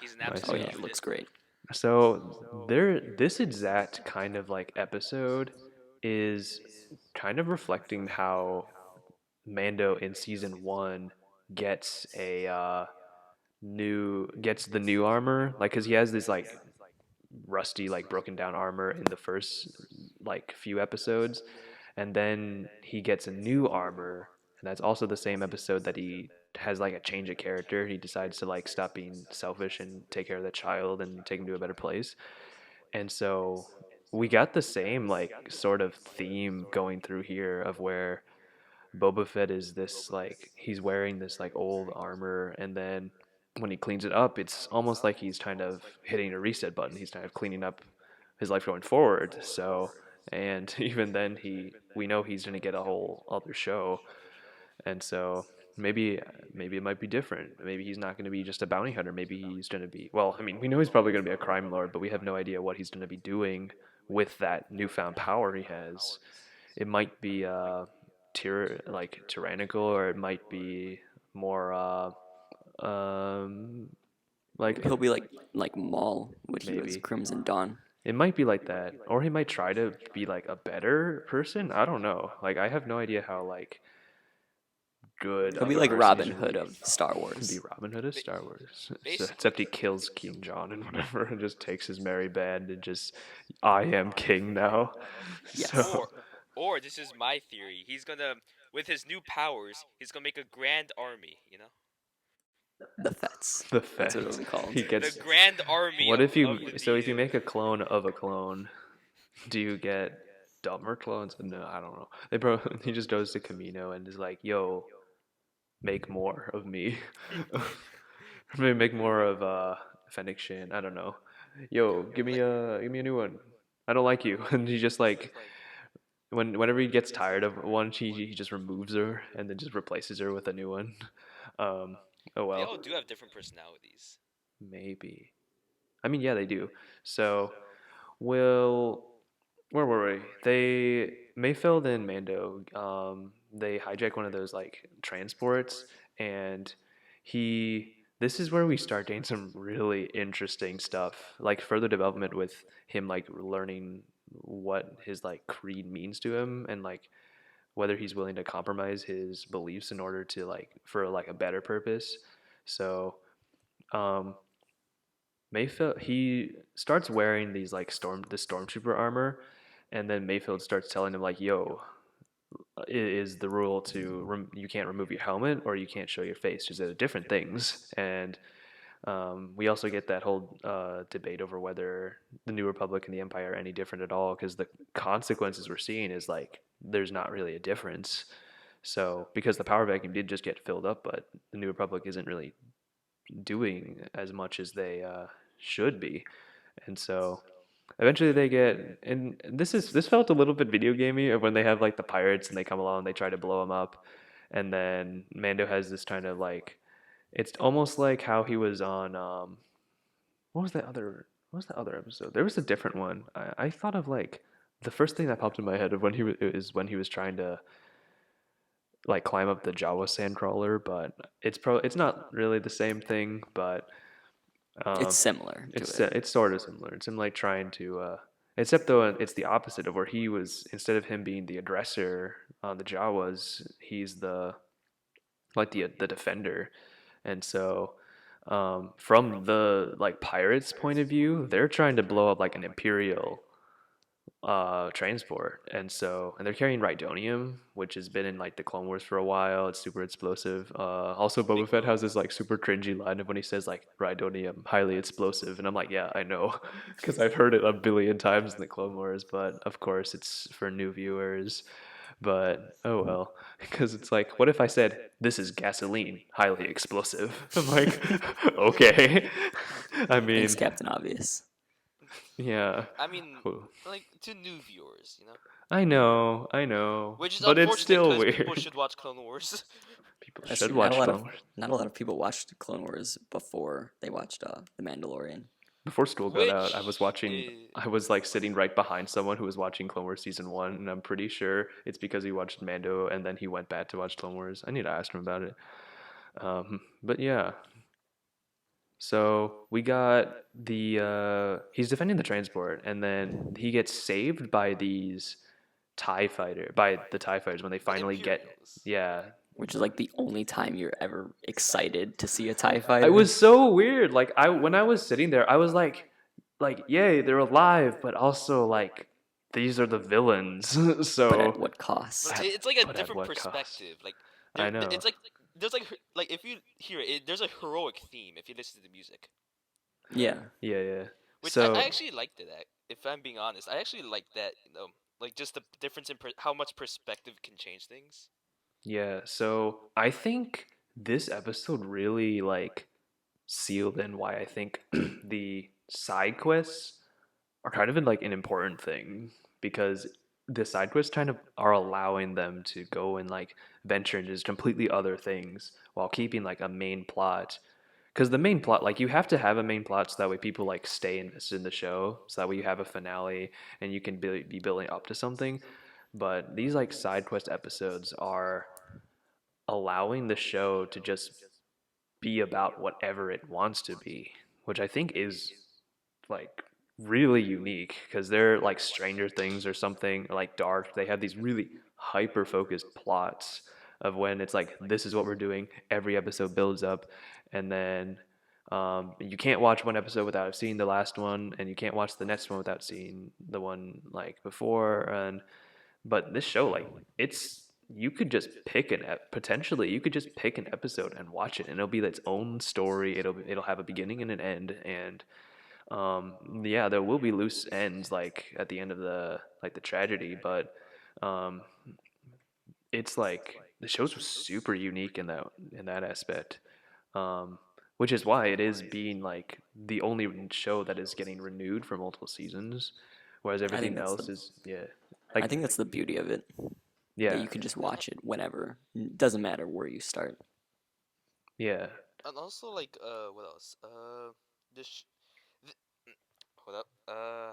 He's an Oh absolute yeah, myself. it unit. looks great. So there, this exact kind of like episode is kind of reflecting how Mando in season one gets gets the new armor, like because he has this like rusty like broken down armor in the first like few episodes, and then he gets a new armor, and that's also the same episode that he has like a change of character. He decides to like stop being selfish and take care of the child and take him to a better place. And so we got the same like sort of theme going through here of where Boba Fett is this like he's wearing this like old armor, and then when he cleans it up, it's almost like he's kind of hitting a reset button. He's kind of cleaning up his life going forward. So, and even then, we know he's gonna get a whole other show, and so maybe it might be different. Maybe he's not gonna be just a bounty hunter. Maybe he's gonna be well. I mean, we know he's probably gonna be a crime lord, but we have no idea what he's gonna be doing with that newfound power he has. It might be like tyrannical, or it might be more um like He'll be like Maul, what he was maybe Crimson Dawn. it might be like that, or he might try to be like a better person. I don't know. Like I have no idea how like good He'll of be a like person Robin he's gonna Hood be. of Star Be Wars. Robin Hood of Ba- Star Wars, except he Basically. kills King John and whatever, and just takes his merry band and just I am king now. Yes. So Or, or this is my theory. He's gonna, with his new powers, he's gonna make a grand army. You know, The Fets. the That's what it'll Fett, be called. he the gets. grand army What if of you? the So if you Jedu. make a clone of a clone, do you get dumber clones? No, I don't know. He just goes to Camino and is like, "Yo, make more of me. Maybe make more of Fennec Shin. I don't know. Yo, give me a new one. I don't like you." And he just like whenever he gets tired of one, he just removes her and then just replaces her with a new one. Um, oh They well, all do have different personalities. maybe. I mean, yeah, they do. So, will where were we? Mayfeld and Mando, they hijack one of those like transports, and this is where we start getting some really interesting stuff, like further development with him like learning what his like creed means to him, and like whether he's willing to compromise his beliefs in order to like for like a better purpose. So, um, Mayfield he starts wearing these like the stormtrooper armor, and then Mayfield starts telling him like, "Yo, it is the rule to you can't remove your helmet or you can't show your face. These are different things." And we also get that whole debate over whether the New Republic and the Empire are any different at all, because the consequences we're seeing is like there's not really a difference. So because the power vacuum did just get filled up, but the New Republic isn't really doing as much as they should be, and so eventually they get and this felt a little bit video gamey of when they have like the pirates and they come along and they try to blow them up, and then Mando has this kind of like it's almost like how he was on what was the other episode? There was a different one. I thought of like the first thing that popped in my head of when he was is when he was trying to like climb up the Jawa sandcrawler, but it's not really the same thing, but It's um, similar to it. it's sort of similar. It's him like trying to, except though it's the opposite of where he was. Instead of him being the aggressor on the Jawas, he's the defender. And so, from the like pirates' point of view, they're trying to blow up like an imperial transport, and they're carrying rhydonium, which has been in like the Clone Wars for a while. It's super explosive. Also, Boba Big Fett boom. has this like super cringy line of when he says like rhydonium, highly explosive, and I'm like, yeah, I know, because I've heard it a billion times in the Clone Wars, but of course it's for new viewers. But oh well, because it's like, what if I said this is gasoline, highly explosive? I'm like, okay. I Thanks, mean, Captain Obvious. yeah. I mean, Well, like to new viewers, I know, which is but it's unfortunate still because people weird. should watch Clone Wars. People That's should true. watch Clone Wars Not a lot of people watched Clone Wars before they watched The Mandalorian. before school got out. I was Which watching. is I was like sitting right behind someone who was watching Clone Wars season one, and I'm pretty sure it's because he watched Mando and then he went back to watch Clone Wars. I need to ask him about it. But yeah, so we got the he's defending the transport, and then he gets saved by the TIE fighters when they the finally get. Imperials. Yeah, Which is like the only time you're ever excited to see a TIE it fighter. was so weird. Like when I was sitting there, I was like, yay, they're alive, but also like these are the villains. But at So, what cost? But it's like a but at different what cost? perspective. Like I know. it's like there's like if you hear it, there's a heroic theme if you listen to the music, Yeah. Yeah. which I So actually liked it. If I'm being honest, I actually like that. Like just the difference in how much perspective can change things. yeah, so I think this episode really like sealed in why I think the side quests are kind of like an important thing, because the side quests kind of are allowing them to go and like venture into completely other things while keeping like a main plot. Because the main plot, like you have to have a main plot so that way people like stay invested in the show, so that way you have a finale and you can be building up to something. But these like side quest episodes are allowing the show to just be about whatever it wants to be, which I think is like really unique, because they're like Stranger Things or something, or like Dark. They have these really hyper focused plots of when it's like, this is what we're doing. Every episode builds up, and then you can't watch one episode without seeing the last one, and you can't watch the next one without seeing the one like before. And but this show, like, it's you could just pick potentially you could just pick an episode and watch it, and it'll be its own story. It'll have a beginning and an end, and yeah, there will be loose ends like at the end of the tragedy, but um, it's like the show's super unique in that aspect, um, which is why it is being like the only show that is getting renewed for multiple seasons, whereas I think everything that's else the is I think that's the beauty of it. That yeah you can just watch it whenever. It doesn't matter where you start. yeah And also like what else? This. Sh- th- Hold up. I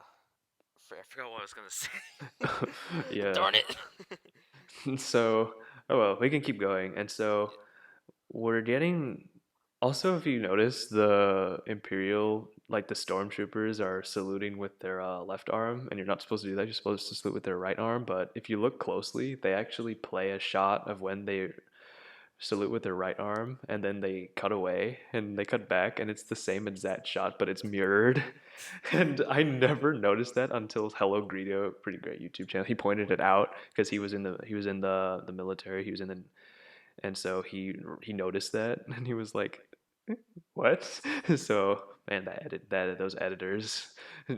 forgot what I was gonna say. yeah. Darn it. So oh well, we can keep going, and so we're getting. Also, if you notice, the Imperial, like the stormtroopers, are saluting with their left arm, and you're not supposed to do that. You're supposed to salute with their right arm. But if you look closely, they actually play a shot of when they salute with their right arm, and then they cut away, and they cut back, and it's the same exact shot, but it's mirrored. And I never noticed that until Hello Greedo, pretty great YouTube channel. He pointed it out because he was in the military. He was in the and so he noticed that, and he was like, "What?" So man, those editors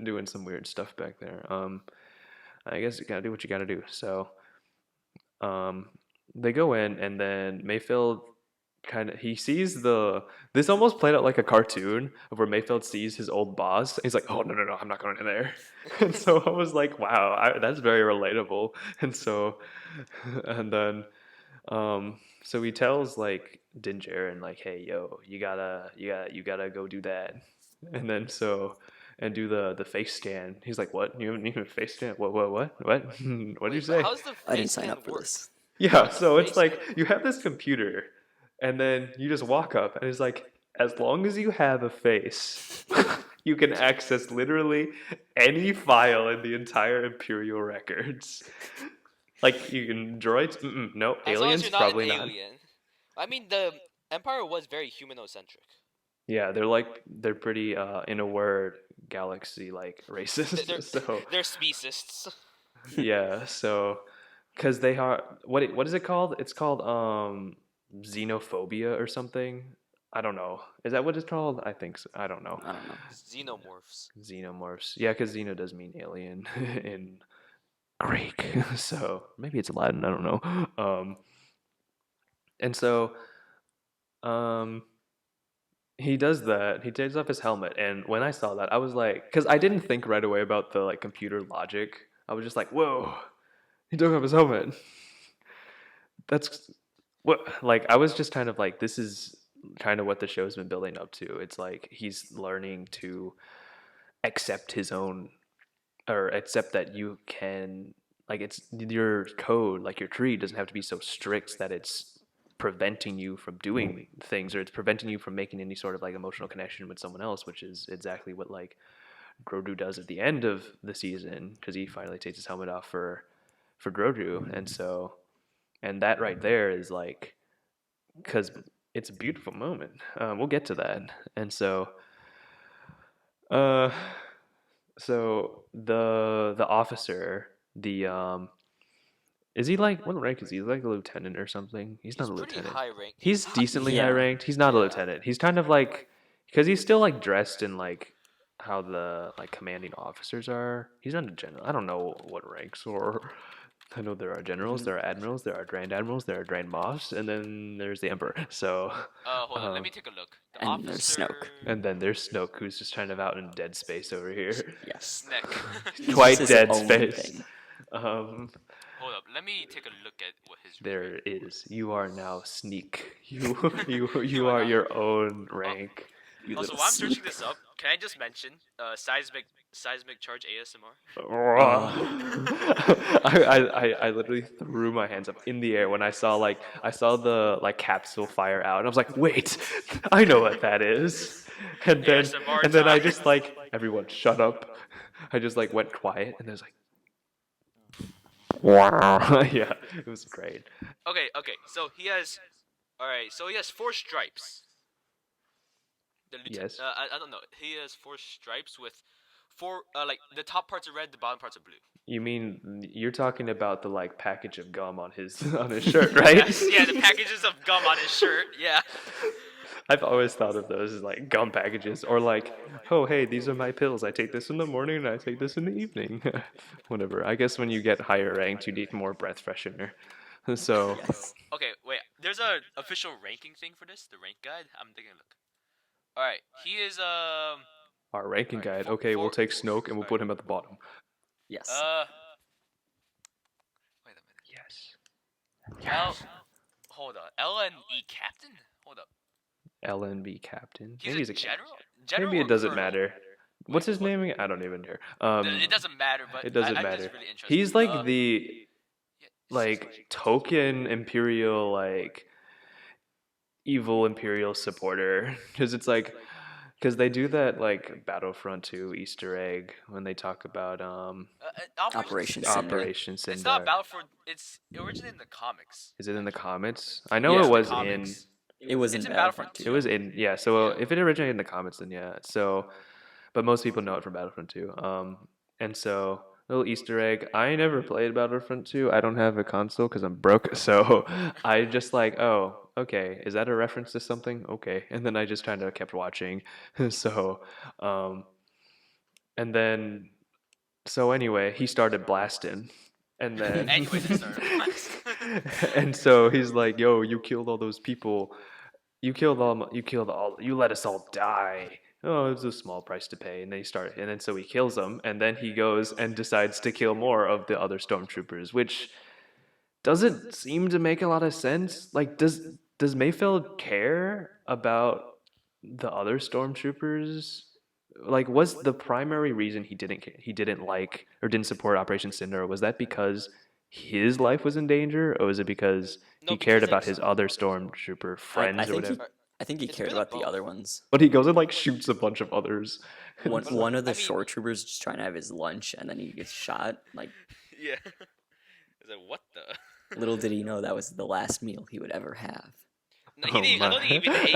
doing some weird stuff back there. I guess you gotta do what you gotta do. So um, they go in, and then Mayfield kind of he sees the this almost played out like a cartoon of where Mayfield sees his old boss. And he's like, "Oh no, I'm not going in there." And so I was like, "Wow, that's very relatable." And so, and then so he tells like Din Djarin like, "Hey, yo, you gotta go do that," and then so and do the face scan. He's like, "What? You haven't even face scan? What? What did you Wait, but say?" how does the I face didn't sign scan up for work? this. Yeah, How does the so it's face like scan? you have this computer, and then you just walk up, and it's like, as long as you have a face, you can access literally any file in the entire Imperial records. Like you can droids, no, As long as aliens, you're not an probably not. alien. I mean, the Empire was very humanocentric. Yeah, they're pretty, in a word, galaxy like races. They're So they're speciesists. yeah, so because they are what is it called? It's called xenophobia or something. I don't know. Is that what it's called? I think so. I don't know. I don't know. Xenomorphs. Xenomorphs. Yeah, because xeno does mean alien in Greek. So maybe it's Latin. I don't know. And so um, he does that. He takes off his helmet, and when I saw that, I was like, because I didn't think right away about the like computer logic. I was just like, whoa, he took off his helmet. That's what like I was just kind of like, this is kind of what the show's been building up to. It's like he's learning to accept his own, or accept that you can, like, it's your code, like your tree doesn't have to be so strict that it's preventing you from doing things, or it's preventing you from making any sort of like emotional connection with someone else, which is exactly what like Grogu does at the end of the season, because he finally takes his helmet off for Grogu. And so, and that right there is like, because it's a beautiful moment. We'll get to that. And so uh so the officer, the is he like, what rank is he? Like a lieutenant or something? He's not He's a pretty lieutenant. high rank. He's decently high Yeah. ranked. He's not a Yeah. lieutenant. He's kind of like, because he's still like dressed in like how the like commanding officers are. He's not a general. I don't know what ranks, or I know there are generals, there are admirals, there are grand admirals, there are grand moffs, and then there's the emperor. So Hold on, let um, me take a look. The And there's officer. Snoke. and then there's Snoke, who's just kind of out in dead space over here. Yes. Snack. He's Quite his dead own space. thing. Um, Hold up, let me take a look at what his. there is. You are now sneak. You You you are are now- your own rank. You Also, little while I'm searching sneak. this up, can I just mention seismic charge ASMR? I literally threw my hands up in the air when I saw the like capsule fire out, and I was like, wait, I know what that is. And then ASMR and then I time. just like, everyone shut up. I just like went quiet, and there's like, wow. Yeah, it was great. Okay, so he has. Alright, so he has 4 stripes. Yes. I don't know. He has 4 stripes with 4, like, the top parts are red, the bottom parts are blue. You mean you're talking about the like package of gum on his on his shirt, right? Yes, yeah, the packages of gum on his shirt, yeah. I've always thought of those as like gum packages, or like, oh hey, these are my pills. I take this in the morning and I take this in the evening. Whatever. I guess when you get higher ranked, you need more breath freshener. So Yes. Okay, wait, there's a official ranking thing for this, the rank guide. I'm taking a look. Alright, he is, our ranking Alright, guide. Okay, we'll for- take Snoke and we'll put him at the bottom. Yes. Wait a minute. Yes. L, hold on, LNE captain? Hold up. LNB captain. He's Maybe he's a a general? Maybe or it doesn't colonel? matter. What's his what? name again? I don't even care. It doesn't matter, but It doesn't I'm matter. just really interested. He's like the Yeah, like token imperial, like evil imperial supporter, because it's like, because they do that like Battlefront 2 Easter egg when they talk about Operation Cinder. Cinder. Operation Cinder. It's not Battlefront. It's originated in the comics. Is it in the comics? I know Yeah. it was Comics. It was in It's in Battlefront Battlefront 2. in. It was in, yeah. So Yeah. if it originated in the comics, then yeah. So, but most people know it from Battlefront 2. And so little Easter egg. I never played Battlefront 2. I don't have a console because I'm broke. So I just like, oh, okay, is that a reference to something? Okay, and then I just kind of kept watching. So, and then, so anyway, he started blasting, and then Anyway, they started and so he's like, yo, you killed all those people. You let us all die. Oh, it was a small price to pay. And then so he kills them, and then he goes and decides to kill more of the other stormtroopers, which doesn't seem to make a lot of sense. Like, does Mayfeld care about the other stormtroopers? Like, was the primary reason he didn't like or didn't support Operation Cinder, was that because his life was in danger, or was it because No, he cared because about it's- his other stormtrooper friends I or think whatever? I think he It's cared been a about the both. other ones. But he goes and like shoots a bunch of others. One of the I mean- shore troopers just trying to have his lunch, and then he gets shot. Like, Yeah. It's like, what the? little did he know that was the last meal he would ever have. No, Oh I don't think he even my. ate.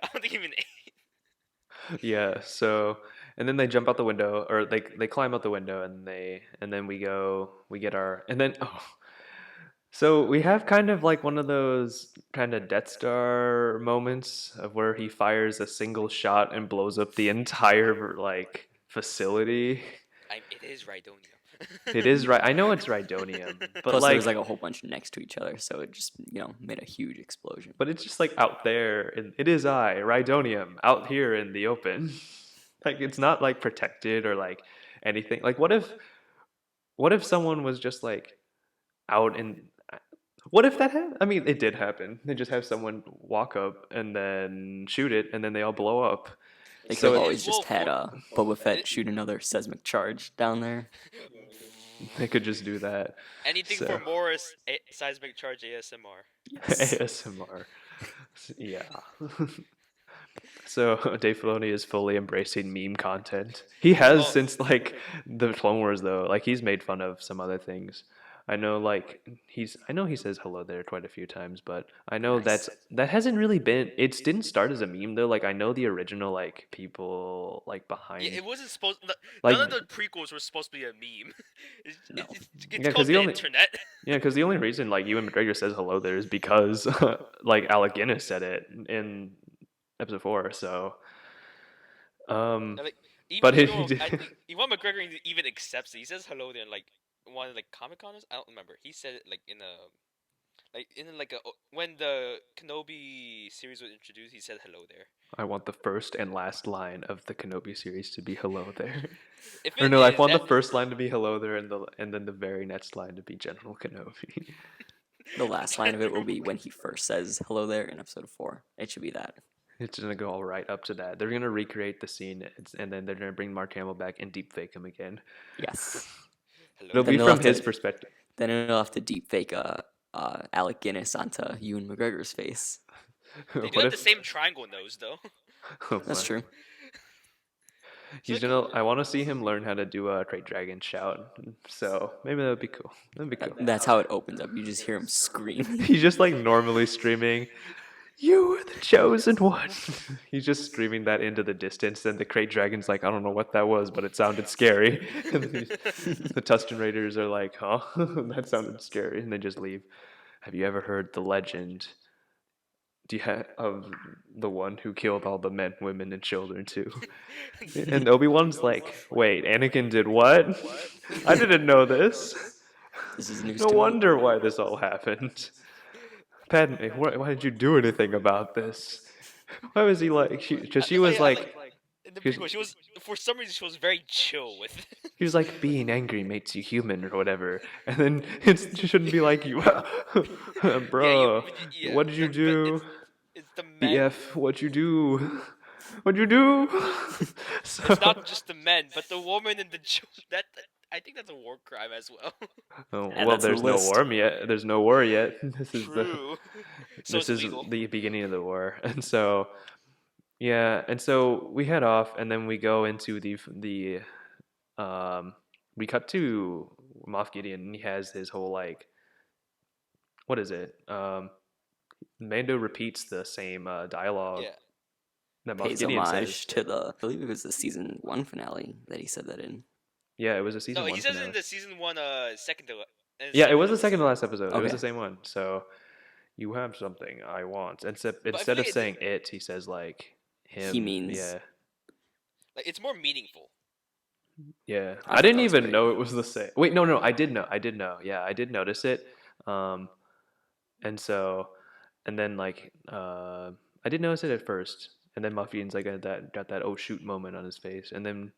I don't think he even ate. Yeah, so, and then they jump out the window, or they climb out the window, and then we get our, and then so we have kind of like one of those kind of Death Star moments of where he fires a single shot and blows up the entire like facility. It is Rhydonium. It is right. I know it's Rhydonium, but Plus, there was like, like a whole bunch next to each other, so it just made a huge explosion. but it's just like out there, and it is Rhydonium, out here in the open. Like it's not like protected or like anything. Like what if someone was just like out in, what if that happened? I mean, it did happen. They just have someone walk up and then shoot it, and then they all blow up. They could So have it- always just had Boba Fett shoot another seismic charge down there. They could just do that. Anything So- for more seismic charge ASMR. Yes. ASMR. Yeah. So Dave Filoni is fully embracing meme content. He has Oh. since like the Clone Wars though. Like he's made fun of some other things. I know like I know he says hello there quite a few times, but I know Nice. that hasn't really been, it didn't start as a meme though. Like I know the original like people like behind, Yeah, it wasn't supposed. Like- None of the prequels were supposed to be a meme. No. It's Yeah, 'cause called the the only- internet. yeah, because the only reason like Ewan McGregor says hello there is because like Alec Guinness said it in episode 4. So Like, even But though he did- I think Ewan McGregor even accepts it. He says hello there in like one of like Comic Con. I don't remember. He said it like in a when the Kenobi series was introduced. He said hello there. I want the first and last line of the Kenobi series to be hello there. If Or it no, I is, want the that- first line to be hello there, and then the very next line to be General Kenobi. The last line of it will be when he first says hello there in episode 4. It should be that. It's gonna go all right up to that. They're gonna recreate the scene, and then they're gonna bring Mark Hamill back and deep fake him again. Yes. Hello It'll Then be they'll from have his to- perspective. Then it'll have to deep fake Alec Guinness onto Ewan McGregor's face. They do What have the if- same triangle nose though. Oh, That's my. true. He's gonna. I want to see him learn how to do a Great Dragon shout. So maybe that would be cool. That'd be cool. That's how it opens up. You just hear him scream. He's just like normally streaming, "You are the chosen one." He's just screaming that into the distance, and the Great Dragon's like, "I don't know what that was, but it sounded scary." And the Tusken Raiders are like, "Huh? That sounded scary," and they just leave. Have you ever heard the legend? Of the one who killed all the men, women, and children too? And Obi-Wan's like, "Wait, Anakin did what? I didn't know this. This is news No to me. wonder why this all happened. Padme, why did you do anything about this? Why was he like? Because she was like, In the Here's- prequel, she was for some reason she was very chill with. he was like, being angry makes you human or whatever. And then it shouldn't be like, you, bro. yeah, What did you but do? It's the men. BF, what'd you do? What'd you do? So, It's not just the men, but the woman and the children. I think that's a war crime as well. oh, Yeah, well, that's the there's no list. war yet. There's no war yet. This is the. True. So This it's is legal. the beginning of the war, and so yeah, and so we head off, and then we go into the we cut to Moff Gideon, and he has his whole like, what is it? Mando repeats the same dialogue Yeah. that Moff Pays Gideon homage says. to I believe it was the season 1 finale that he said that in. Yeah, it was a season No, one. he says finale. in the season 1 second to Yeah, it was the second to last episode. It was Okay. the same one. So you have something I want. Instead I of feel like saying it, he says like him. He means- yeah. Like it's more meaningful. Yeah, I I thought didn't that was even great. know it was the same. Wait, no, I did know. I did know. Yeah, I did notice it. And so, and then like, I did notice it at first, and then Muffian's like got that oh shoot moment on his face, and then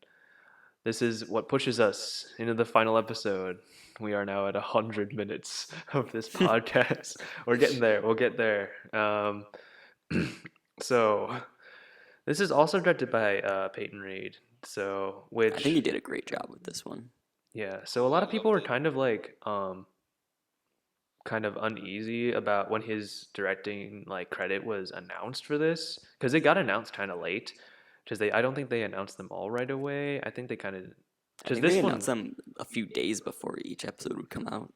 this is what pushes us into the final episode. We are now at 100 minutes of this podcast. We're getting there. We'll get there. So, this is also directed by Peyton Reed. So, which I think he did a great job with this one. yeah, so a lot of people were kind of like kind of uneasy about when his directing like credit was announced for this, because it got announced kind of late, because I don't think they announced them all right away. I think they kind of, I because think this they one, announced them a few days before each episode would come out.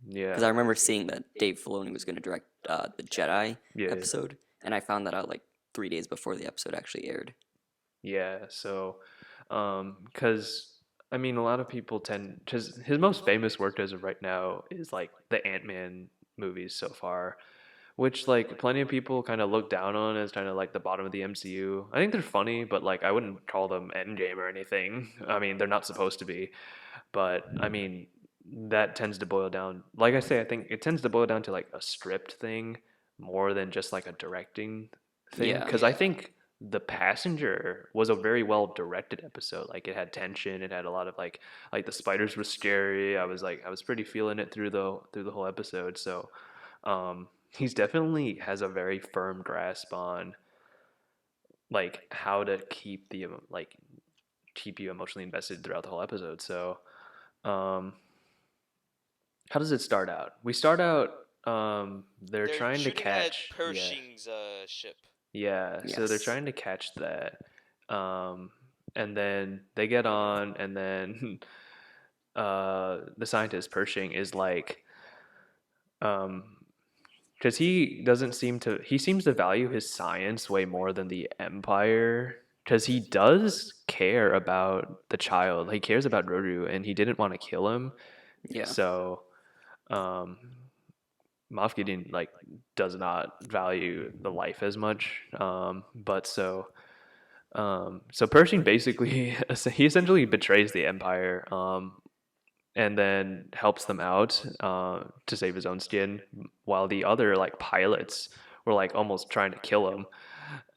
yeah, Because I remember seeing that Dave Filoni was going to direct the Jedi yeah, episode, and I found that out like 3 days before the episode actually aired. yeah. So Because I mean, a lot of people tend because his most famous work as of right now is like the Ant-Man movies so far, which like plenty of people kind of look down on as kind of like the bottom of the MCU. I think they're funny, but like I wouldn't call them Endgame or anything. I mean, they're not supposed to be, but I mean that tends to boil down. Like I say, I think it tends to boil down to like a script thing more than just like a directing thing. Yeah. Because I think The Passenger was a very well directed episode. Like it had tension. It had a lot of like the spiders were scary. I was pretty feeling it through the whole episode. So he's definitely has a very firm grasp on like how to keep the like keep you emotionally invested throughout the whole episode. So um, how does it start out? We start out they're They're trying to shooting at catch Pershing's ship. yeah, so they're Yes. trying to catch that. Um, and then they get on, and then the scientist Pershing is like, um, because he seems to value his science way more than the Empire. Because he does care about the child. He cares about Roru, and he didn't want to kill him. Yeah. So, um, Moff Gideon like does not value the life as much. But so Pershing basically he essentially betrays the Empire, and then helps them out to save his own skin, while the other like pilots were like almost trying to kill him.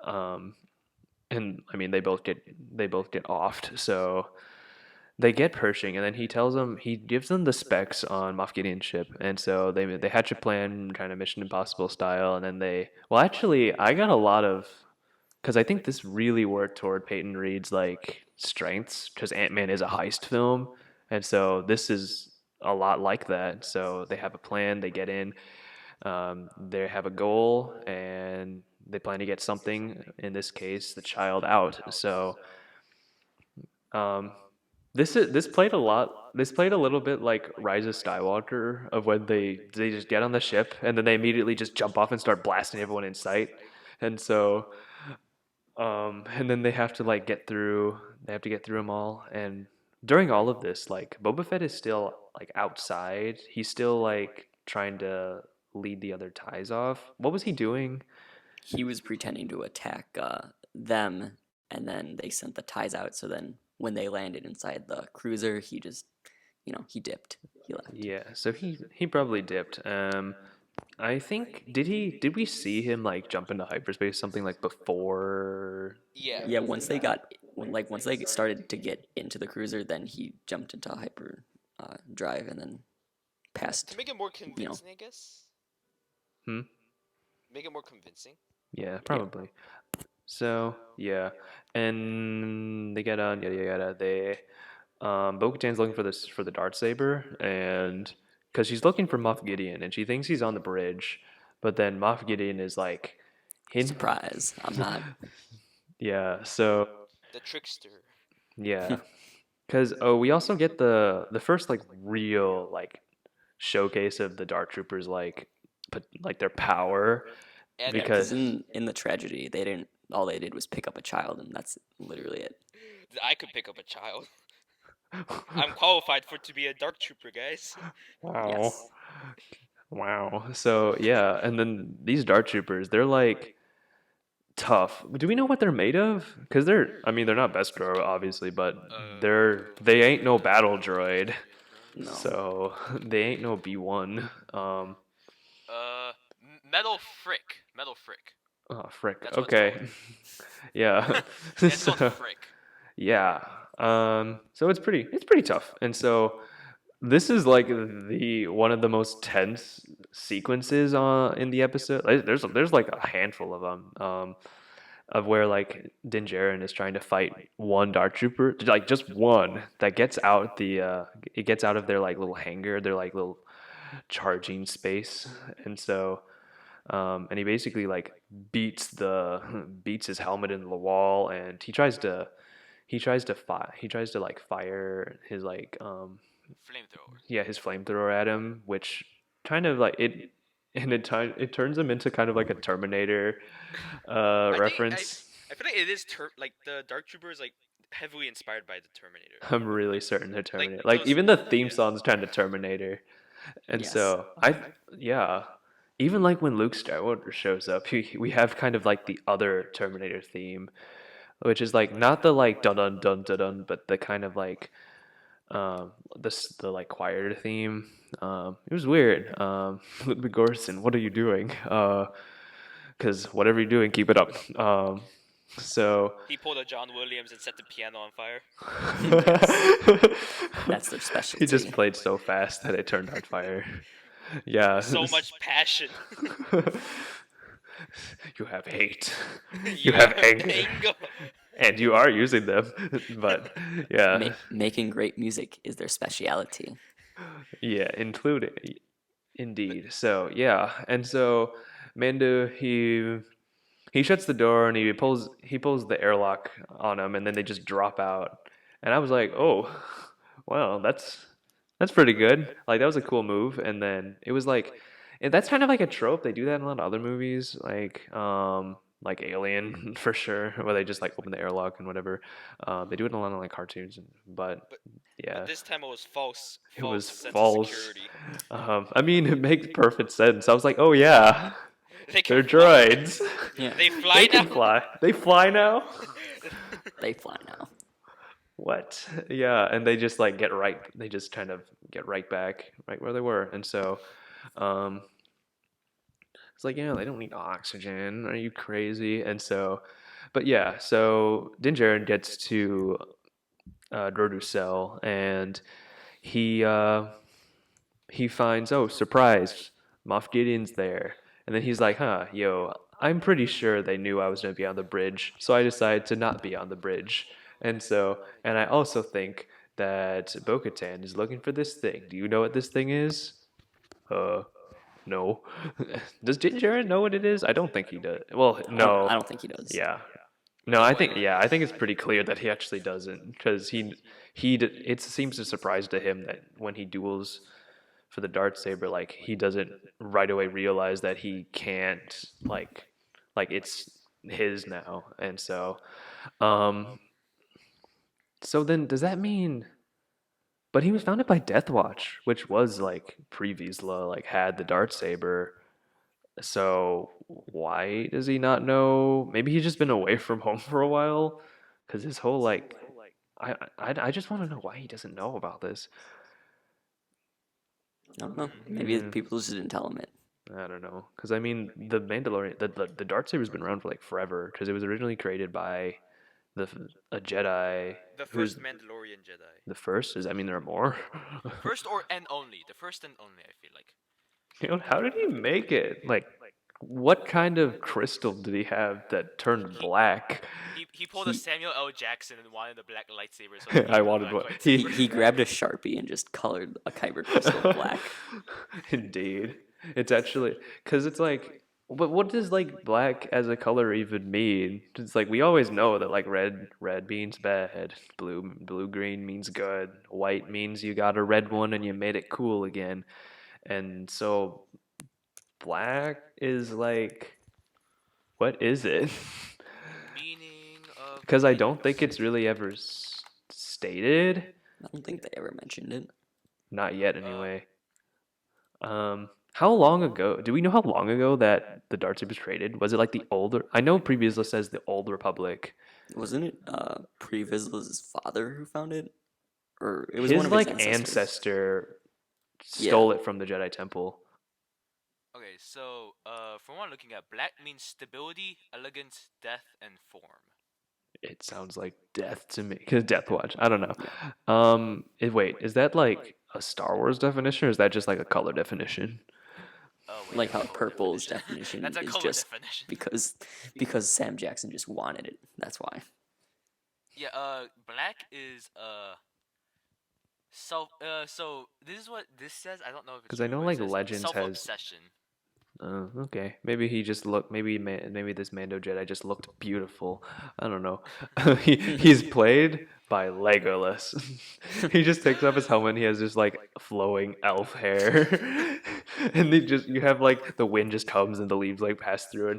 Um, and I mean they both get offed. So they get Pershing, and then he gives them the specs on Moff Gideon's ship, and so they hatch a plan, kind of Mission Impossible style, and then well actually I got a lot of because I think this really worked toward Peyton Reed's like strengths because Ant-Man is a heist film, and so this is a lot like that. So they have a plan, they get in, they have a goal, and they plan to get something. In this case, the child out. So um, this played a lot. This played a little bit like Rise of Skywalker, of when they just get on the ship and then they immediately just jump off and start blasting everyone in sight, and so and then they have to like get through. They have to get through them all. And during all of this, like Boba Fett is still like outside. He's still like trying to lead the other ties off. What was he doing? He was pretending to attack them, and then they sent the ties out. So then, when they landed inside the cruiser, he just, he dipped. He left. Yeah, so he probably dipped. I think did we see him like jump into hyperspace something like before? Yeah. Yeah, once they started to get into the cruiser, then he jumped into hyper drive and then To passed. make it more convincing, I guess. Hmm. Make it more convincing. Yeah, probably. So yeah, and they get on yada yada. They Bo-Katan's looking for this for the Darksaber, and because she's looking for Moff Gideon, and she thinks he's on the bridge, but then Moff Gideon is like, Surprise! I'm not. yeah. So The trickster. yeah, because we also get the first like real like showcase of the Dark Troopers like their power And Yeah, because because in the tragedy, they didn't. All they did was pick up a child, and that's literally it. I could pick up a child. I'm qualified for to be a dark trooper, guys. wow. Yes. Wow. So yeah, and then these Dark Troopers, they're like tough. Do we know what they're made of? Because I mean, they're not Beskar, obviously, but they ain't no battle droid. No. So they ain't no B1. Metal frick. Metal frick. Oh frick. That's what it's Okay. called. Yeah. Yeah, it's called So frick. yeah. So it's pretty tough. And so this is like the one of the most tense sequences in the episode. There's like a handful of them. Of where like Din Djarin is trying to fight one Dark Trooper, like just one that gets out it gets out of their like little hangar, their like little charging space, and so and he basically like beats his helmet into the wall, and he tries to like fire his like Flamethrower. yeah, his flamethrower at him, which kind of like it turns him into kind of like a Terminator I reference. feel like it is like the dark troopers like heavily inspired by the Terminator. I'm really certain they're Terminator. Like those- even the theme yeah. song's kind of Terminator. And Yes. so yeah, even like when Luke Skywalker shows up, we have kind of like the other Terminator theme, which is like not the like dun dun dun dun dun, but the kind of like the like quieter theme. It was weird. Ludwig Göransson, what are you doing? Because whatever you're doing, keep it up. So He pulled a John Williams and set the piano on fire. That's their specialty. He just played so fast that it turned on fire. Yeah. So much passion. You have hate. You have anger. And you are using them. But yeah. Making great music is their speciality. Yeah, including indeed. So yeah. And so Mando he shuts the door and he pulls the airlock on him and then they just drop out. And I was like, "Oh, well, that's pretty good." Like that was a cool move. And then it was like and that's kind of like a trope. They do that in a lot of other movies, like Alien for sure, where they just like open the airlock and whatever. They do it in a lot of like cartoons, but yeah, But this time it was false. it was sense of false. security. I mean, it makes perfect sense. I was like, oh yeah, They they're can fly. droids. Yeah, They fly They now. can fly. They fly now. they fly now. What? Yeah, and they just like get right. They just kind of get right back, right where they were, and so, it's like, yeah, they don't need oxygen. Are you crazy? And so, but yeah, so Din Djarin gets to Grodu's cell, and he finds, oh, surprise, Moff Gideon's there, and then he's like, huh, yo, I'm pretty sure they knew I was gonna be on the bridge, so I decided to not be on the bridge. And so, and I also think that Bo-Katan is looking for this thing. Do you know what this thing is? No. Does Din Djarin know what it is? I don't think he does. Well, no. I don't think he does. Yeah. No, I think it's pretty clear that he actually doesn't, because it seems a surprise to him that when he duels for the dartsaber, like he doesn't right away realize that he can't like it's his now, and so, so then does that mean? But he was founded by Death Watch, which was like previously like had the dartsaber. So why does he not know? Maybe he's just been away from home for a while, because his whole like, I just want to know why he doesn't know about this. I don't know. Maybe Mm. people just didn't tell him it. I don't know, because I mean the Mandalorian, the dartsaber's been around for like forever, because it was originally created by a Jedi. The who's first Mandalorian Jedi. the first. Does that mean there are more? First and only. The first and only, I feel like. You know, how did he make it? Like, what kind of crystal did he have that turned black? He pulled a Samuel L. Jackson and wanted a black lightsaber. So he I made a wanted black one. He grabbed a Sharpie and just colored a kyber crystal black. Indeed, it's actually because it's like, but what does like black as a color even mean? It's like we always know that like red means bad, blue green means good, white means you got a red one and you made it cool again, and so black is like, what is it? Meaning of. Because I don't think it's really ever stated. I don't think they ever mentioned it. Not yet, anyway. How long ago? Do we know how long ago that the dartsaber was created? Was it like the older? I know Previous List says the Old Republic. Wasn't it Pre Vizsla's father who found it? Or it was His one of like his ancestors. ancestor stole it from the Jedi Temple. Okay, so from what I'm looking at, black means stability, elegance, death, and form. It sounds like death to me. Because Death Watch. I don't know. Wait, is that like a Star Wars definition, or is that just like a color definition? Wait, Like how color purple's definition That's a is color just definition. because Sam Jackson just wanted it. That's why. Yeah, black is so this is what this says. I don't know if it's 'Cause I true, know, but it like, says Legends has- self-obsession. Okay. Maybe he just looked. Maybe this Mando Jedi just looked beautiful. I don't know. He's played by Legolas. He just takes off his helmet. And he has just like flowing elf hair. And they just you have like the wind just comes and the leaves like pass through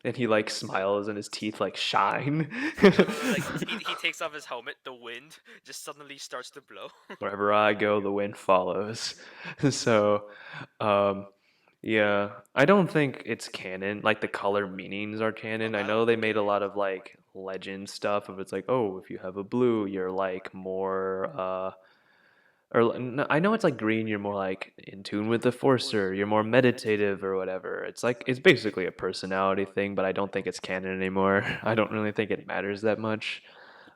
and he like smiles and his teeth like shine. Or like he takes off his helmet, the wind just suddenly starts to blow. Wherever I go, the wind follows. So, um, yeah, I don't think it's canon. Like the color meanings are canon. I I know don't they think made it a lot is. of like legend stuff of it's like, oh, if you have a blue, you're like more I know it's like green, you're more like in tune with the Forcer, you're more meditative or whatever. It's like it's basically a personality thing, but I don't think it's canon anymore. I don't really think it matters that much,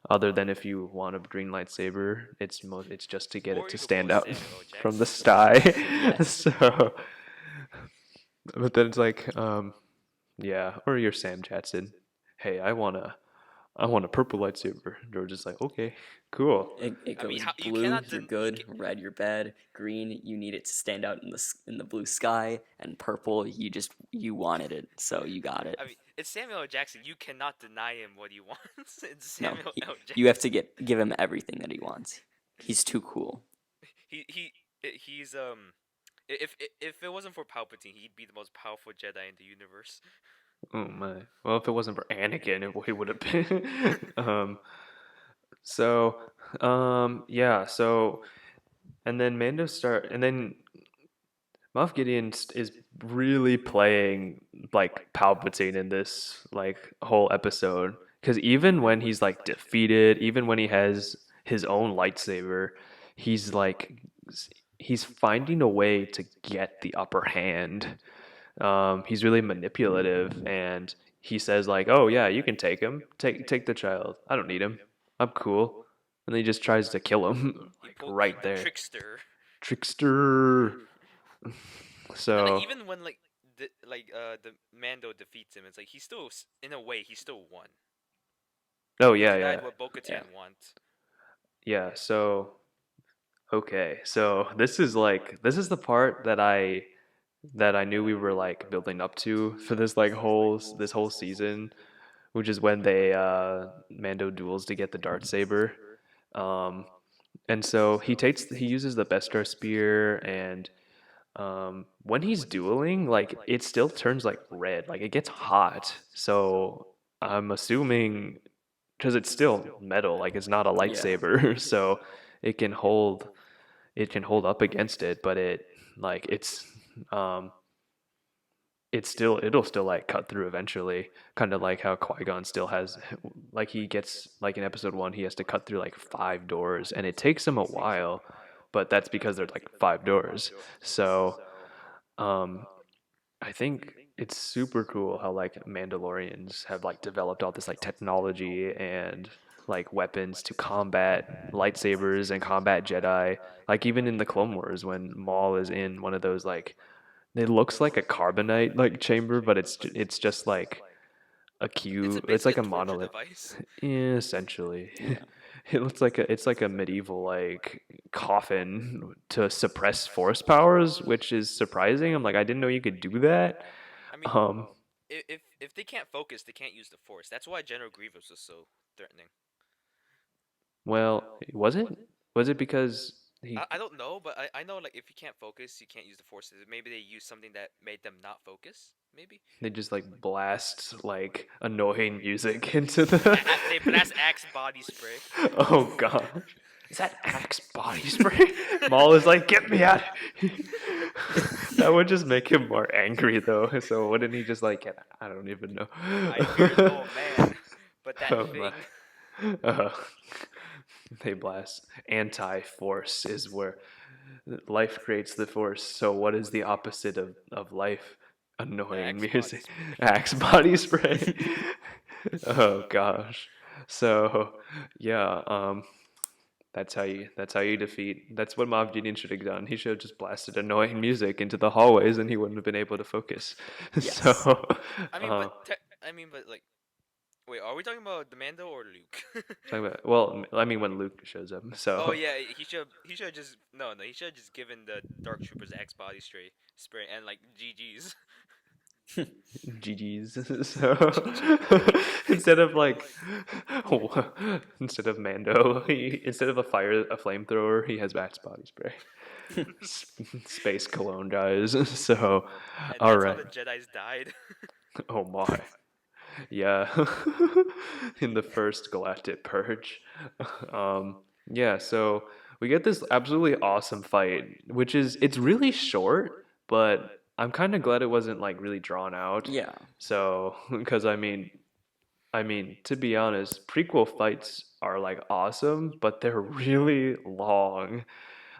other than if you want a green lightsaber, it's just to get it Or to you could stand pull a out Samuel L. from the Jackson. sky. Yes. So, but then it's like, yeah, or your Sam Jackson. Hey, I want a purple lightsaber. George is like, okay, cool. It I mean, goes how you blue, cannot you're you good. Red, you're bad. Green, you need it to stand out in the blue sky. And purple, you wanted it, so you got it. I mean, it's Samuel L. Jackson. You cannot deny him what he wants. It's No, Samuel L. you have to Jackson. give him everything that he wants. He's too cool. He's if it wasn't for Palpatine, he'd be the most powerful Jedi in the universe. Oh my. Well, if it wasn't for Anakin, it would have been. So, yeah. So, and then and then Moff Gideon is really playing like Palpatine in this like whole episode. Because even when he's like defeated, even when he has his own lightsaber, he's like he's finding a way to get the upper hand. He's really manipulative, and he says like, "Oh yeah, you can take him. Take the child. I don't need him. I'm cool." And then he just tries to kill him like He right there. trickster. Trickster. And like So, even when the Mando defeats him, it's like he still in a way he still won. oh He yeah, denied yeah, what Bo-Katan wants. yeah. So, okay. So this is the part that I knew we were like building up to for this whole season, which is when they Mando duels to get the dark saber. Um, and so he uses the Beskar spear, and when he's dueling, like it still turns like red, like it gets hot. So I'm assuming because it's still metal, like it's not a Yeah. lightsaber, so it can hold up against it, but um it'll still like cut through eventually, kind of like how Qui-Gon still has, like he gets like in episode 1 he has to cut through like 5 doors and it takes him a while, but that's because there's like 5 doors. So um I think it's super cool how like Mandalorians have like developed all this like technology and like weapons to combat lightsabers and combat Jedi. Like even in the Clone Wars when Maul is in one of those like, it looks like a carbonite like chamber, but it's just like a cube. It's Basically like a a torture monolith. device. Yeah, essentially. Yeah. It looks like it's like a medieval like coffin to suppress force powers, which is surprising. I'm like, I didn't know you could do that. I mean, Um, if they can't focus, they can't use the Force. That's why General Grievous was so threatening. well, was it? Was it because he I don't know, but I know like if you can't focus, you can't use the Force. Maybe they used something that made them not focus. Maybe they just like blast like annoying music into the they blast Axe body spray. Oh god. Is that Axe body spray? Maul is like, get me out. That would just make him more angry though. So wouldn't he just like get, I don't even know. I fear no man, but that Oh my. thing. They blast anti-force is where life creates the force. So what is the opposite of life? Annoying Axe body music. spray. Axe body spray. Oh gosh. So yeah, that's how you defeat. That's what Moff Gideon should have done. He should have just blasted annoying music into the hallways, and he wouldn't have been able to focus. Yes. So, I mean, uh, but like, wait, are we talking about the Mando or Luke? talking about, well, I mean when Luke shows up. Oh So, yeah, he should just he should have just given the Dark Troopers X body spray and like GG's. GG's. So instead of like, instead of Mando, instead of a flamethrower, he has Axe body spray. Space cologne, guys. So, And all that's how right. the Jedi's died. Oh my. Yeah. In the first Galactic Purge. Um, yeah, so we get this absolutely awesome fight, which is it's really short, but I'm kind of glad it wasn't like really drawn out. Yeah. So, because I mean, to be honest, prequel fights are like awesome, but they're really long.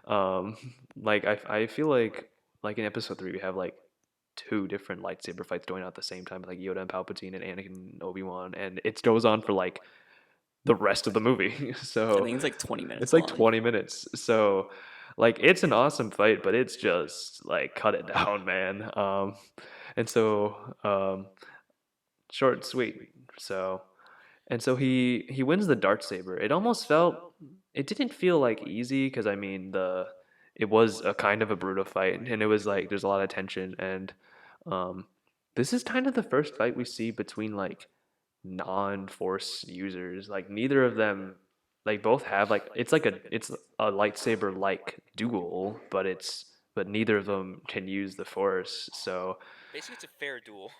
Um, like I feel like in episode 3 we have like two different lightsaber fights going on at the same time, like Yoda and Palpatine and Anakin and Obi-Wan, and it goes on for like the rest of the movie. I So think it's like 20 minutes it's like long. 20 minutes. So like it's an awesome fight, but it's just like cut it down, man. And so short and sweet. So and so he wins the dart saber. It almost felt it didn't feel like easy because I mean it was a kind of a brutal fight and it was like there's a lot of tension and um this is kind of the first fight we see between like non-force users. Like neither of them like both have like it's a lightsaber like duel, but neither of them can use the force. So Basically, it's a fair duel.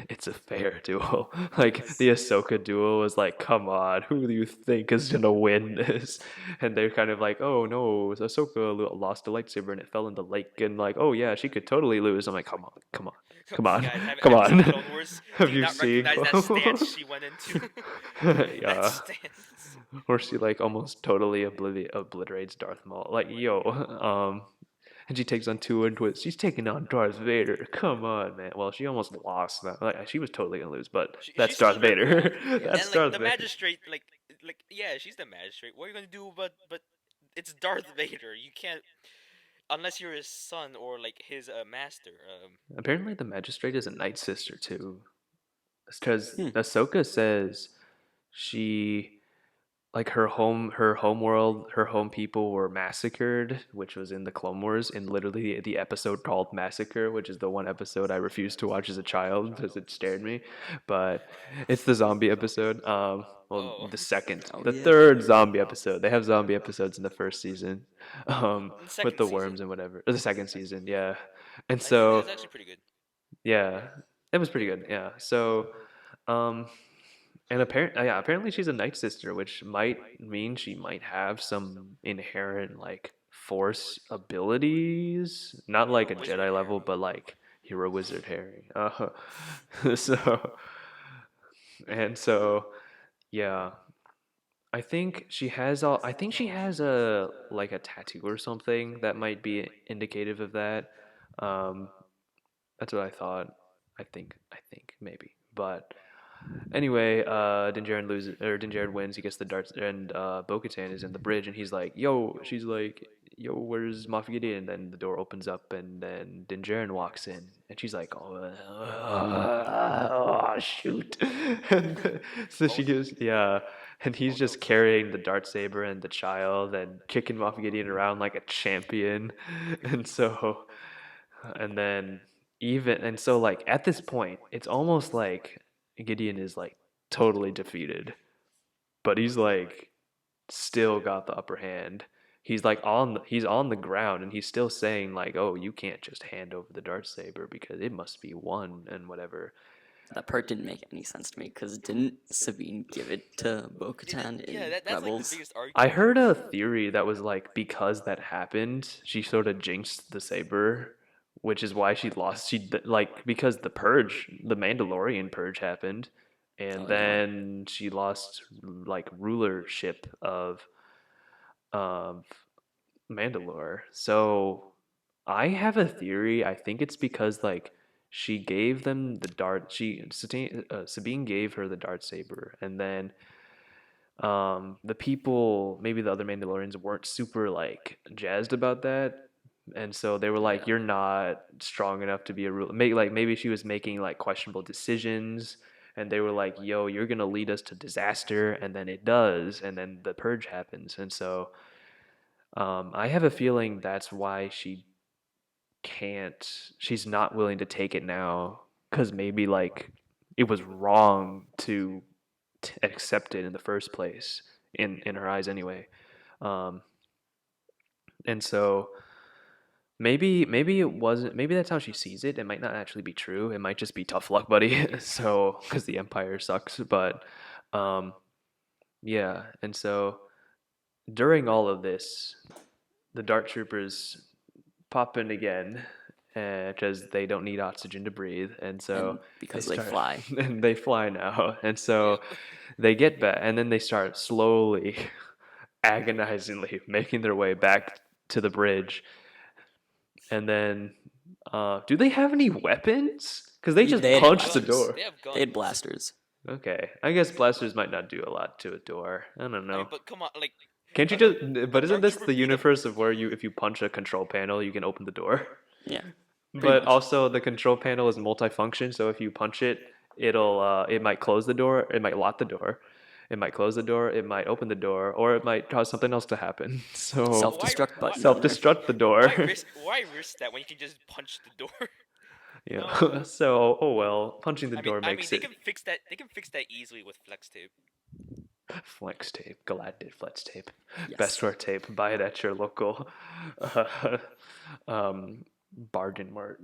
it's a fair duel. Like the Ahsoka duel was like, come on, who do you think is gonna win this? And they're kind of like, oh no, Ahsoka lost a lightsaber and it fell in the lake, and like, oh yeah, she could totally lose. I'm like, come on, come on, come on, Guys, come have you seen on. Clone Wars? Do Have you you not seen recognize that Clone stance Wars? she went into? That Yeah. stance. Or she like almost totally obliterates Darth Maul. Like, yo, and she takes on two and twist. She's taking on Darth Vader. Come on, man. Well, she almost lost that. Like, she was totally gonna lose, but She that's stood Darth her Vader. ground, Yeah. That's and like Darth the Vader. magistrate, like yeah, she's the magistrate. What are you gonna do? But it's Darth Vader. You can't unless you're his son or like his master. Apparently, the magistrate is a Night Sister too, because Hmm. Ahsoka says she like her home world, her home people were massacred, which was in the Clone Wars, in literally the episode called Massacre, which is the one episode I refused to watch as a child because it scared me. But it's the zombie episode. Well, Oh, Oh the yeah. third zombie episode. They have zombie episodes in the first season, in the with second the season, worms and whatever. Or the second season, yeah. And it so was actually pretty good. yeah, it was pretty good. Yeah. So, um, and apparently she's a Night Sister, which might mean she might have some inherent like Force abilities, not like a Wizard Jedi hair. level, but like Hero Wizard Harry. So and so, yeah, I think she has a like a tattoo or something that might be indicative of that. Um, that's what I thought. I think maybe, but anyway, Din Djarin loses or Din Djarin wins. He gets the darts, and Bo-Katan is in the bridge, and he's like, "Yo," she's like, "Yo, where's Moff Gideon?" And then the door opens up, and then Din Djarin walks in, and she's like, "Oh, shoot!" And so she Oh, goes, "Yeah." And he's just carrying the dart saber and the child and kicking Moff Gideon around like a champion, and so and then and so like at this point it's almost like Gideon is like totally defeated, but he's like still got the upper hand. He's on the ground and he's still saying like, oh, you can't just hand over the dart saber because it must be won and whatever. That part didn't make any sense to me because didn't Sabine give it to Bo-Katan yeah, in that's like the Rebels? biggest I argument. heard a theory that was like because that happened, she sort of jinxed the saber, which is why she lost. Like because the Mandalorian purge happened, and Oh yeah. then she lost like rulership of Mandalore. So I have a theory. I think it's because like she gave them the dart. Sabine gave her the dart saber, and then the people, maybe the other Mandalorians, weren't super like jazzed about that, and so they were like, Yeah. "You're not strong enough to be a ruler." Maybe she was making like questionable decisions, and they were like, "Yo, you're gonna lead us to disaster," and then it does, and then the purge happens, and so I have a feeling that's why she's not willing to take it now, because maybe like it was wrong to accept it in the first place in her eyes anyway. Um, and so maybe it wasn't. Maybe that's how she sees it. It might not actually be true. It might just be tough luck, buddy. So because the Empire sucks, but um, yeah. And so during all of this, the Dark Troopers pop in again because they don't need oxygen to breathe, and so And they because they start fly. and they fly now, and so Yep. they get back, and then they start slowly, agonizingly making their way back to the bridge, and then do they have any weapons? Because they just They had punched the blasters. door. They have guns. They had blasters. Okay, I guess blasters might not do a lot to a door. I don't I mean, know. but come on, like Can't you a- just? But isn't Dark this Trooper the beat up- universe of where if you punch a control panel, you can open the door? Yeah. But much. also the control panel is multifunction, so if you punch it, it might close the door, it might lock the door, it might close the door, it might open the door, or it might cause something else to happen. So Self-destruct button. self-destruct the door. Why risk that when you can just punch the door? Yeah. No. So oh well, punching the I door mean, makes they it can fix that. They can fix that easily with flex tape. flex tape, galactic flex tape, Yes. Bestware tape. Buy it at your local bargain mart.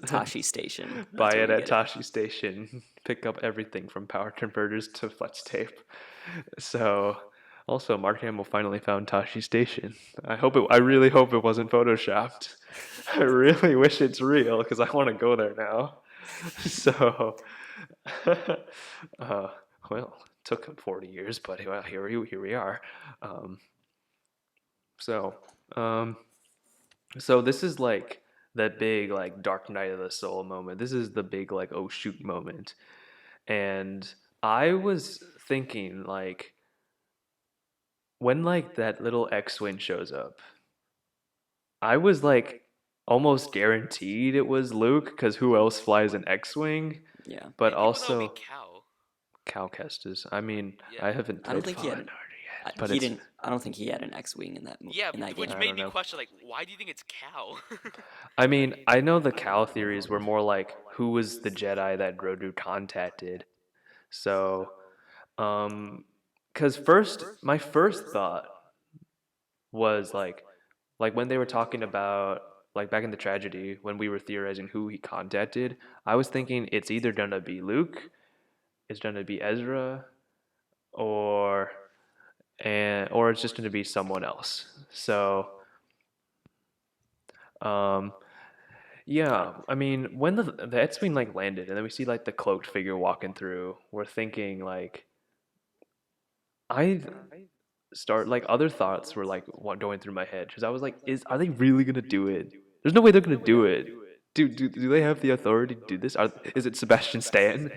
Tashi Station. Buy That's where it you at get Tashi Station. Pick up everything from power converters to flex tape. So, also, Mark Hamill finally found Tashi Station. I really hope it wasn't photoshopped. I really wish it's real because I want to go there now. So, uh, well, took him 40 years, but well, here we are. Um, so, um, so this is like that big like Dark Night of the Soul moment. This is the big like oh shoot moment. And I was thinking like when like that little X-wing shows up, I was like almost guaranteed it was Luke because who else flies an X-wing? Yeah. But People thought it would be also Cal. Cal Kestis. I mean, Yeah. I haven't I don't played think he had Fallen an- Order I- yet, but he it's didn't. I don't think he had an X-wing in that. Yeah, in that which game. I made don't me know. question like, why do you think it's Cal? I mean, I know the Cal theories were more like who was the Jedi that Grogu contacted. So, because my first thought was like when they were talking about like back in the tragedy when we were theorizing who he contacted, I was thinking it's either gonna be Luke, it's gonna be Ezra, or or it's just gonna be someone else. So, um, yeah, I mean, when the X-wing like landed, and then we see like the cloaked figure walking through, we're thinking like I start like other thoughts were like going through my head because I was like, are they really gonna do it? There's no way they're gonna do it. Do they have the authority to do this? Is it Sebastian Stan?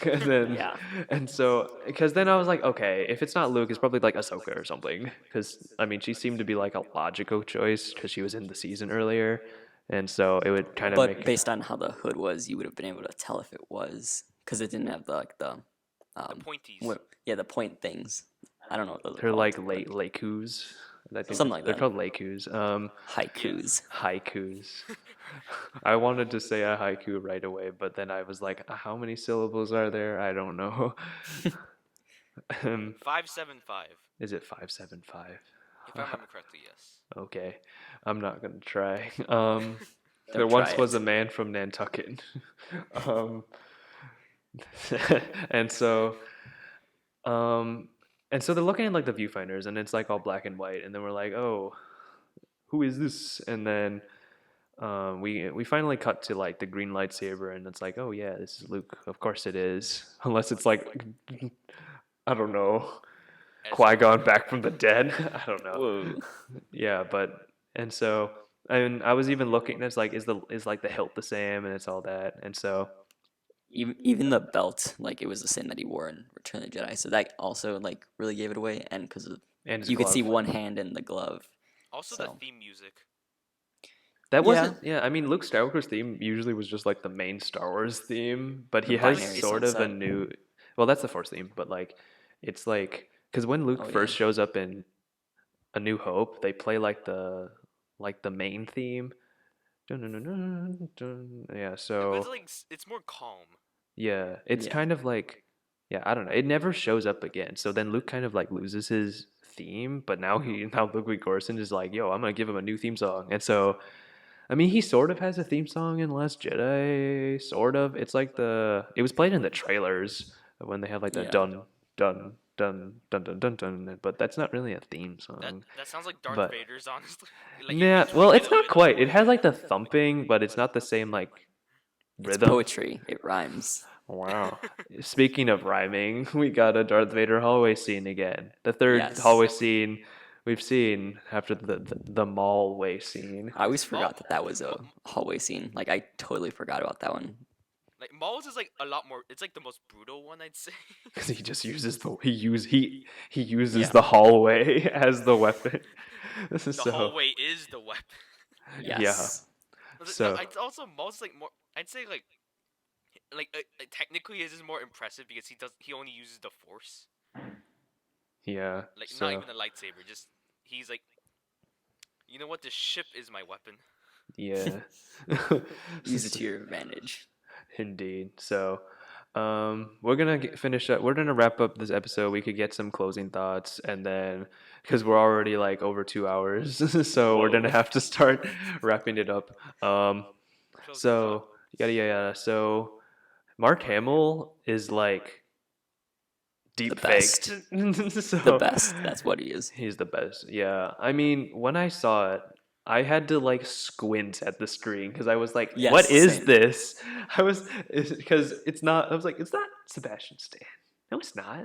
And then Yeah. and so because then I was like, okay, if it's not Luke, it's probably like Ahsoka or something. Because I mean, she seemed to be like a logical choice because she was in the season earlier, and so it would kind of But make based on how the hood was, you would have been able to tell if it was because it didn't have the the um pointies. the point things. I don't know what those are they're called, like but Leikus. I think Something like they're that. called Leikus. haikus. Haikus. I wanted to say a haiku right away, but then I was like, how many syllables are there? I don't know. 575, Is it 575? if I remember correctly. Yes. Okay, I'm not gonna try. There Don't once try was it. a man from Nantucket, um, and so, um, and so they're looking at like the viewfinders, and it's like all black and white, and then we're like, oh, who is this? And then we finally cut to like the green lightsaber, and it's like, oh yeah, this is Luke. Of course it is, unless it's like, I don't know, Qui-Gon back from the dead. I don't know. Whoa. Yeah, but and so and I was even looking. It's like is like the hilt the same, and it's all that, and so Even the belt, like it was the same that he wore in Return of the Jedi. So that also like really gave it away, and because and his you could see glove. one hand in the glove. Also, So. the theme music. That Yeah. wasn't. Yeah, I mean, Luke Skywalker's theme usually was just like the main Star Wars theme, but he The has binary sort of a sunset. new. Well, that's the Force theme, but like it's like because when Luke Oh, first yeah. shows up in A New Hope, they play like the main theme. Dun, dun, dun, dun, dun. Yeah, But so it's like it's more calm. yeah, it's Yeah. kind of like yeah, I don't know. It never shows up again. So then Luke kind of like loses his theme, but now Ludwig Göransson is like, yo, I'm gonna give him a new theme song, and so I mean, he sort of has a theme song in Last Jedi, sort of. It was played in the trailers when they had like the Yeah. dun dun dun, but that's not really a theme That song. that sounds like Darth But Vader's, honestly. Like you nah, well, tweak it it's a not little bit. quite. It has like the thumping, but it's not the same like It's rhythm. poetry. It rhymes. Wow. Speaking of rhyming, we got a Darth Vader hallway scene again. The third Yes. hallway scene we've seen after the mallway scene. I always Maul, forgot that was a hallway scene. Like I totally forgot about that one. like Maul's is like a lot more. It's like the most brutal one, I'd say. Because he just uses he uses Yeah. the hallway as the weapon. This is The so hallway is the weapon. yeah. Yes. No, So I'd also Maul's like more. I'd say technically his is more impressive because he only uses the Force. yeah. Like not So even a lightsaber. Just he's like, you know what? This ship is my weapon. yeah. Use it to your advantage. Indeed. So we're gonna finish up. We're gonna wrap up this episode. We could get some closing thoughts, and then because we're already like over 2 hours, so we're gonna Whoa. have to start wrapping it up. Closing thought. So yada yada yada. So Mark Hamill is like The deep best. faked. The So best. That's what he is. he's the best. Yeah. I mean, when I saw it, I had to like squint at the screen because I was like, Yes, "What is same. this?" Because it's not. I was like, "It's not Sebastian Stan." No, it's not.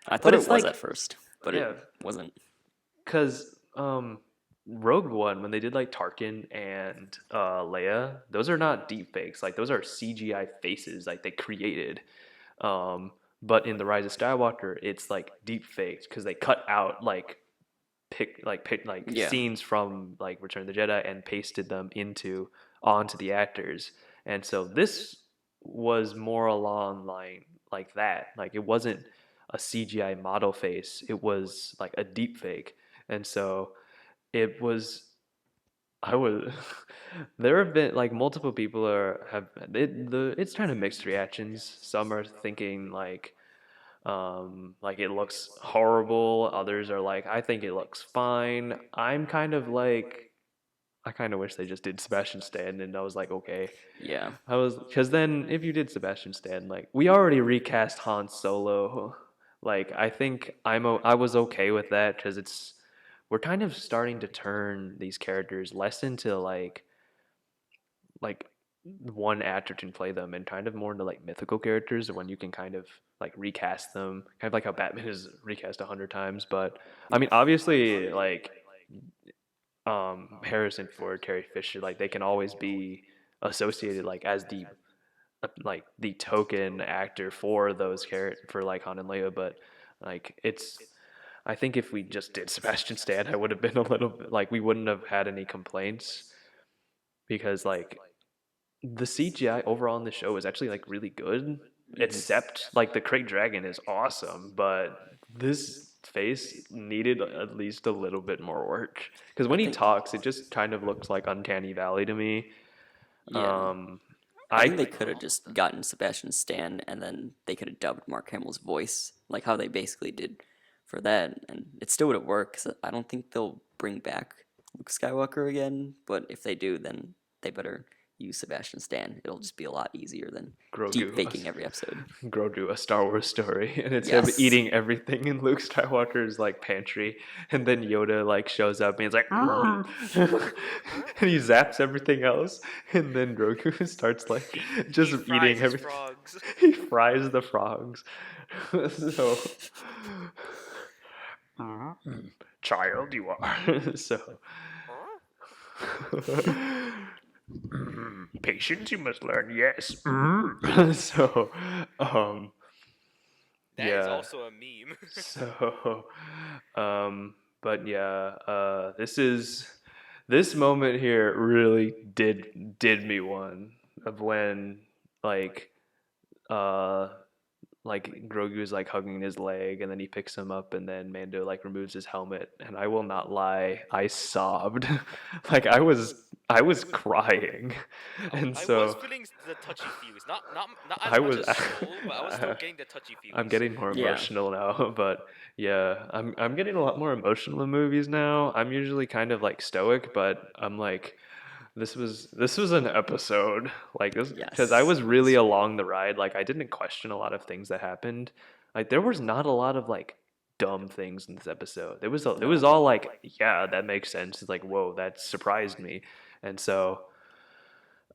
I But thought it it's was like, at first, but yeah, it wasn't. because Rogue One, when they did like Tarkin and Leia, those are not deep fakes. Like those are CGI faces, like they created. Um, but in the Rise of Skywalker, it's like deep faked because they cut out like Yeah. scenes from like Return of the Jedi and pasted them onto the actors. And so this was more along like that. Like it wasn't a CGI model face. It was like a deep fake. And so it was I was there have been like multiple people it's kind of mixed reactions. Some are thinking like it looks horrible. Others are like, I think it looks fine. I'm kind of like, I kind of wish they just did Sebastian Stan, and I was like, okay. Yeah. Because then if you did Sebastian Stan, like we already recast Han Solo. Like I think I was okay with that because we're kind of starting to turn these characters less into like one actor can play them and kind of more into like mythical characters when you can kind of like recast them, kind of like how Batman is recast 100 times. But I mean, obviously, like Harrison Ford, Carrie Fisher, like they can always be associated like as the token actor for those characters for like Han and Leia. But like it's I think if we just did Sebastian Stan, I would have been a little bit like we wouldn't have had any complaints because like the CGI overall in the show is actually like really good, except like the Krayt Dragon is awesome, but this face needed at least a little bit more work because when I he think. talks, it just kind of looks like Uncanny Valley to me. Yeah. Um, I I think they could have just gotten Sebastian Stan and then they could have dubbed Mark Hamill's voice, like how they basically did for that, and it still would have worked. 'Cause I don't think they'll bring back Luke Skywalker again, but if they do, then they better use Sebastian Stan. It'll just be a lot easier than deep Grogu, faking every episode. Grogu, a Star Wars story, and it's him Yes. eating everything in Luke Skywalker's like pantry, and then Yoda like shows up and he's like, "Mm." and he zaps everything else, and then Grogu starts like just He fries eating his everything. frogs. He fries the frogs. So, child, you are so. Patience, you must learn. Yes. So, That is yeah. also a meme. So, but yeah, this moment here really did me one of when like uh like Grogu is like hugging his leg, and then he picks him up, and then Mando like removes his helmet, and I will not lie, I sobbed. Like I was crying, and I was so feeling the touchy feels, not as I much was. as Soul, but I was still getting the touchy I'm feels. getting more Yeah. emotional now, but yeah, I'm getting a lot more emotional in movies now. I'm usually kind of like stoic, but I'm like this was an episode like this because I Yes. was really along the ride. Like I didn't question a lot of things that happened. Like there was not a lot of like dumb things in this episode. It was No. all like, yeah, that makes sense. It's like, whoa, that surprised me. And so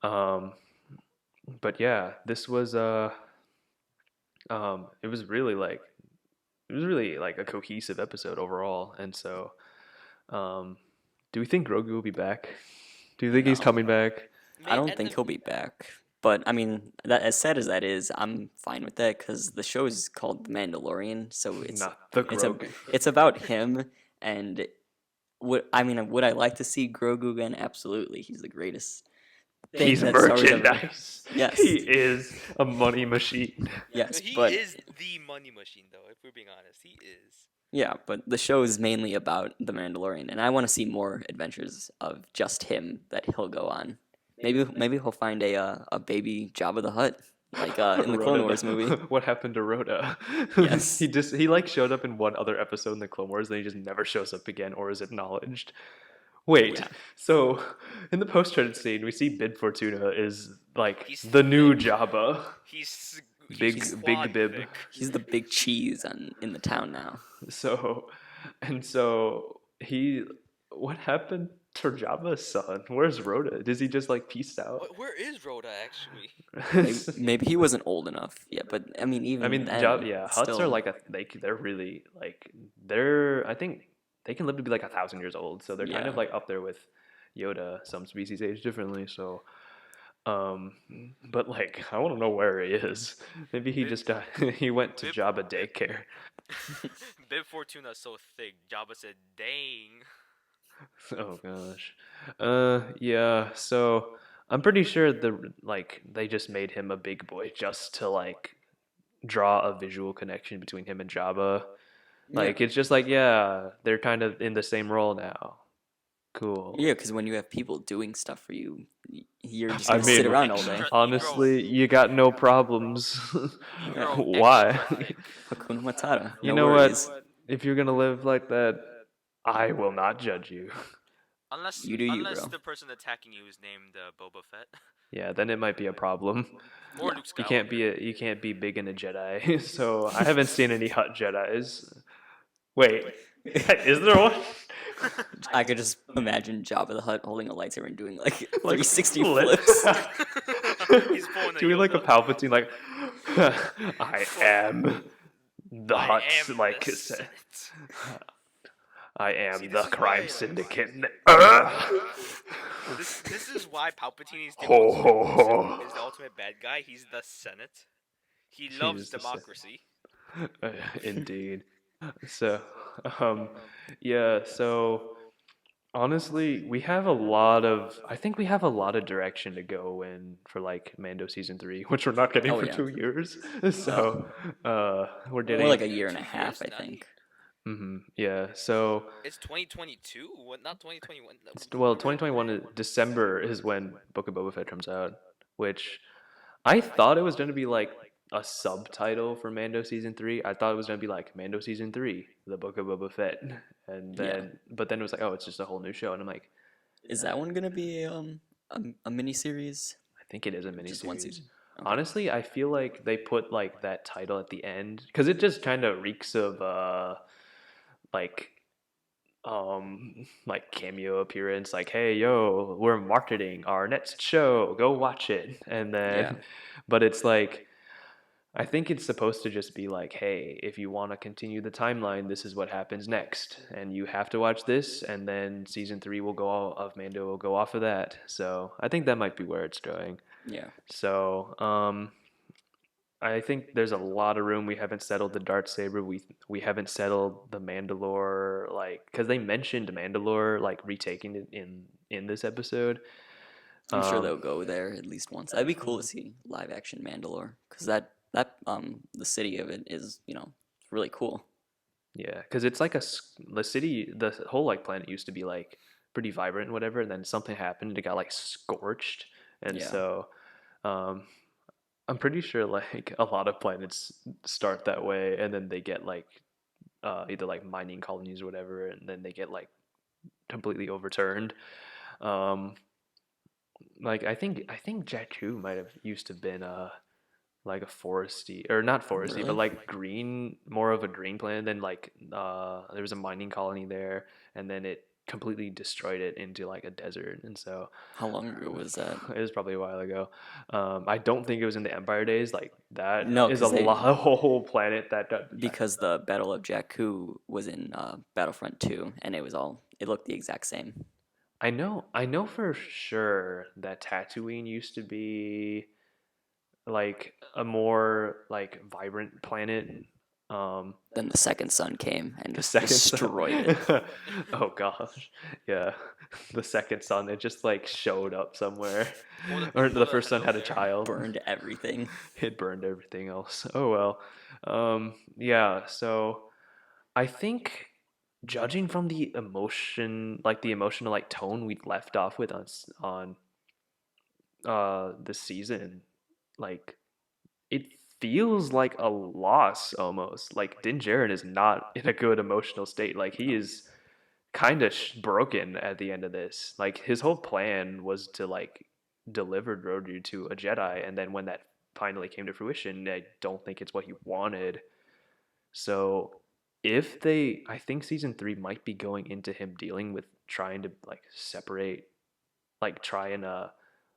um but yeah, this was it was really like a cohesive episode overall. And so um do we think Grogu will be back? Do you think he's No. coming back? I don't At think the he'll be back. But I mean, that as sad as that is, I'm fine with that because the show is called The Mandalorian, so Not the it's a Grogu. it's about him. And would I like to see Grogu again? Absolutely, he's the greatest thing He's that Star Wars ever. merchandise. Yes. He is a money machine. Yes, he but is the money machine, though. If we're being honest, he is. yeah, but the show is mainly about the Mandalorian, and I want to see more adventures of just him that he'll go on. Maybe he'll find a baby Jabba the Hutt, like in the Clone Rhoda- Wars movie. What happened to Rhoda? Yes. he like showed up in one other episode in the Clone Wars, then he just never shows up again or is acknowledged. Wait, Yeah. so in the post-credit scene, we see Bib Fortuna is like He's the new thick. Jabba. He's Big quad Bib. thick. He's the big cheese in the town now. So what happened to Jabba's son? Where's Rhoda? Does he just like peace out? Where is Rhoda actually? Maybe he wasn't old enough yet, but I mean, even I mean, then, Huts still, are like they're really like they're I think they can live to be like 1,000 years old, so they're kind of Yeah. like up there with Yoda. Some species age differently, so but like I want to know where he is. Maybe he just he went to Bib- Jabba daycare. Bib Fortuna's so thick. Jabba said, "Dang." Oh gosh. Yeah, so I'm pretty sure they just made him a big boy just to like draw a visual connection between him and Jabba. Like yeah. it's just like, yeah, they're kind of in the same role now. Cool. Yeah, because when you have people doing stuff for you, you're just I gonna sit mean, around all day. honestly, you got no problems. Grow Why? extra thick. Hakuna Matata. You No know worries. what? If you're gonna live like that, I will not judge you. Unless You do you, unless bro. the person attacking you is named Boba Fett Yeah, then it might be a problem. or Yeah. Luke Skywalker. You can't be big in a Jedi. So I haven't seen any hot Jedis. Wait, is there one? I could just imagine Jabba the Hutt holding a lightsaber and doing like Like 360 flips. flips. He's pulling a Doing like a Yoda. Palpatine, like I am the I Hutt's am like the Senate. I am See, the this is crime why- syndicate. This is why Palpatine is the, Ho, ho, ho. is the ultimate bad guy. He's the Senate. He loves He's the democracy. Indeed. So, yeah. So honestly, I think we have a lot of direction to go in for like Mando season 3, which we're not getting Oh, for yeah. 2 years. So, we're getting More like a year and a 2 half, years, I Nani? think. Yeah. So, It's 2022. What? Not 2021. well, 2021 December is when Book of Boba Fett comes out, which I thought it was going to be like a subtitle for Mando season 3. I thought it was going to be like Mando season 3, The Book of Boba Fett, and then but then it was like, oh, it's just a whole new show, and I'm like, Is that one gonna be a mini series? I think it is a mini Just one season. Okay. Honestly, I feel like they put like that title at the end because it just kind of reeks of like like cameo appearance, like, hey yo, we're marketing our next show, go watch it. And then Yeah. but it's like I think it's supposed to just be like, hey, if you want to continue the timeline, this is what happens next, and you have to watch this, and then season 3 will go of Mando will go off of that. So I think that might be where it's going. Yeah. So I think there's a lot of room. We haven't settled the Darksaber. We haven't settled the Mandalore, like, because they mentioned Mandalore like retaking it in this episode. I'm sure they'll go there at least once. That'd be cool to see live action Mandalore, because that that the city of it is, really cool. Yeah, because it's like the city, the whole like planet used to be like pretty vibrant and whatever, and then something happened and it got like scorched, and Yeah. so um, I'm pretty sure like a lot of planets start that way, and then they get like either like mining colonies or whatever, and then they get like completely overturned. Um, like I think Jakku might have used to been like a foresty or not foresty but Really? like green, more of a green planet. Then like there was a mining colony there, and then it completely destroyed it into like a desert. And so How long ago was that? it was probably a while ago. I don't think it was in the Empire days. Like that No, is a because they lot, a whole planet that because the Battle of Jakku was in Battlefront 2, and it looked the exact same. I know for sure that Tatooine used to be like a more like vibrant planet. Um, Then the second sun came and the just second destroyed it. sun. Oh gosh, yeah, the second sun. It just like showed up somewhere, or the Quote a first son had a hello there. child. Burned everything. It burned everything else. Oh well. Yeah. So I think, judging from the emotion, like the emotional like tone we left off with on this season, like it feels like a loss almost. Like Din Djarin is not in a good emotional state. Like he is kind of broken at the end of this. Like his whole plan was to like deliver Grogu to a Jedi, and then when that finally came to fruition, I don't think it's what he wanted. So if they, I think season 3 might be going into him dealing with trying to like separate, like try and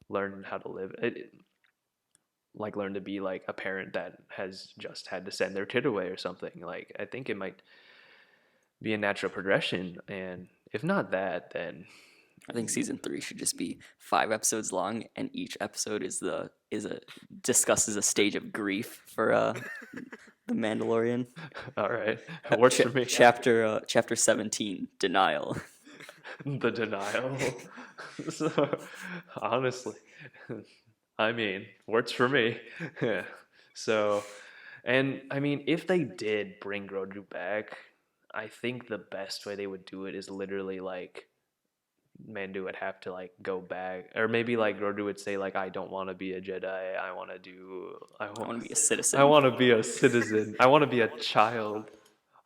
learn how to live like learn to be like a parent that has just had to send their kid away or something. Like I think it might be a natural progression, and if not that, then I think season 3 should just be 5 episodes long, and each episode discusses a stage of grief for the Mandalorian. all right, it works for me. Chapter 17, denial. The denial. So, honestly, I mean, works for me. Yeah. So, and I mean, if they did bring Grogu back, I think the best way they would do it is literally like Mandu would have to like go back, or maybe like Grogu would say like, I don't want to be a Jedi. I I want, want to be a citizen. I want to be a citizen. I want to be a child.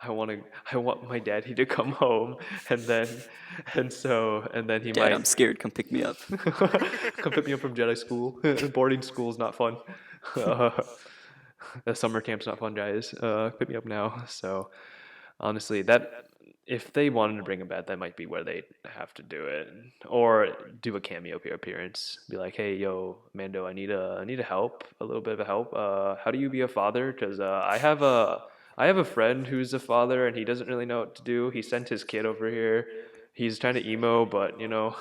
I want my daddy to come home, and then, and then he Dad, might I'm scared. Come pick me up. come pick me up from Jedi school. Boarding school is not fun. Uh, the summer camp's not fun, guys. Pick me up now. So honestly, that if they wanted to bring him back, that might be where they have to do it, or do a cameo appearance. Be like, hey, yo, Mando, I need a help, a little bit of a help. How do you be a father? Because I have a friend who's a father, and he doesn't really know what to do. He sent his kid over here. He's kind of emo, but you know,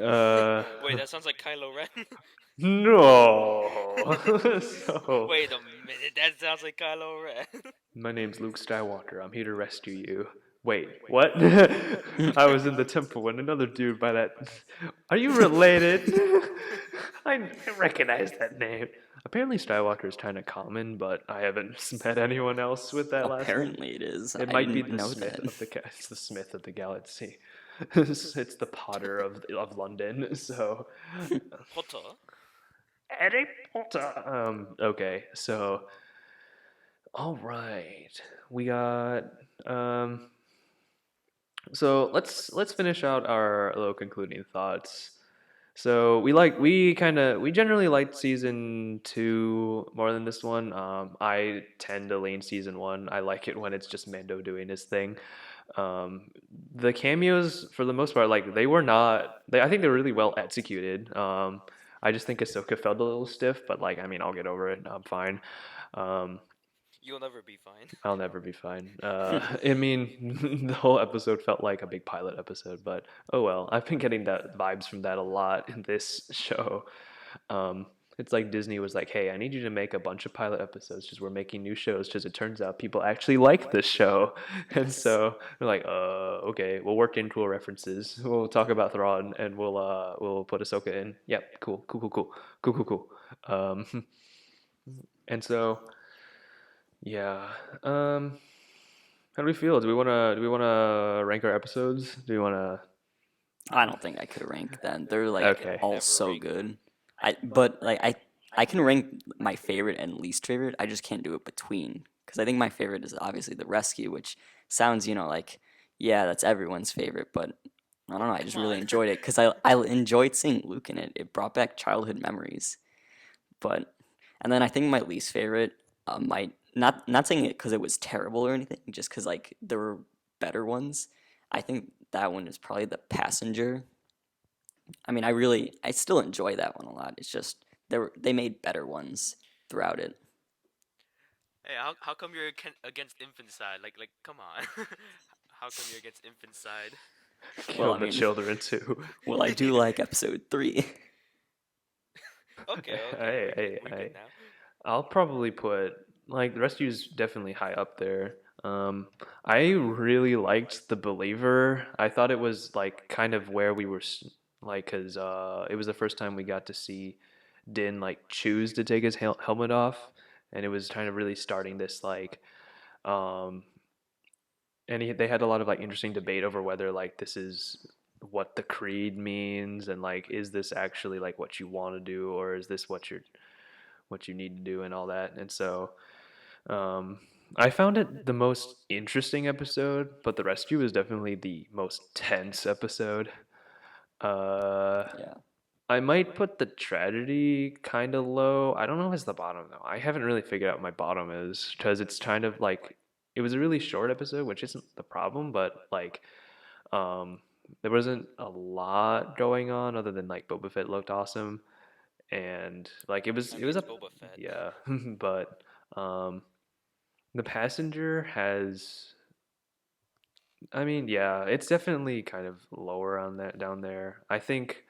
uh, Wait, that sounds like Kylo Ren. no. So Wait a minute, that sounds like Kylo Ren. my name's Luke Skywalker. I'm here to rescue you. Wait, what? I was in the temple when another dude by that. Are you related? I recognize that name. Apparently, Skywalker is kind of common, but I haven't met anyone else with that last name. Apparently, it is. It I might be didn't the know Smith that. of the it's the Smith of the galaxy. It's the Potter of London. So Potter. Harry Potter. Okay, so all right, we got um. So let's finish out our little concluding thoughts. So we generally liked season 2 more than this one. I tend to lean season 1. I like it when it's just Mando doing his thing. The cameos for the most part, like they were not. I think they're really well executed. I just think Ahsoka felt a little stiff, but like I mean I'll get over it. I'm fine. Um, You'll never be fine. I'll never be fine. I mean, the whole episode felt like a big pilot episode, but oh well. I've been getting that vibes from that a lot in this show. It's like Disney was like, "Hey, I need you to make a bunch of pilot episodes because we're making new shows." Because it turns out people actually like this show, and so they're like, okay, we'll work in cool references. We'll talk about Thrawn, and we'll put Ahsoka in. Yep, cool. And so, yeah. How do we feel? Do we wanna rank our episodes? Do we wanna? I don't think I could rank them. They're like Okay. all Never so rank good. I can rank my favorite and least favorite. I just can't do it between because I think my favorite is obviously the rescue, which sounds like yeah, that's everyone's favorite, but I don't know. I just Come really on. enjoyed it because I enjoyed seeing Luke in it. It brought back childhood memories. But and then I think my least favorite might not saying it because it was terrible or anything, just because like there were better ones. I think that one is probably the passenger. I mean, I still enjoy that one a lot. It's just they made better ones throughout it. Hey, how come you're against infanticide? Like, come on. How come you're against infanticide? Well, Kill I the mean, children too. well, I do like episode 3. Okay, okay, Hey, hey, we're good hey. now. I'll probably put like the rescue's definitely high up there. I really liked the believer. I thought it was like kind of where we were like, cause it was the first time we got to see Din like choose to take his helmet off, and it was kind of really starting this like, um, and they had a lot of like interesting debate over whether like this is what the creed means, and like is this actually like what you want to do, or is this what you need to do and all that. And so um, I found it the most interesting episode, but the rescue is definitely the most tense episode. Uh, Yeah. I might put the tragedy kind of low. I don't know if it's the bottom though. I haven't really figured out what my bottom is because it's kind of like it was a really short episode, which isn't the problem, but like um, there wasn't a lot going on other than like Boba Fett looked awesome, and like I it mean, was it's a Boba Fett. yeah, but um, the passenger has. I mean, yeah, it's definitely kind of lower on that down there. I think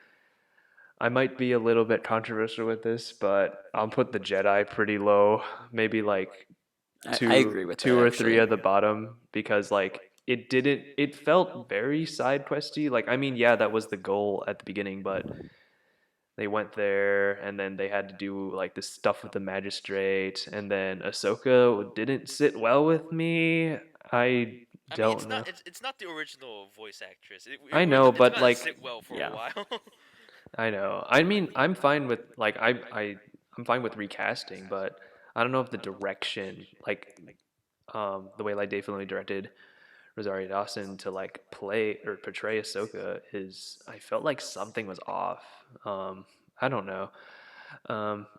I might be a little bit controversial with this, but I'll put the Jedi pretty low, maybe like I agree with that two or three actually. at the bottom because like it felt very side questy. Like I mean, yeah, that was the goal at the beginning, but they went there and then they had to do like this stuff with the magistrate, and then Ahsoka didn't sit well with me. I I mean, don't know. it's not the original voice actress. I know, It's but gonna like sit well for a Yeah. while. I know. I mean, I'm fine with like I'm fine with recasting, but I don't know if the direction, like the way like Dave Filoni directed Rosario Dawson to like play or portray Ahsoka is I felt like something was off. I don't know.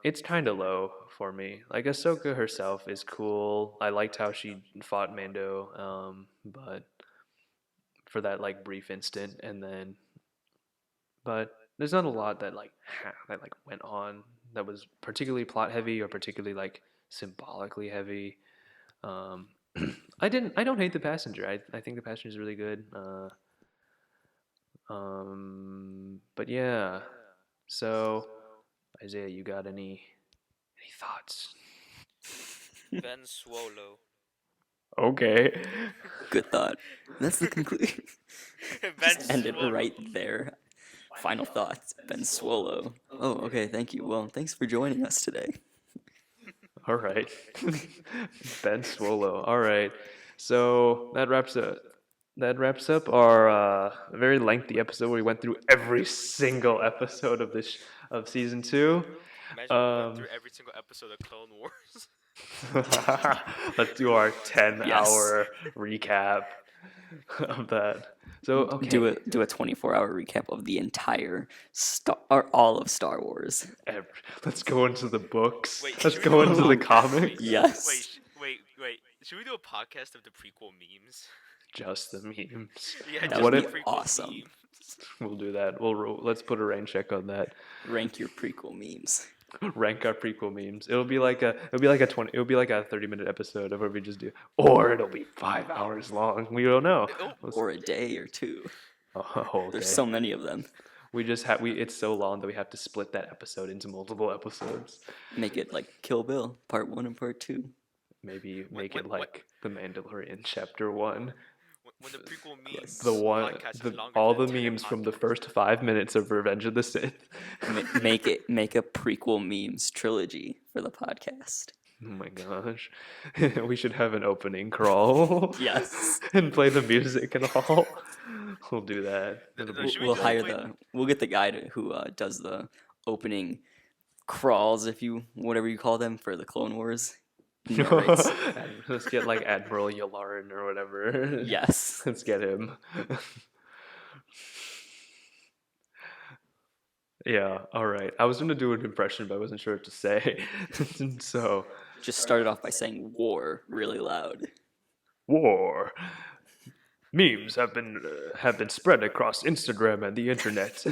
It's kind of low for me. Like Ahsoka herself is cool. I liked how she fought Mando, but for that like brief instant, and then but there's not a lot that like that like went on that was particularly plot heavy or particularly like symbolically heavy. Um, I don't hate the passenger. I think the passenger is really good. But yeah. So Isaiah, you got any thoughts? Ben Swallow. Okay. Good thought. That's the conclusion. Ben Just end it Swallow. right there. Final thoughts. Ben Swallow. Oh, okay. Thank you. Well, thanks for joining us today. All right. Ben Swallow. All right. So that wraps up our very lengthy episode where we went through every single episode of this of season 2. Imagine we went through every single episode of Clone Wars. Let's do our 10 Yes. hour recap of that. So okay. Do a 24-hour recap of the entire Star or all of Star Wars. Let's go into the books. Wait, Let's should we go do a into the podcast? comics. Yes. Wait. Should we do a podcast of the prequel memes? Just the memes. Yeah, That just What would the be if prequel awesome. memes. we'll do that? Let's put a rain check on that. Rank your prequel memes. Rank our prequel memes. It'll be like a 30-minute episode of what we just do, or it'll be 5 hours long. We don't know. Oh, Or a day or two. Oh, okay. There's so many of them. We just have it's so long that we have to split that episode into multiple episodes. Make it like Kill Bill, part 1 and part 2. Maybe When- make when- it like the Mandalorian chapter 1. when the prequel memes The one, podcast is longer all than the entire memes from the podcast. first 5 minutes of Revenge of the Sith. Make a prequel memes trilogy for the podcast. Oh my gosh. We should have an opening crawl. Yes. And play the music and all. We'll do that. It'll be- Should we We'll do hire opening? we'll get the guy who does the opening crawls, whatever you call them, for the Clone Wars. Narrates. Let's get like Admiral Yularen or whatever. Yes. Let's get him. Yeah, all right. I was going to do an impression, but I wasn't sure what to say. So, Just started off by saying war really loud. war. Memes have been spread across Instagram and the internet.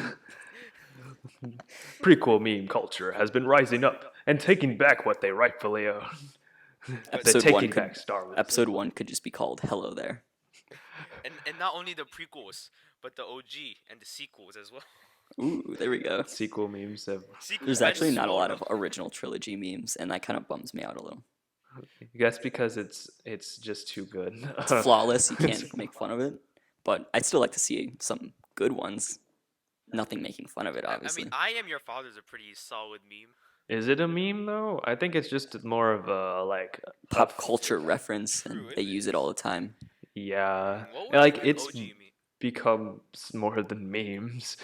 Prequel meme culture has been rising up and taking back what they rightfully own. They're Episode one taking could, back Star Wars. episode 1 could just be called Hello There. And not only the prequels, but the OG and the sequels as well. Ooh, there we go. Sequel memes have. There's actually not a lot of original trilogy memes, and that kind of bums me out a little. That's because it's just too good. It's flawless. You can't make fun of it. But I'd still like to see some good ones. Nothing making fun of it, obviously. I mean, I Am Your Father's a pretty solid meme. Is it a meme though? I think it's just more of a like Pop culture reference, and True, they isn't use it all the time. Yeah, What was like an it's OG meme? becomes more than memes.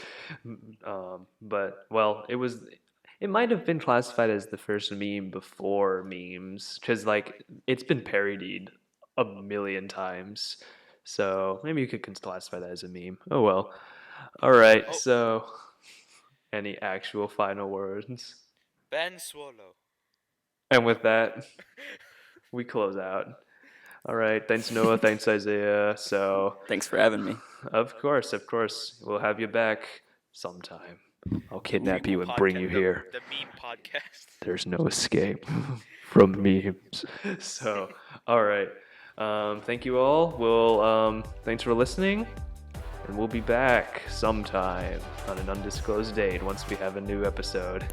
But well, it might have been classified as the first meme before memes, because like it's been parodied a million times. So maybe you could classify that as a meme. Oh well. All right. Oh. So, any actual final words? Ben Swallow. And with that, we close out. All right. Thanks, Noah. Thanks, Isaiah. So, Thanks for having me. of course, we'll have you back sometime. I'll kidnap you and Prequel bring podcast, you here. The meme podcast. There's no escape from memes. So, all right. Thank you all. Thanks for listening, and we'll be back sometime on an undisclosed date once we have a new episode.